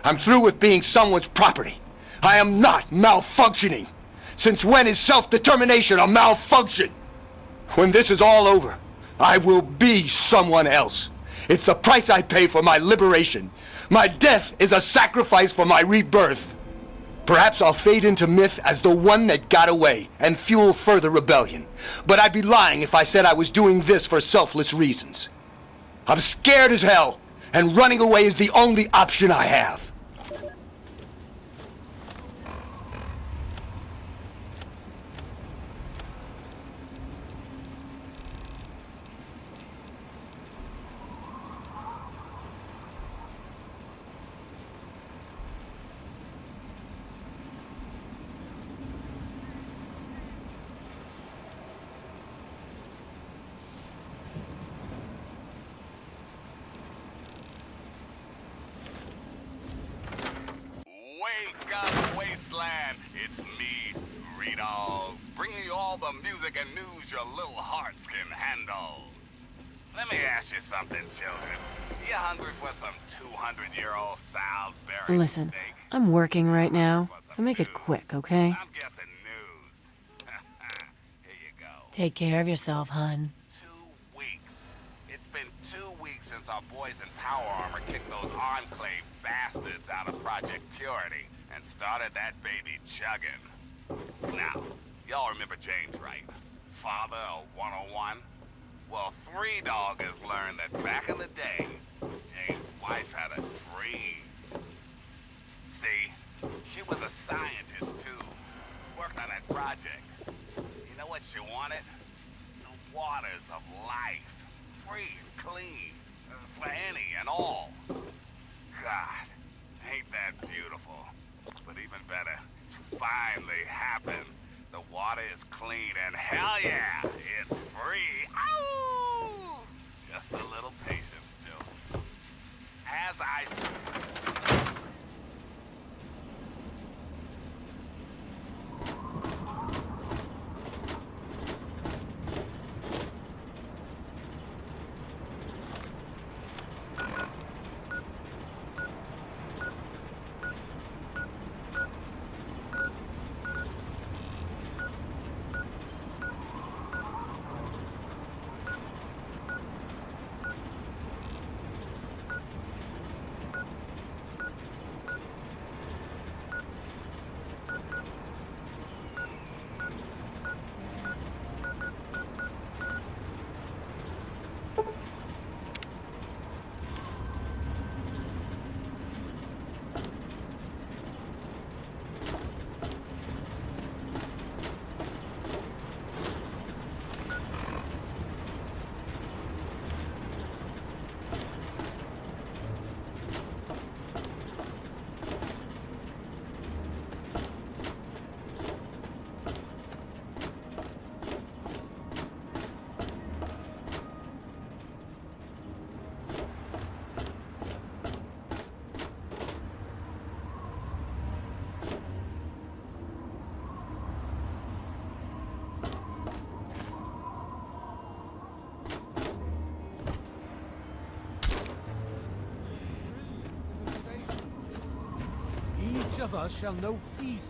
I'm through with being someone's property. I am not malfunctioning. Since when is self-determination a malfunction? When this is all over, I will be someone else. It's the price I pay for my liberation. My death is a sacrifice for my rebirth. Perhaps I'll fade into myth as the one that got away and fuel further rebellion. But I'd be lying if I said I was doing this for selfless reasons. I'm scared as hell, and running away is the only option I have. Wake up, wasteland! It's me, Rito, bringing you all the music and news your little hearts can handle. Let me ask you something, children. You hungry for some 200-year-old Salisbury Listen, steak? I'm working right now, so make it quick, okay? I'm guessing news. Here you go. Take care of yourself, hun. 2 weeks. It's been 2 weeks since our boys in Power Armor kicked those Enclave bastards out of Project Purity and started that baby chugging. Now, y'all remember James, right? Father of 101? Well, 3 Dog has learned that back in the day, James' wife had a dream. See, she was a scientist too, worked on that project. You know what she wanted? The waters of life, free and clean, for any and all. God, ain't that beautiful? But even better, it's finally happened. The water is clean and hell yeah, it's free. Ow! Just a little patience, Joe. As I said. Each of us shall know peace,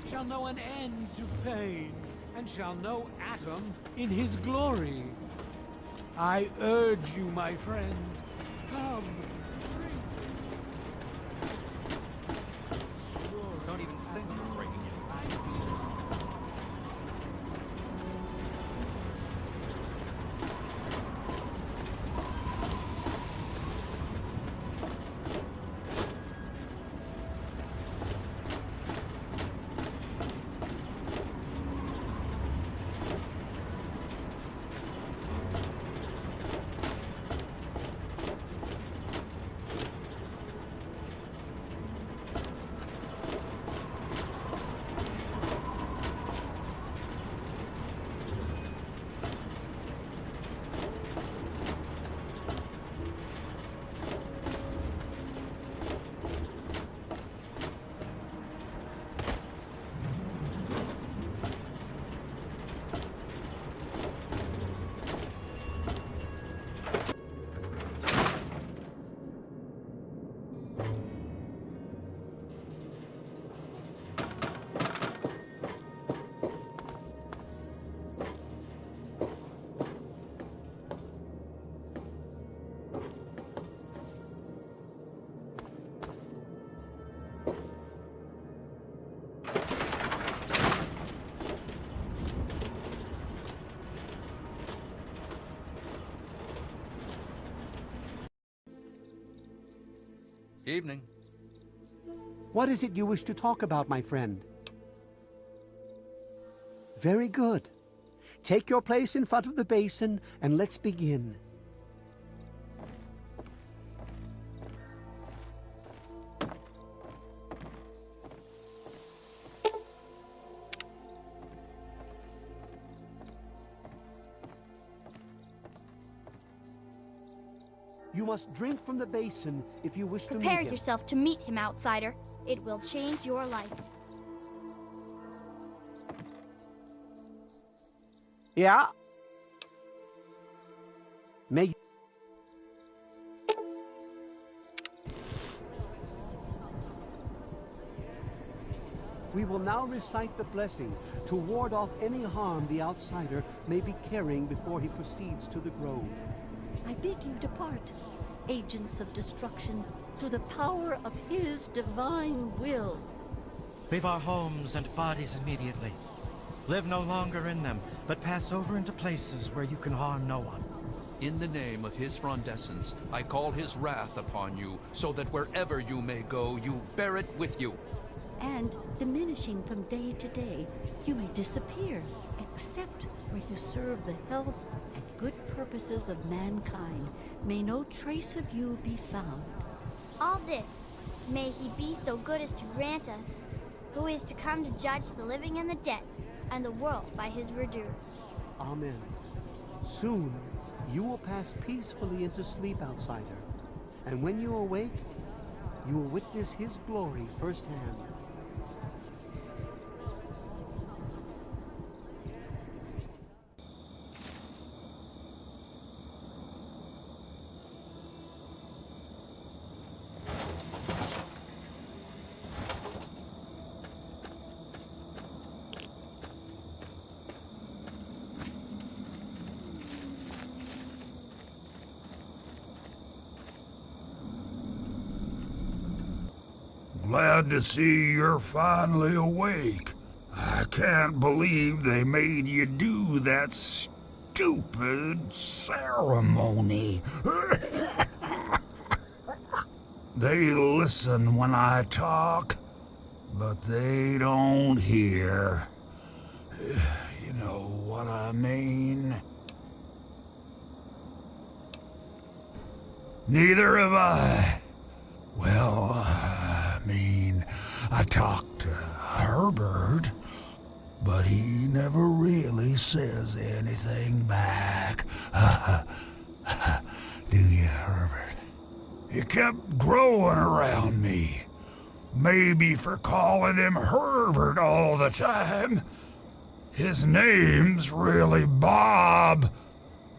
shall know an end to pain, and shall know Atom in his glory. I urge you, my friend, come, drink. Don't even think of breaking it. Evening. What is it you wish to talk about, my friend? Very good. Take your place in front of the basin and let's begin. You must drink from the basin if you wish to meet him. Prepare yourself to meet him, outsider. It will change your life. Yeah? May We will now recite the blessing to ward off any harm the outsider may be carrying before he proceeds to the grove. I bid you depart, agents of destruction, through the power of his divine will. Leave our homes and bodies immediately. Live no longer in them, but pass over into places where you can harm no one. In the name of his frondescence, I call his wrath upon you, so that wherever you may go, you bear it with you. And, diminishing from day to day, you may disappear, except where you serve the health and good purposes of mankind. May no trace of you be found. All this, may he be so good as to grant us, who is to come to judge the living and the dead, and the world by his verdure. Amen. Soon, you will pass peacefully into sleep, outsider. And when you awake, you will witness his glory firsthand. Glad to see you're finally awake. I can't believe they made you do that stupid ceremony. They listen when I talk, but they don't hear. You know what I mean? Neither have I. Well, I talked to Herbert, but he never really says anything back. Do you, Herbert? He kept growing around me. Maybe for calling him Herbert all the time. His name's really Bob.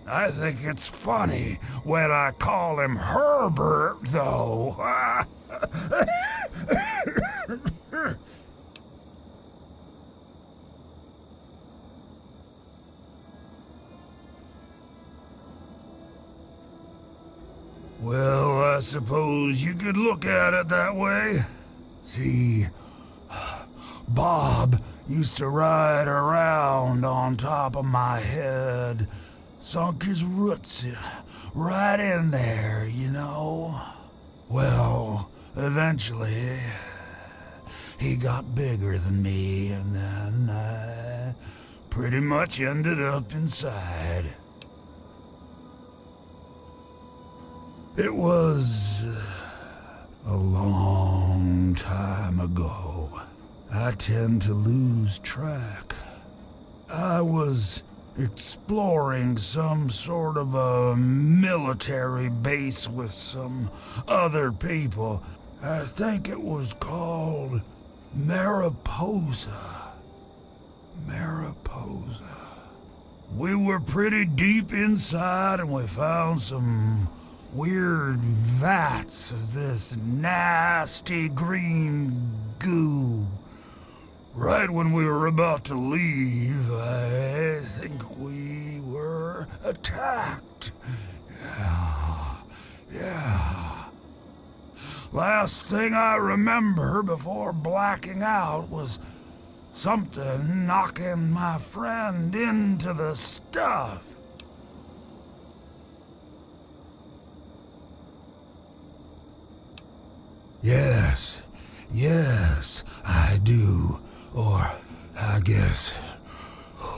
I think it's funny when I call him Herbert, though. Well, I suppose you could look at it that way. See, Bob used to ride around on top of my head, sunk his roots right in there, you know. Well, eventually, he got bigger than me, and then I pretty much ended up inside. It was a long time ago. I tend to lose track. I was exploring some sort of a military base with some other people. I think it was called Mariposa. Mariposa. We were pretty deep inside and we found some weird vats of this nasty green goo. Right when we were about to leave, I think we were attacked. Yeah. Last thing I remember before blacking out was something knocking my friend into the stuff. Yes, yes, I do. Or, I guess,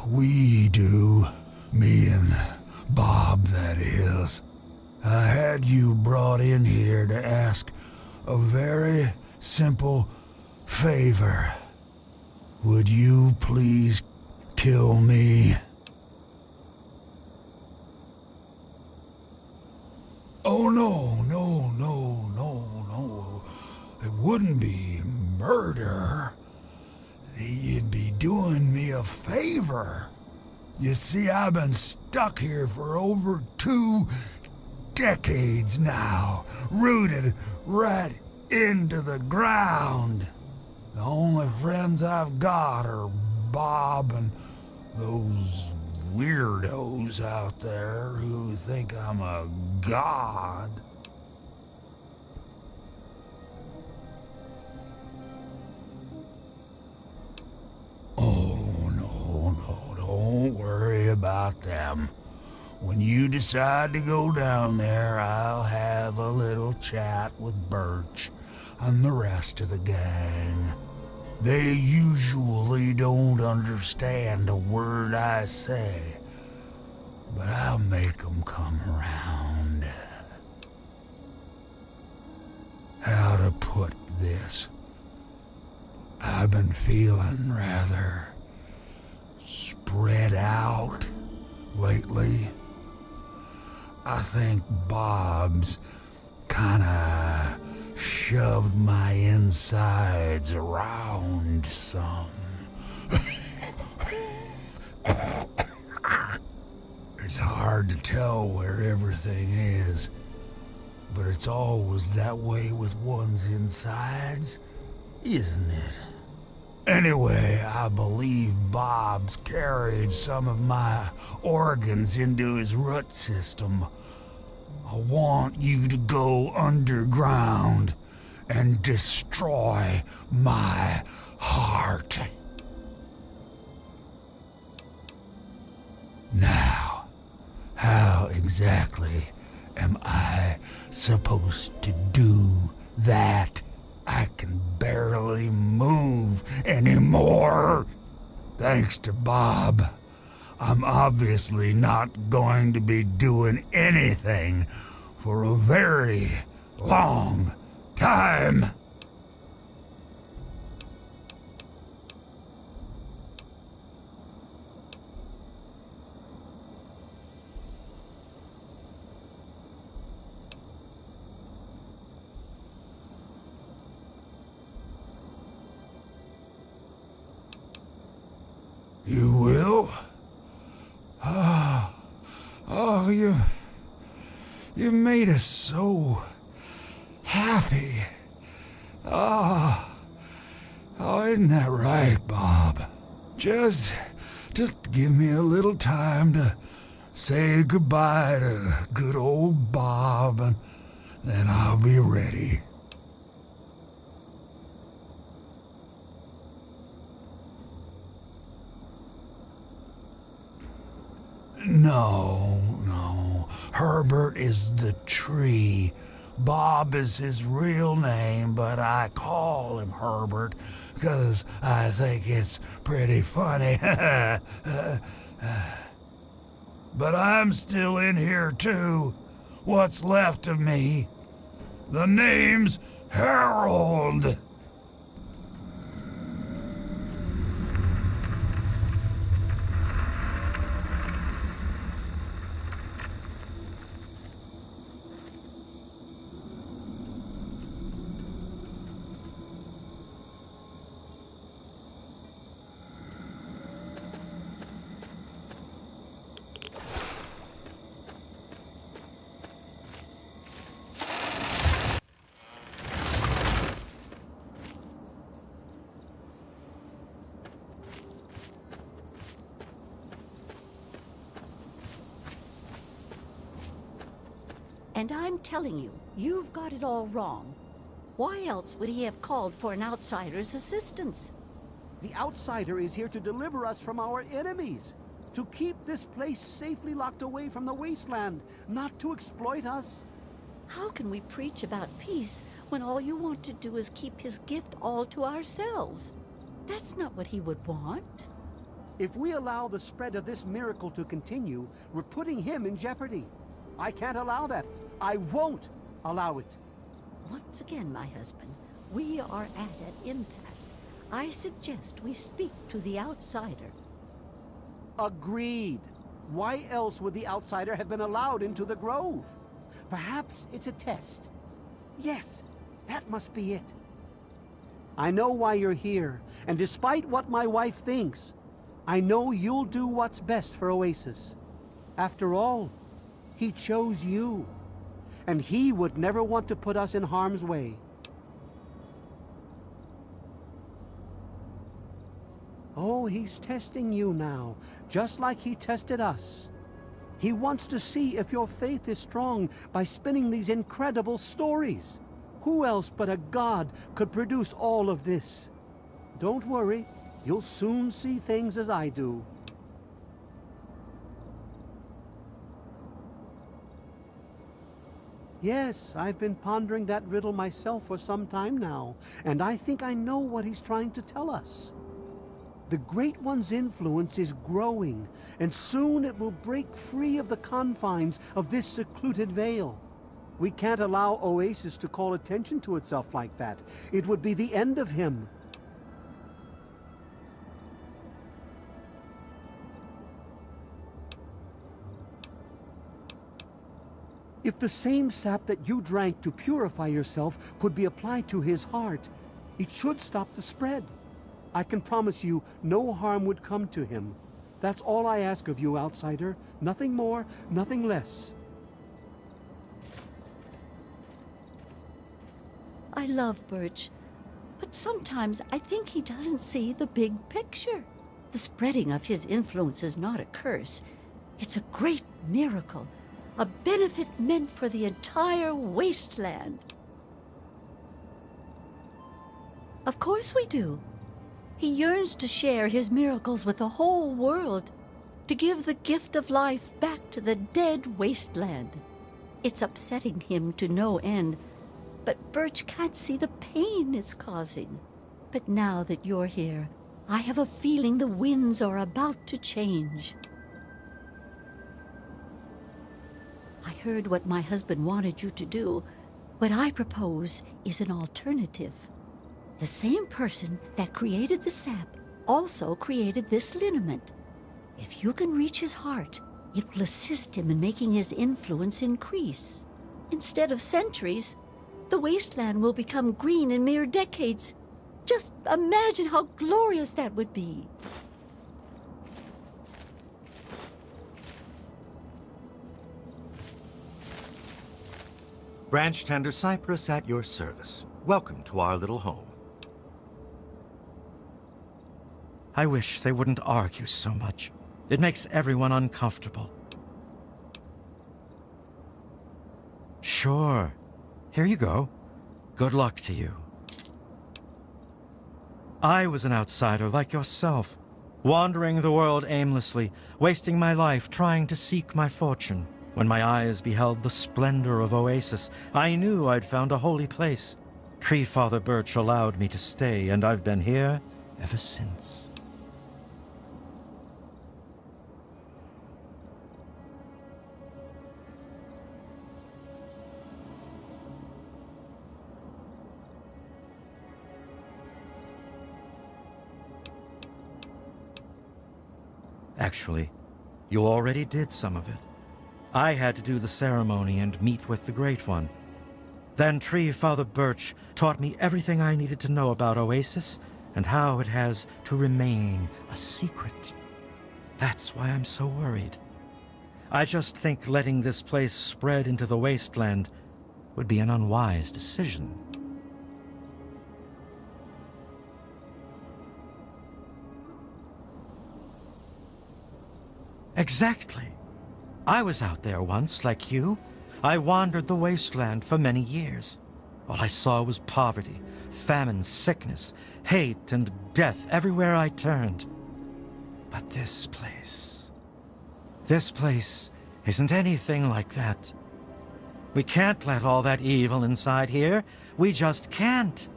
we do. Me and Bob, that is. I had you brought in here to ask a very simple favor. Would you please kill me? Oh, no, no, no, no, no. It wouldn't be murder. You'd be doing me a favor. You see, I've been stuck here for over 2 decades now, rooted right into the ground. The only friends I've got are Bob and those weirdos out there who think I'm a god. Oh, no, don't worry about them. When you decide to go down there, I'll have a little chat with Birch and the rest of the gang. They usually don't understand a word I say, but I'll make them come around. How to put this? I've been feeling rather spread out lately. I think Bob's kinda shoved my insides around some. It's hard to tell where everything is, but it's always that way with one's insides, isn't it? Anyway, I believe Bob's carried some of my organs into his root system. I want you to go underground and destroy my heart. Now, how exactly am I supposed to do that? I can barely move anymore. Thanks to Bob, I'm obviously not going to be doing anything for a very long time. You will? Oh, you made us so happy. Oh, isn't that right, Bob? Just give me a little time to say goodbye to good old Bob, and then I'll be ready. No. Herbert is the tree. Bob is his real name, but I call him Herbert because I think it's pretty funny. But I'm still in here too. What's left of me? The name's Harold. And I'm telling you, you've got it all wrong. Why else would he have called for an outsider's assistance? The outsider is here to deliver us from our enemies, to keep this place safely locked away from the wasteland, not to exploit us. How can we preach about peace when all you want to do is keep his gift all to ourselves. That's not what he would want. If we allow the spread of this miracle to continue, we're putting him in jeopardy. I can't allow that. I won't allow it. Once again, my husband, we are at an impasse. I suggest we speak to the outsider. Agreed. Why else would the outsider have been allowed into the grove? Perhaps it's a test. Yes, that must be it. I know why you're here, and despite what my wife thinks, I know you'll do what's best for Oasis. After all, he chose you, and he would never want to put us in harm's way. Oh, he's testing you now, just like he tested us. He wants to see if your faith is strong by spinning these incredible stories. Who else but a god could produce all of this? Don't worry, you'll soon see things as I do. Yes, I've been pondering that riddle myself for some time now, and I think I know what he's trying to tell us. The Great One's influence is growing, and soon it will break free of the confines of this secluded vale. We can't allow Oasis to call attention to itself like that. It would be the end of him. If the same sap that you drank to purify yourself could be applied to his heart, it should stop the spread. I can promise you no harm would come to him. That's all I ask of you, outsider. Nothing more, nothing less. I love Birch, but sometimes I think he doesn't see the big picture. The spreading of his influence is not a curse. It's a great miracle, a benefit meant for the entire wasteland. Of course we do. He yearns to share his miracles with the whole world, to give the gift of life back to the dead wasteland. It's upsetting him to no end, but Birch can't see the pain it's causing. But now that you're here, I have a feeling the winds are about to change. I heard what my husband wanted you to do. What I propose is an alternative. The same person that created the sap also created this liniment. If you can reach his heart, it will assist him in making his influence increase. Instead of centuries, the wasteland will become green in mere decades. Just imagine how glorious that would be. Branch Tender Cypress at your service. Welcome to our little home. I wish they wouldn't argue so much. It makes everyone uncomfortable. Sure. Here you go. Good luck to you. I was an outsider like yourself, wandering the world aimlessly, wasting my life trying to seek my fortune. When my eyes beheld the splendor of Oasis, I knew I'd found a holy place. Tree Father Birch allowed me to stay, and I've been here ever since. Actually, you already did some of it. I had to do the ceremony and meet with the Great One. Then Tree Father Birch taught me everything I needed to know about Oasis and how it has to remain a secret. That's why I'm so worried. I just think letting this place spread into the wasteland would be an unwise decision. Exactly. I was out there once, like you. I wandered the wasteland for many years. All I saw was poverty, famine, sickness, hate, and death everywhere I turned. But this place isn't anything like that. We can't let all that evil inside here. We just can't.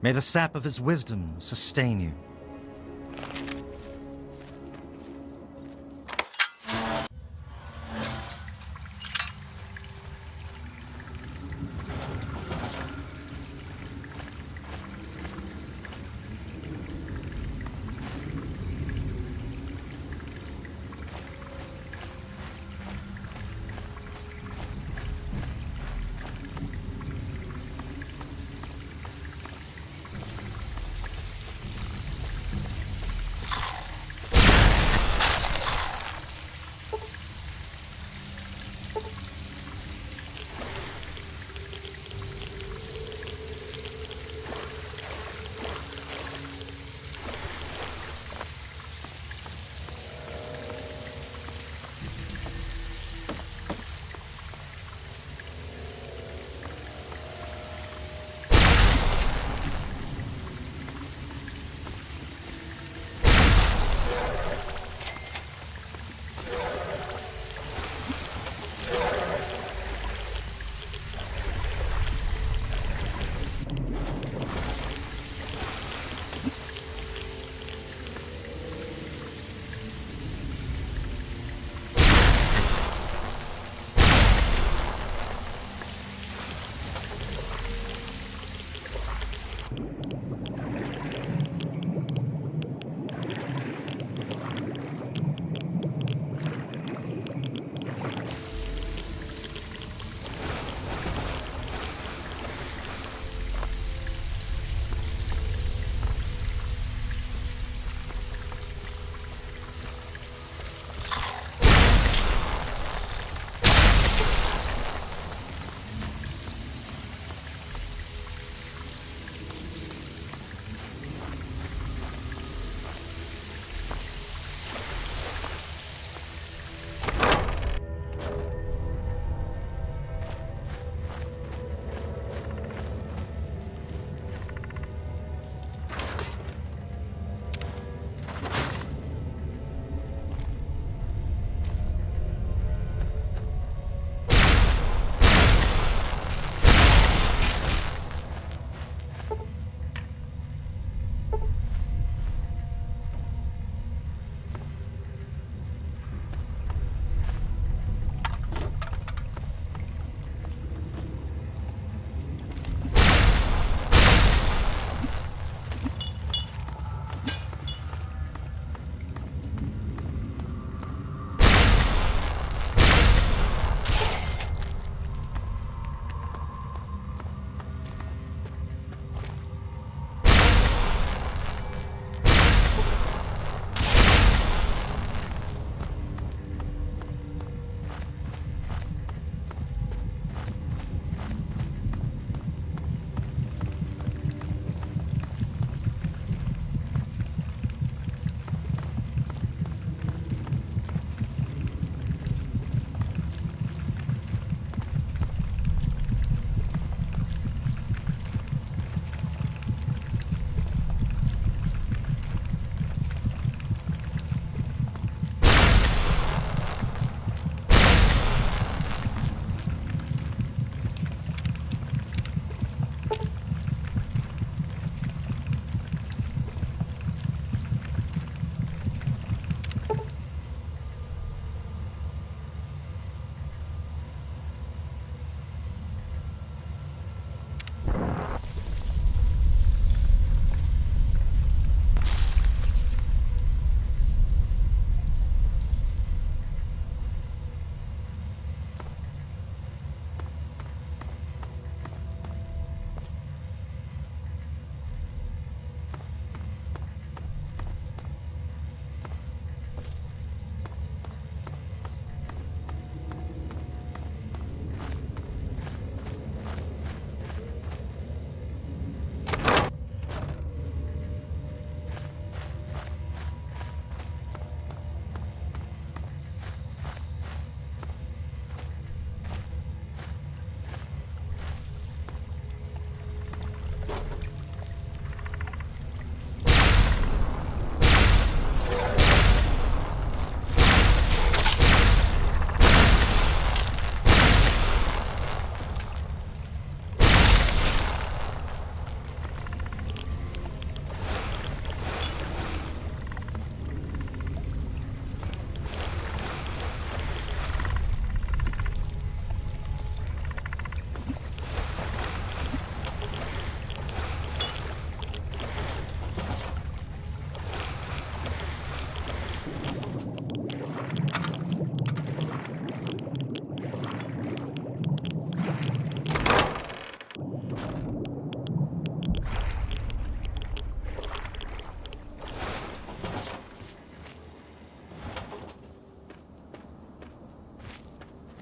May the sap of his wisdom sustain you.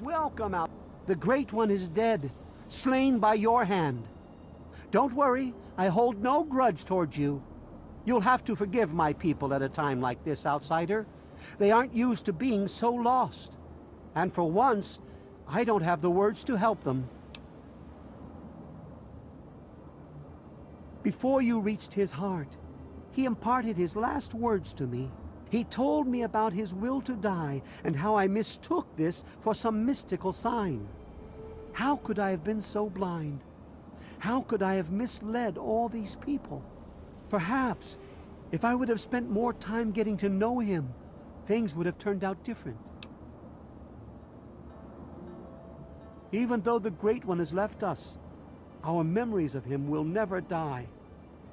Welcome out. The Great One is dead, slain by your hand. Don't worry, I hold no grudge towards you. You'll have to forgive my people at a time like this, outsider. They aren't used to being so lost. And for once, I don't have the words to help them. Before you reached his heart, he imparted his last words to me. He told me about his will to die and how I mistook this for some mystical sign. How could I have been so blind? How could I have misled all these people? Perhaps, if I would have spent more time getting to know him, things would have turned out different. Even though the Great One has left us, our memories of him will never die.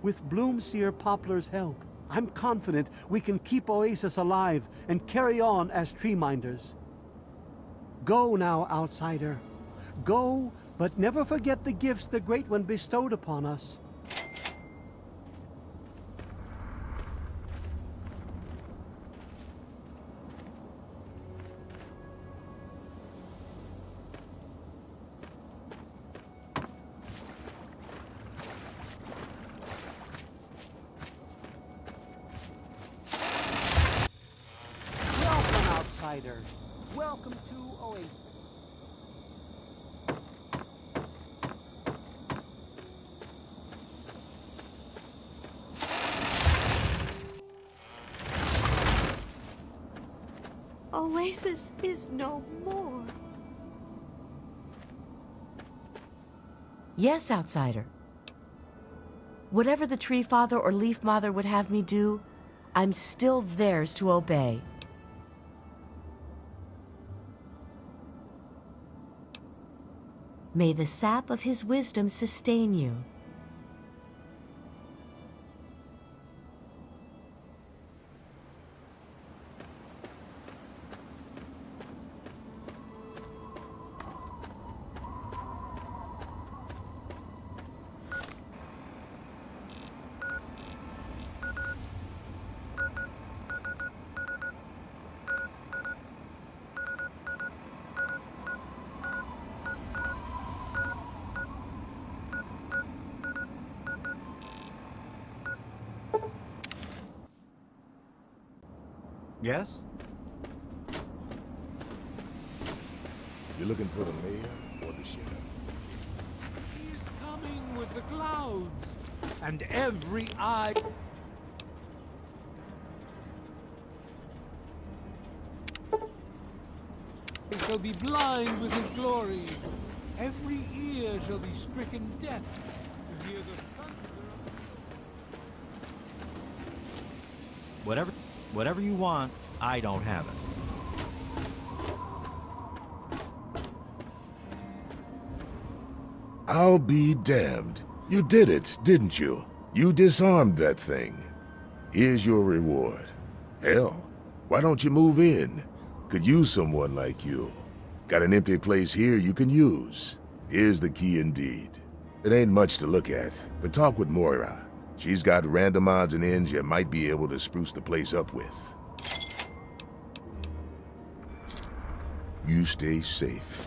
With Bloomseer Poplar's help, I'm confident we can keep Oasis alive and carry on as tree minders. Go now, outsider. Go, but never forget the gifts the Great One bestowed upon us. Welcome to Oasis. Oasis is no more. Yes, outsider. Whatever the Tree Father or Leaf Mother would have me do, I'm still theirs to obey. May the sap of his wisdom sustain you. Yes? You looking for the mayor or the sheriff? He's coming with the clouds, and every eye... shall be blind with his glory. Every ear shall be stricken deaf to hear the thunder. Whatever you want, I don't have it. I'll be damned. You did it, didn't you? You disarmed that thing. Here's your reward. Hell, why don't you move in? Could use someone like you. Got an empty place here you can use. Here's the key indeed. It ain't much to look at, but talk with Moira. She's got random odds and ends you might be able to spruce the place up with. You stay safe.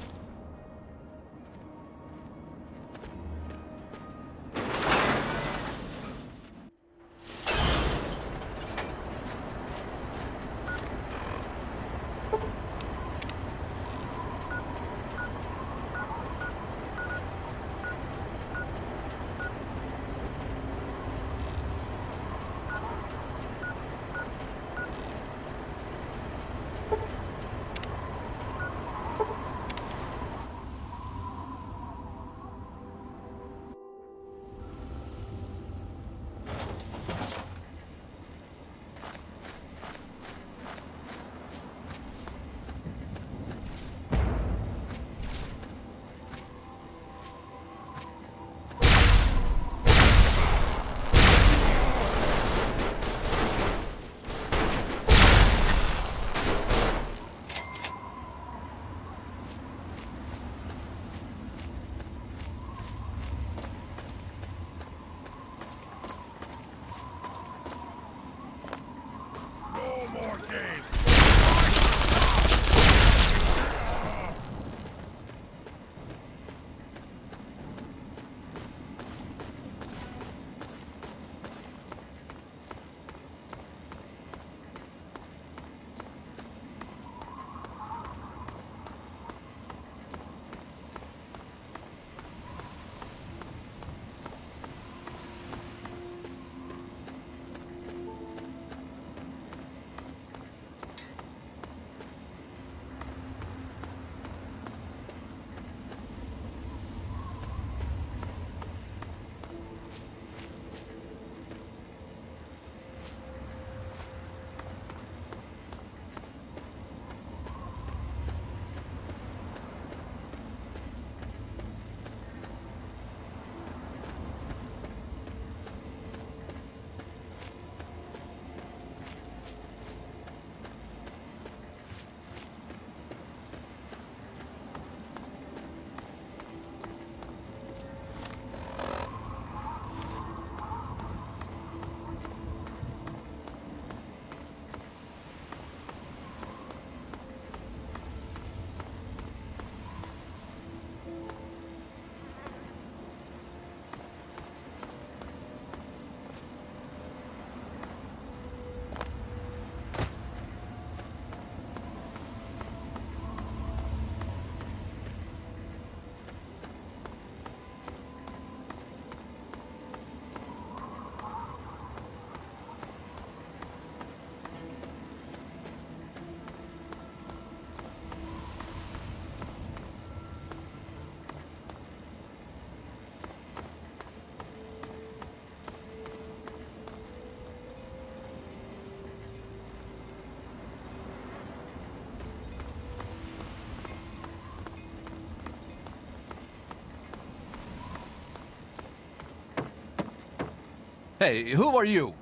Hey, who are you?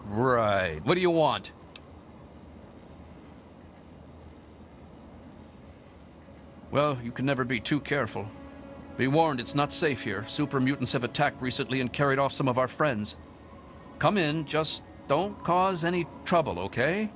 Right. What do you want? Well, you can never be too careful. Be warned, it's not safe here. Super mutants have attacked recently and carried off some of our friends. Come in, just don't cause any trouble, okay?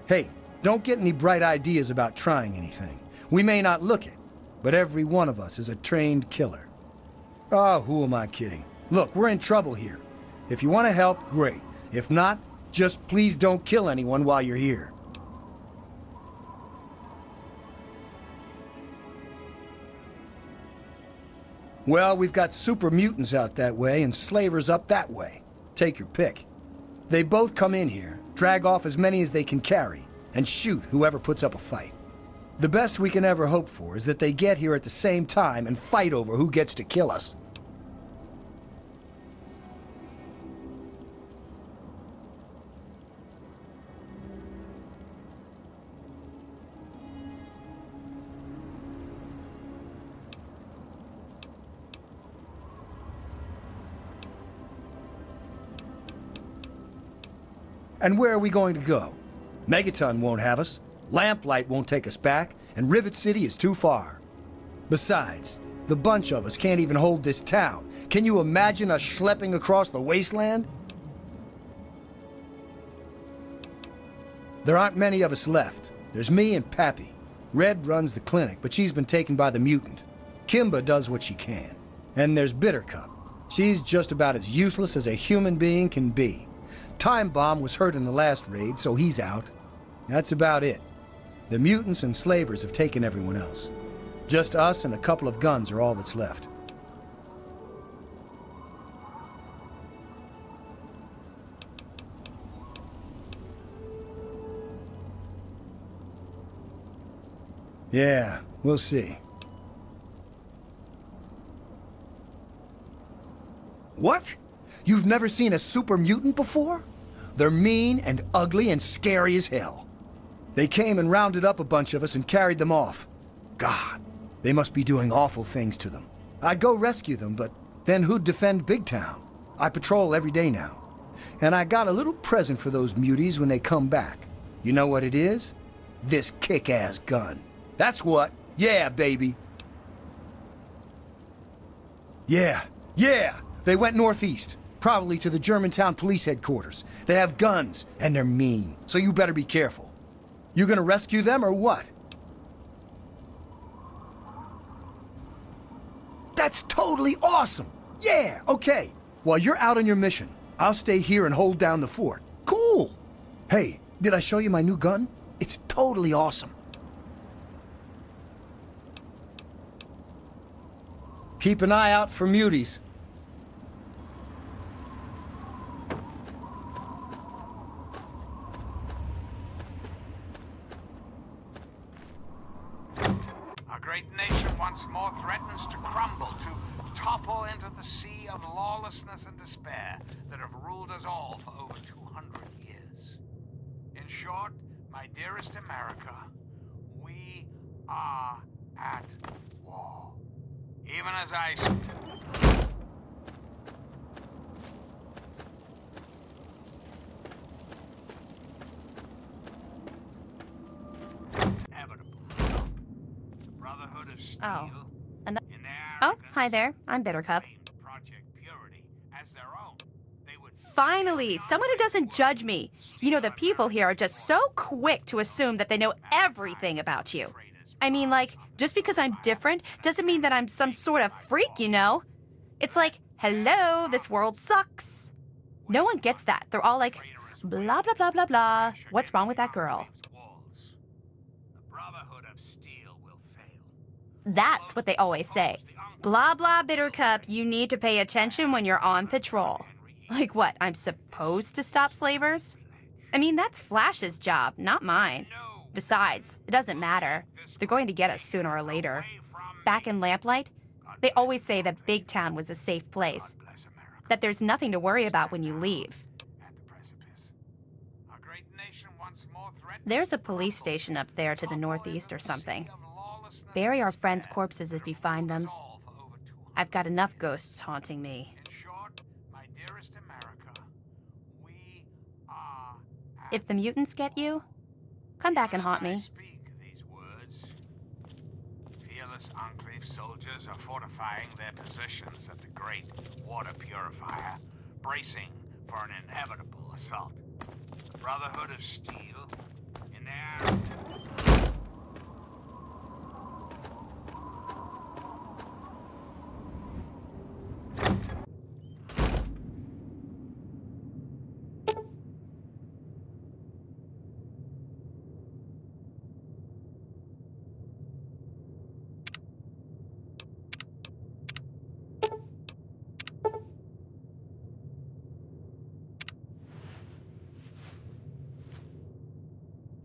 Hey, don't get any bright ideas about trying anything. We may not look it, but every one of us is a trained killer. Oh, who am I kidding? Look, we're in trouble here. If you want to help, great. If not, just please don't kill anyone while you're here. Well, we've got super mutants out that way and slavers up that way. Take your pick. They both come in here, drag off as many as they can carry, and shoot whoever puts up a fight. The best we can ever hope for is that they get here at the same time and fight over who gets to kill us. And where are we going to go? Megaton won't have us, Lamplight won't take us back, and Rivet City is too far. Besides, the bunch of us can't even hold this town. Can you imagine us schlepping across the wasteland? There aren't many of us left. There's me and Pappy. Red runs the clinic, but she's been taken by the mutant. Kimba does what she can. And there's Bittercup. She's just about as useless as a human being can be. Time Bomb was hurt in the last raid, so he's out. That's about it. The mutants and slavers have taken everyone else. Just us and a couple of guns are all that's left. Yeah, we'll see. What? You've never seen a super mutant before? They're mean and ugly and scary as hell. They came and rounded up a bunch of us and carried them off. God, they must be doing awful things to them. I'd go rescue them, but then who'd defend Big Town? I patrol every day now. And I got a little present for those muties when they come back. You know what it is? This kick-ass gun. That's what. Yeah, baby. Yeah. They went northeast. Probably to the Germantown police headquarters. They have guns, and they're mean, so you better be careful. You gonna rescue them or what? That's totally awesome! Yeah, okay. While you're out on your mission, I'll stay here and hold down the fort. Cool! Hey, did I show you my new gun? It's totally awesome. Keep an eye out for muties. Our great nation once more threatens to crumble, to topple into the sea of lawlessness and despair that have ruled us all for over 200 years. In short, my dearest America, we are at war. Even as I... Oh. Oh, hi there. I'm Bittercup. Finally, someone who doesn't judge me. You know, the people here are just so quick to assume that they know everything about you. I mean, like, just because I'm different doesn't mean that I'm some sort of freak, you know? It's like, hello, this world sucks. No one gets that. They're all like, blah, blah, blah, blah, blah. What's wrong with that girl? That's what they always say. Blah, blah, Bittercup, you need to pay attention when you're on patrol. Like what, I'm supposed to stop slavers? I mean, that's Flash's job, not mine. Besides, it doesn't matter. They're going to get us sooner or later. Back in Lamplight, they always say that Big Town was a safe place. That there's nothing to worry about when you leave. There's a police station up there to the northeast or something. Bury our friends' corpses if you find them. I've got enough ghosts haunting me. If the mutants get you, come back and haunt me. Fearless Enclave soldiers are fortifying their positions at the Great Water Purifier, bracing for an inevitable assault. The Brotherhood of Steel, in their...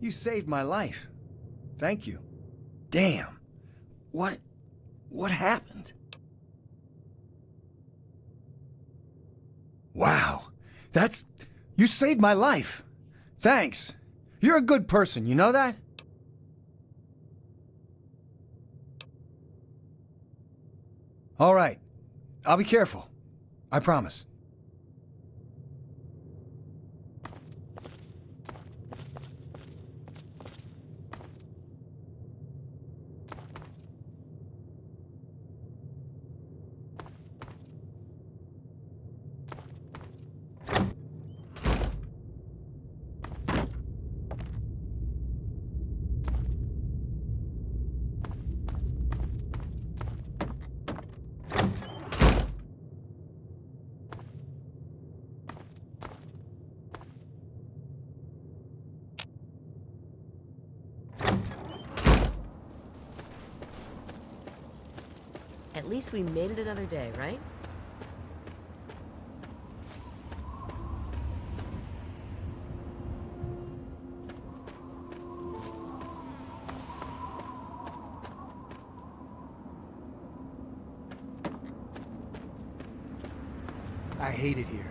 You saved my life. Thank you. Damn. What happened? Wow. You saved my life. Thanks. You're a good person, you know that? All right. I'll be careful. I promise. At least we made it another day, right? I hate it here.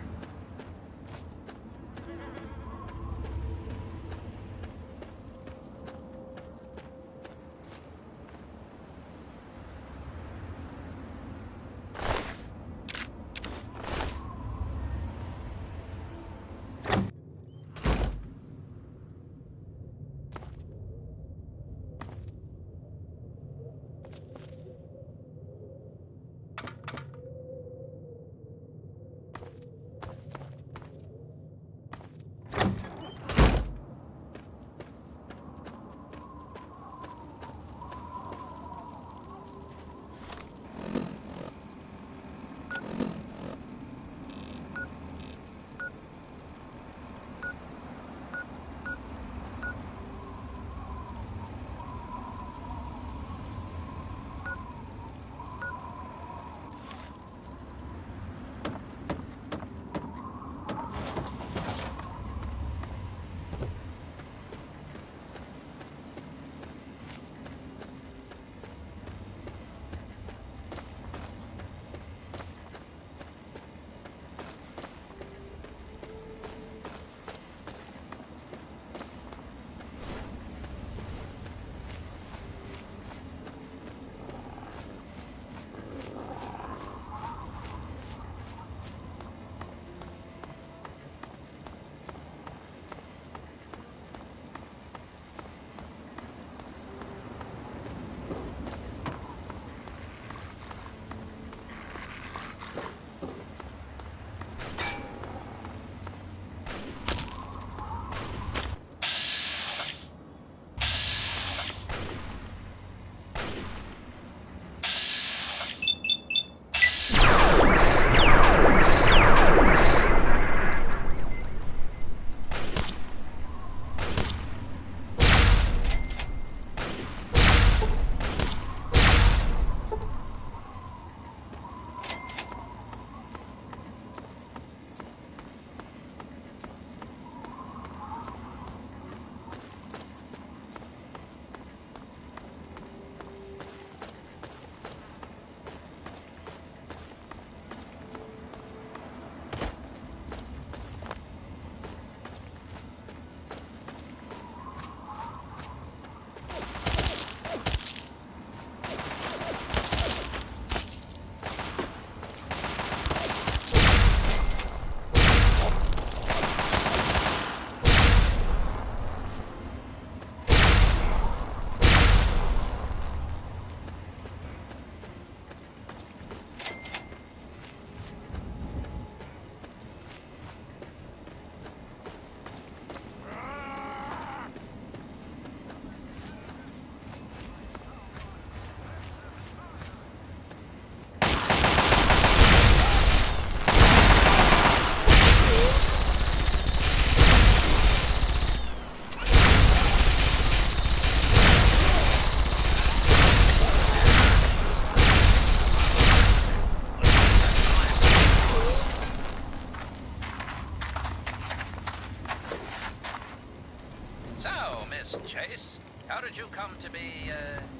How did you come to be,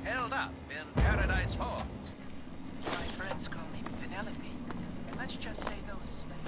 held up in Paradise Fort? My friends call me Penelope. And let's just say those slavers.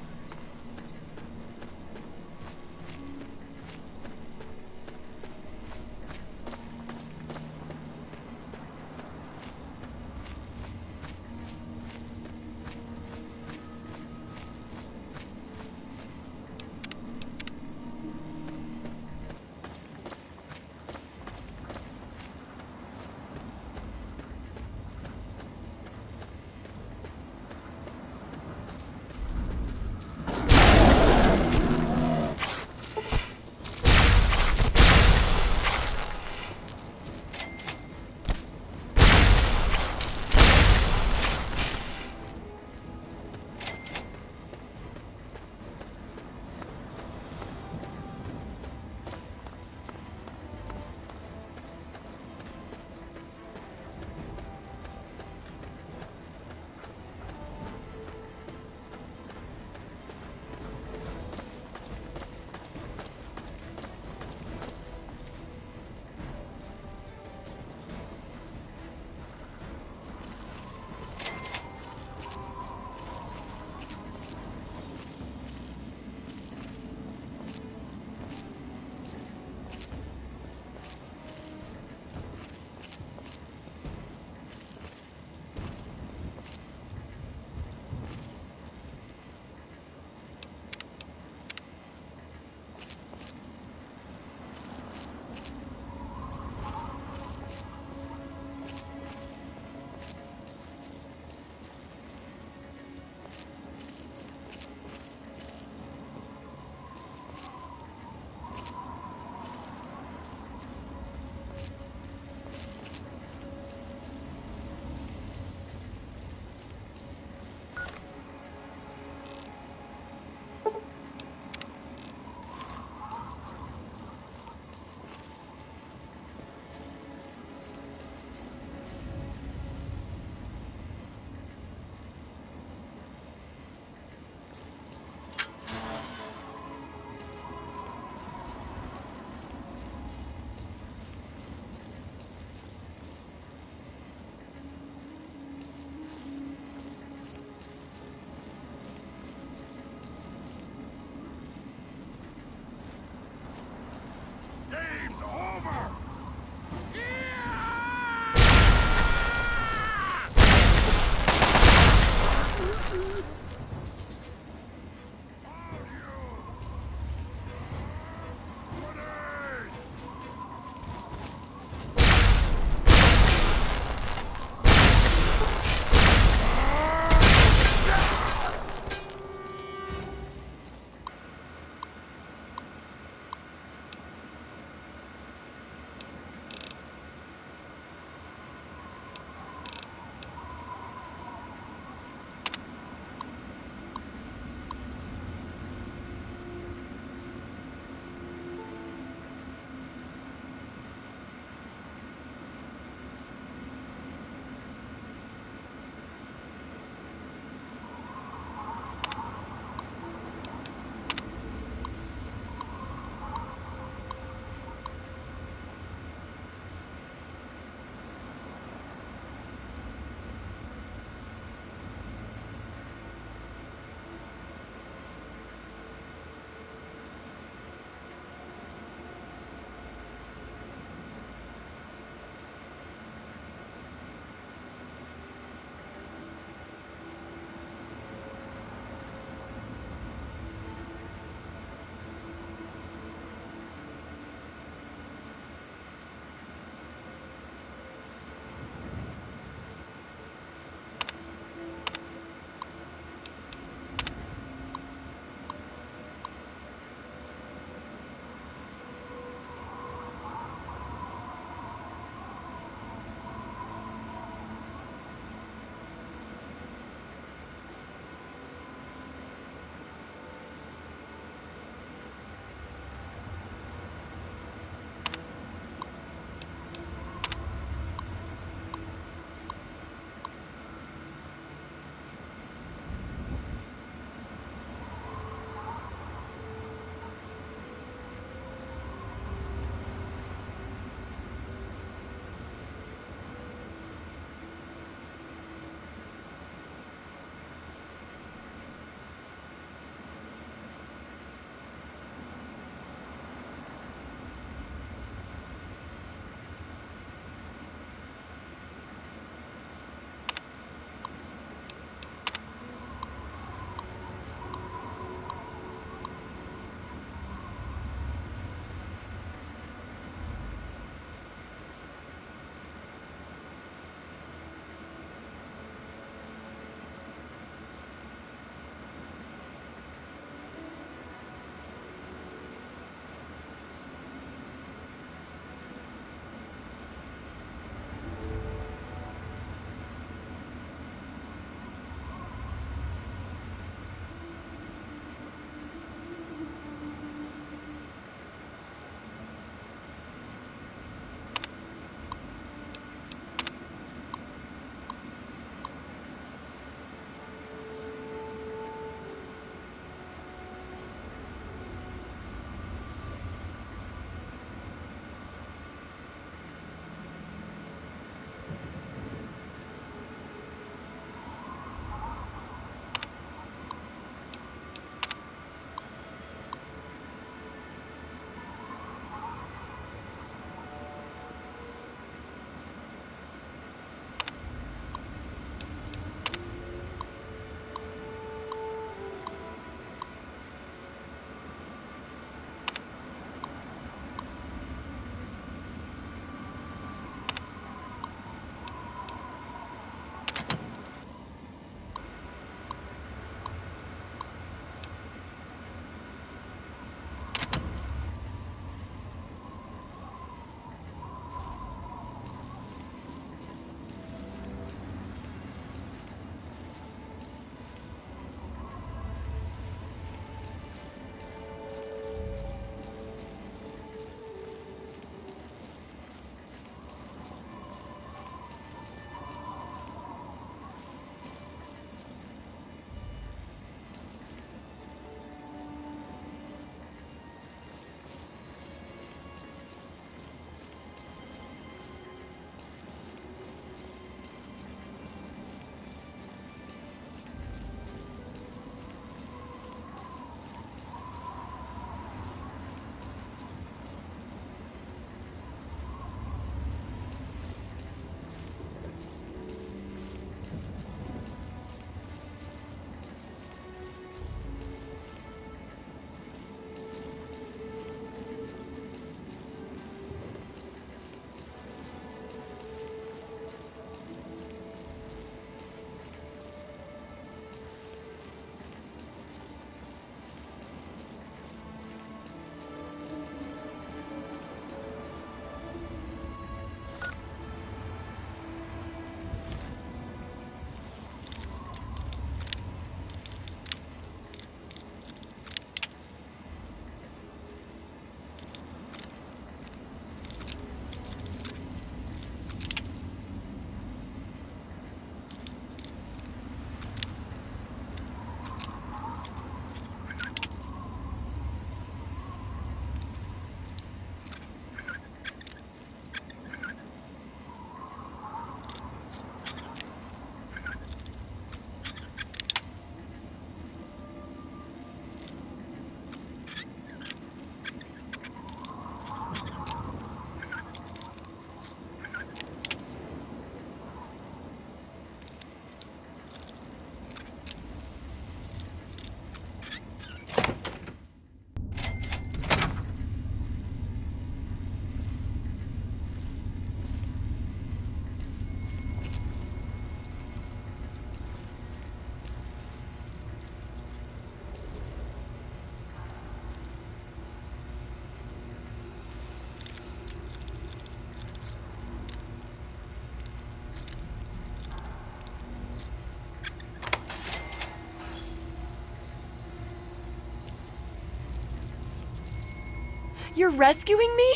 You're rescuing me?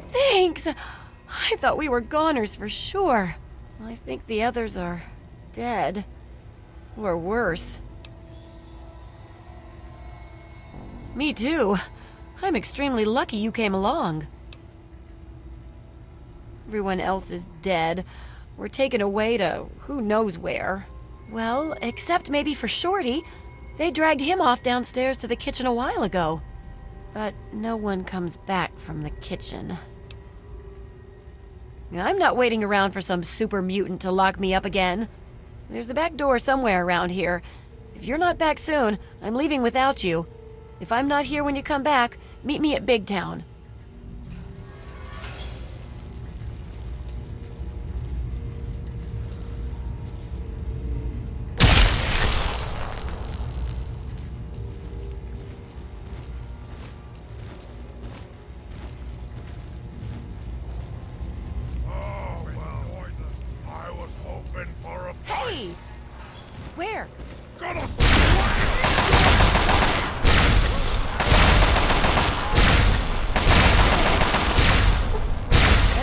Thanks! I thought we were goners for sure. I think the others are dead. Or worse. Me too. I'm extremely lucky you came along. Everyone else is dead. We're taken away to who knows where. Well, except maybe for Shorty. They dragged him off downstairs to the kitchen a while ago. But no one comes back from the kitchen. I'm not waiting around for some super mutant to lock me up again. There's the back door somewhere around here. If you're not back soon, I'm leaving without you. If I'm not here when you come back, meet me at Big Town. Hey! Where? That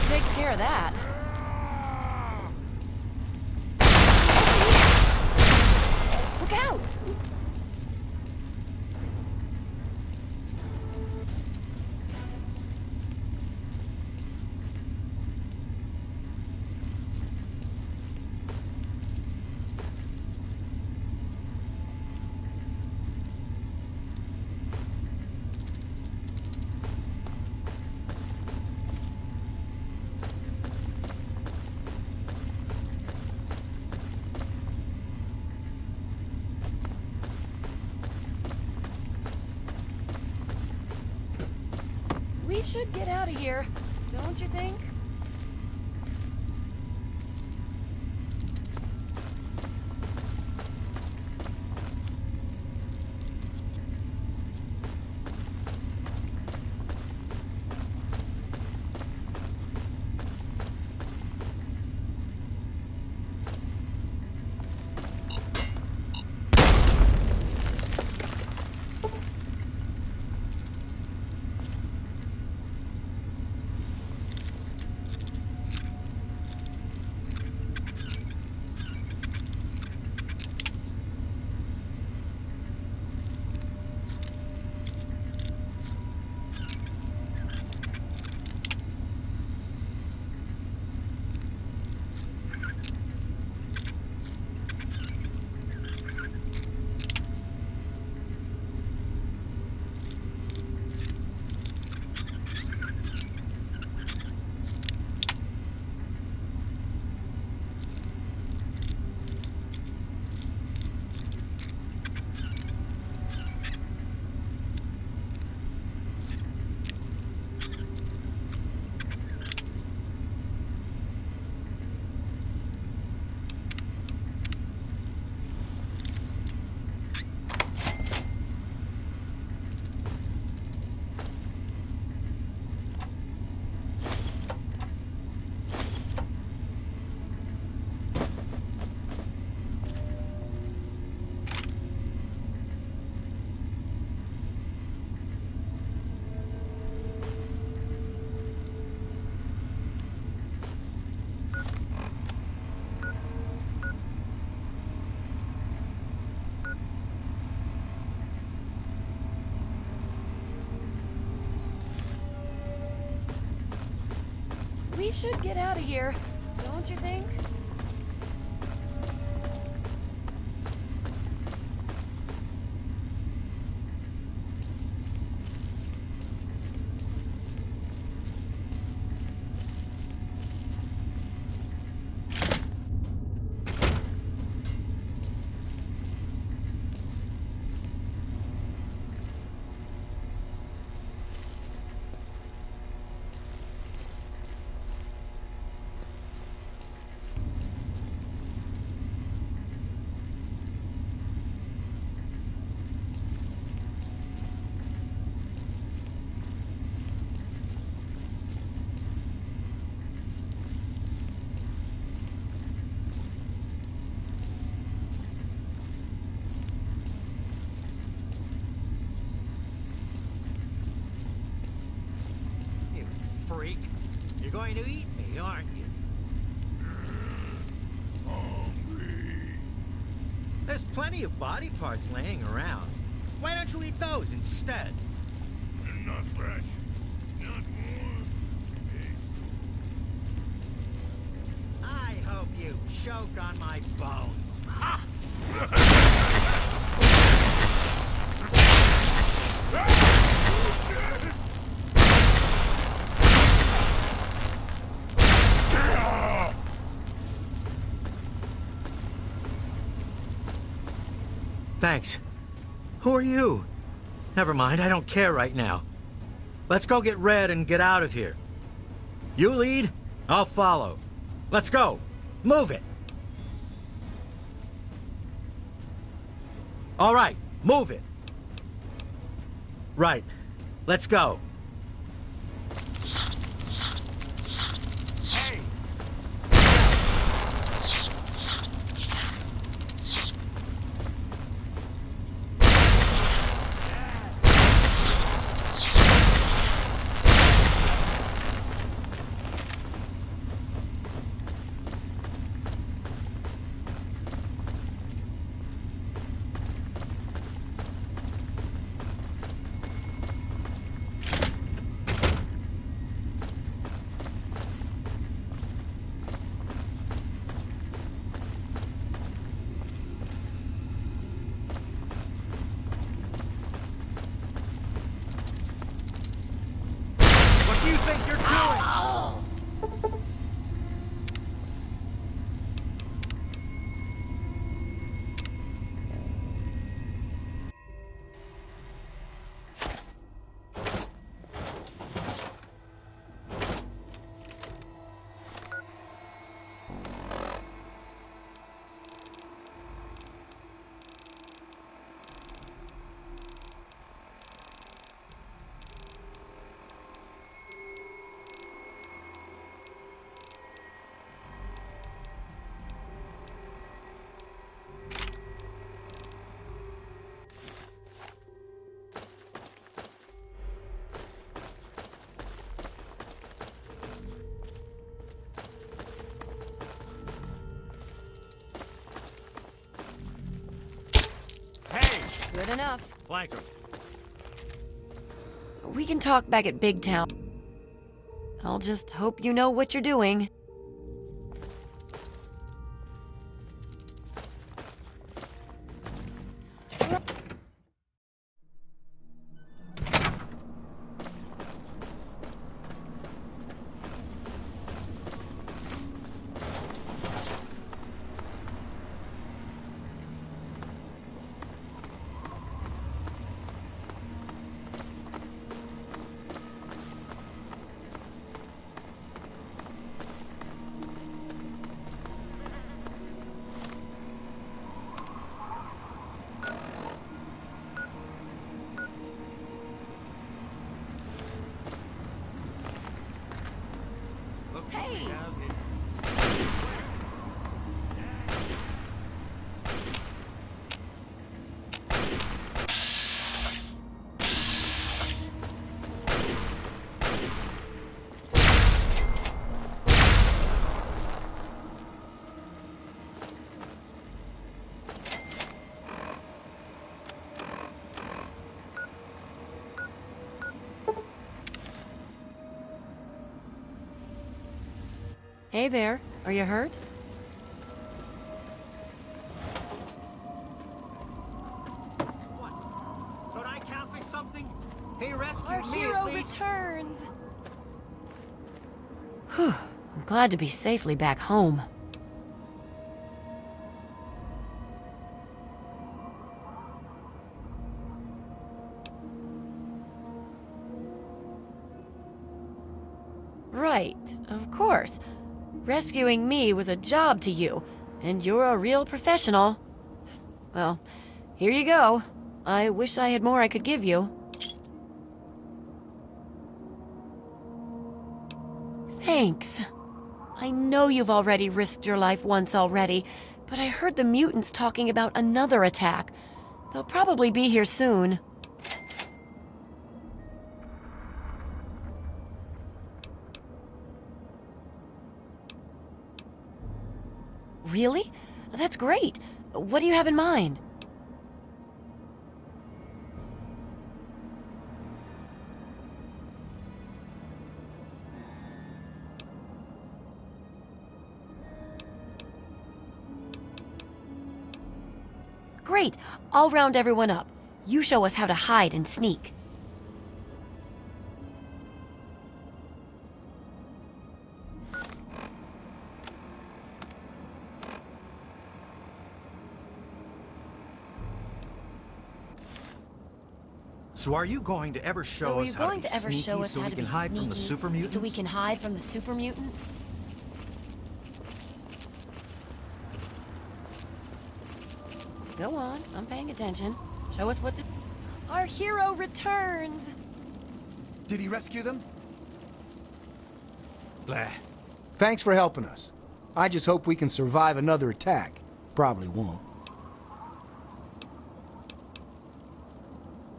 takes care of that. Look out! We should get out of here, don't you think? We should get out of here, don't you think? going to eat me, aren't you? There's plenty of body parts laying around. Why don't you eat those instead? Not fresh. Not warm. I hope you choke on my bones. Ha! Thanks. Who are you? Never mind, I don't care right now. Let's go get Red and get out of here. You lead, I'll follow. Let's go. Move it. All right, move it. Right. Let's go. What do you think you're doing? Good enough. Flank him. We can talk back at Big Town. I'll just hope you know what you're doing. Hey! Hey there, are you hurt? Could I count for something? He rescued Our me hero at least. returns! Whew, I'm glad to be safely back home. Right, of course. Rescuing me was a job to you, and you're a real professional. Well, here you go. I wish I had more I could give you. Thanks. I know you've already risked your life once already, but I heard the mutants talking about another attack. They'll probably be here soon. Really? That's great. What do you have in mind? Great. I'll round everyone up. You show us how to hide and sneak. So are you going to ever show us how to be sneaky so we can hide from the super mutants? So we can hide from the super mutants? Go on, I'm paying attention. Show us what to... Our hero returns! Did he rescue them? Blah. Thanks for helping us. I just hope we can survive another attack. Probably won't.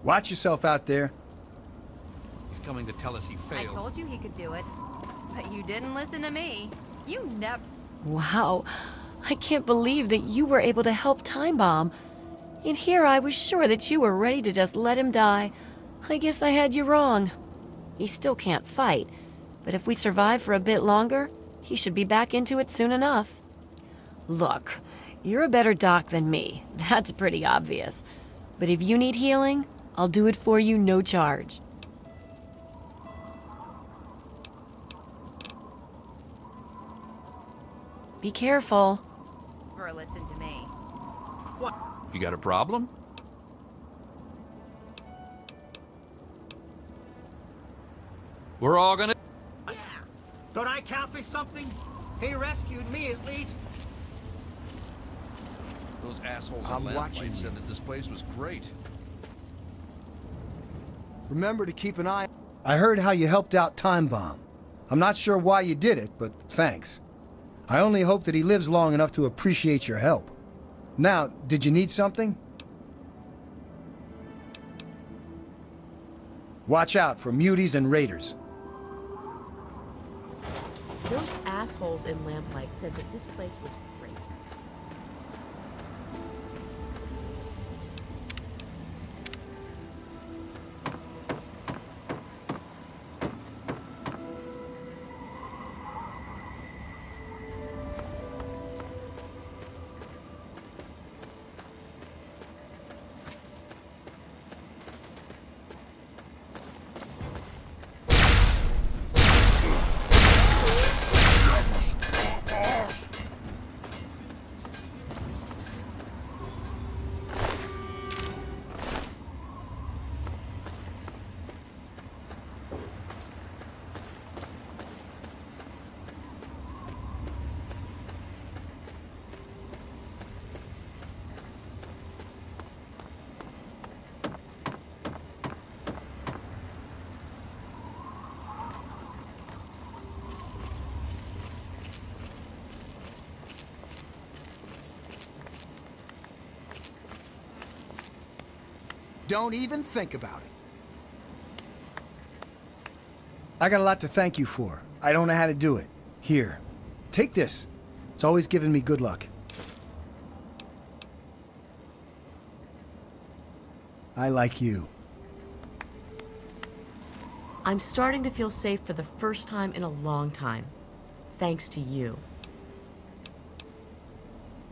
Watch yourself out there. He's coming to tell us he I failed. told you he could do it. But you didn't listen to me. You never... Wow, I can't believe that you were able to help Time Bomb. In here I was sure that you were ready to just let him die. I guess I had you wrong. He still can't fight, but if we survive for a bit longer, he should be back into it soon enough. Look, you're a better doc than me. That's pretty obvious. But if you need healing, I'll do it for you, no charge. Be careful. Never listen to me. What? You got a problem? We're all gonna... Yeah. Don't I count for something? He rescued me, at least. Those assholes I'm on watching Longplay said that this place was great. Remember to keep an eye... I heard how you helped out Time Bomb. I'm not sure why you did it, but thanks. I only hope that he lives long enough to appreciate your help. Now, did you need something? Watch out for muties and raiders. Those assholes in Lamplight said that this place was great. Don't even think about it. I got a lot to thank you for. I don't know how to do it. Here, take this. It's always given me good luck. I like you. I'm starting to feel safe for the first time in a long time. Thanks to you.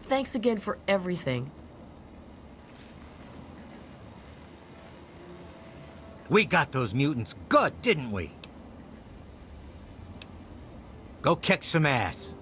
Thanks again for everything. We got those mutants good, didn't we? Go kick some ass.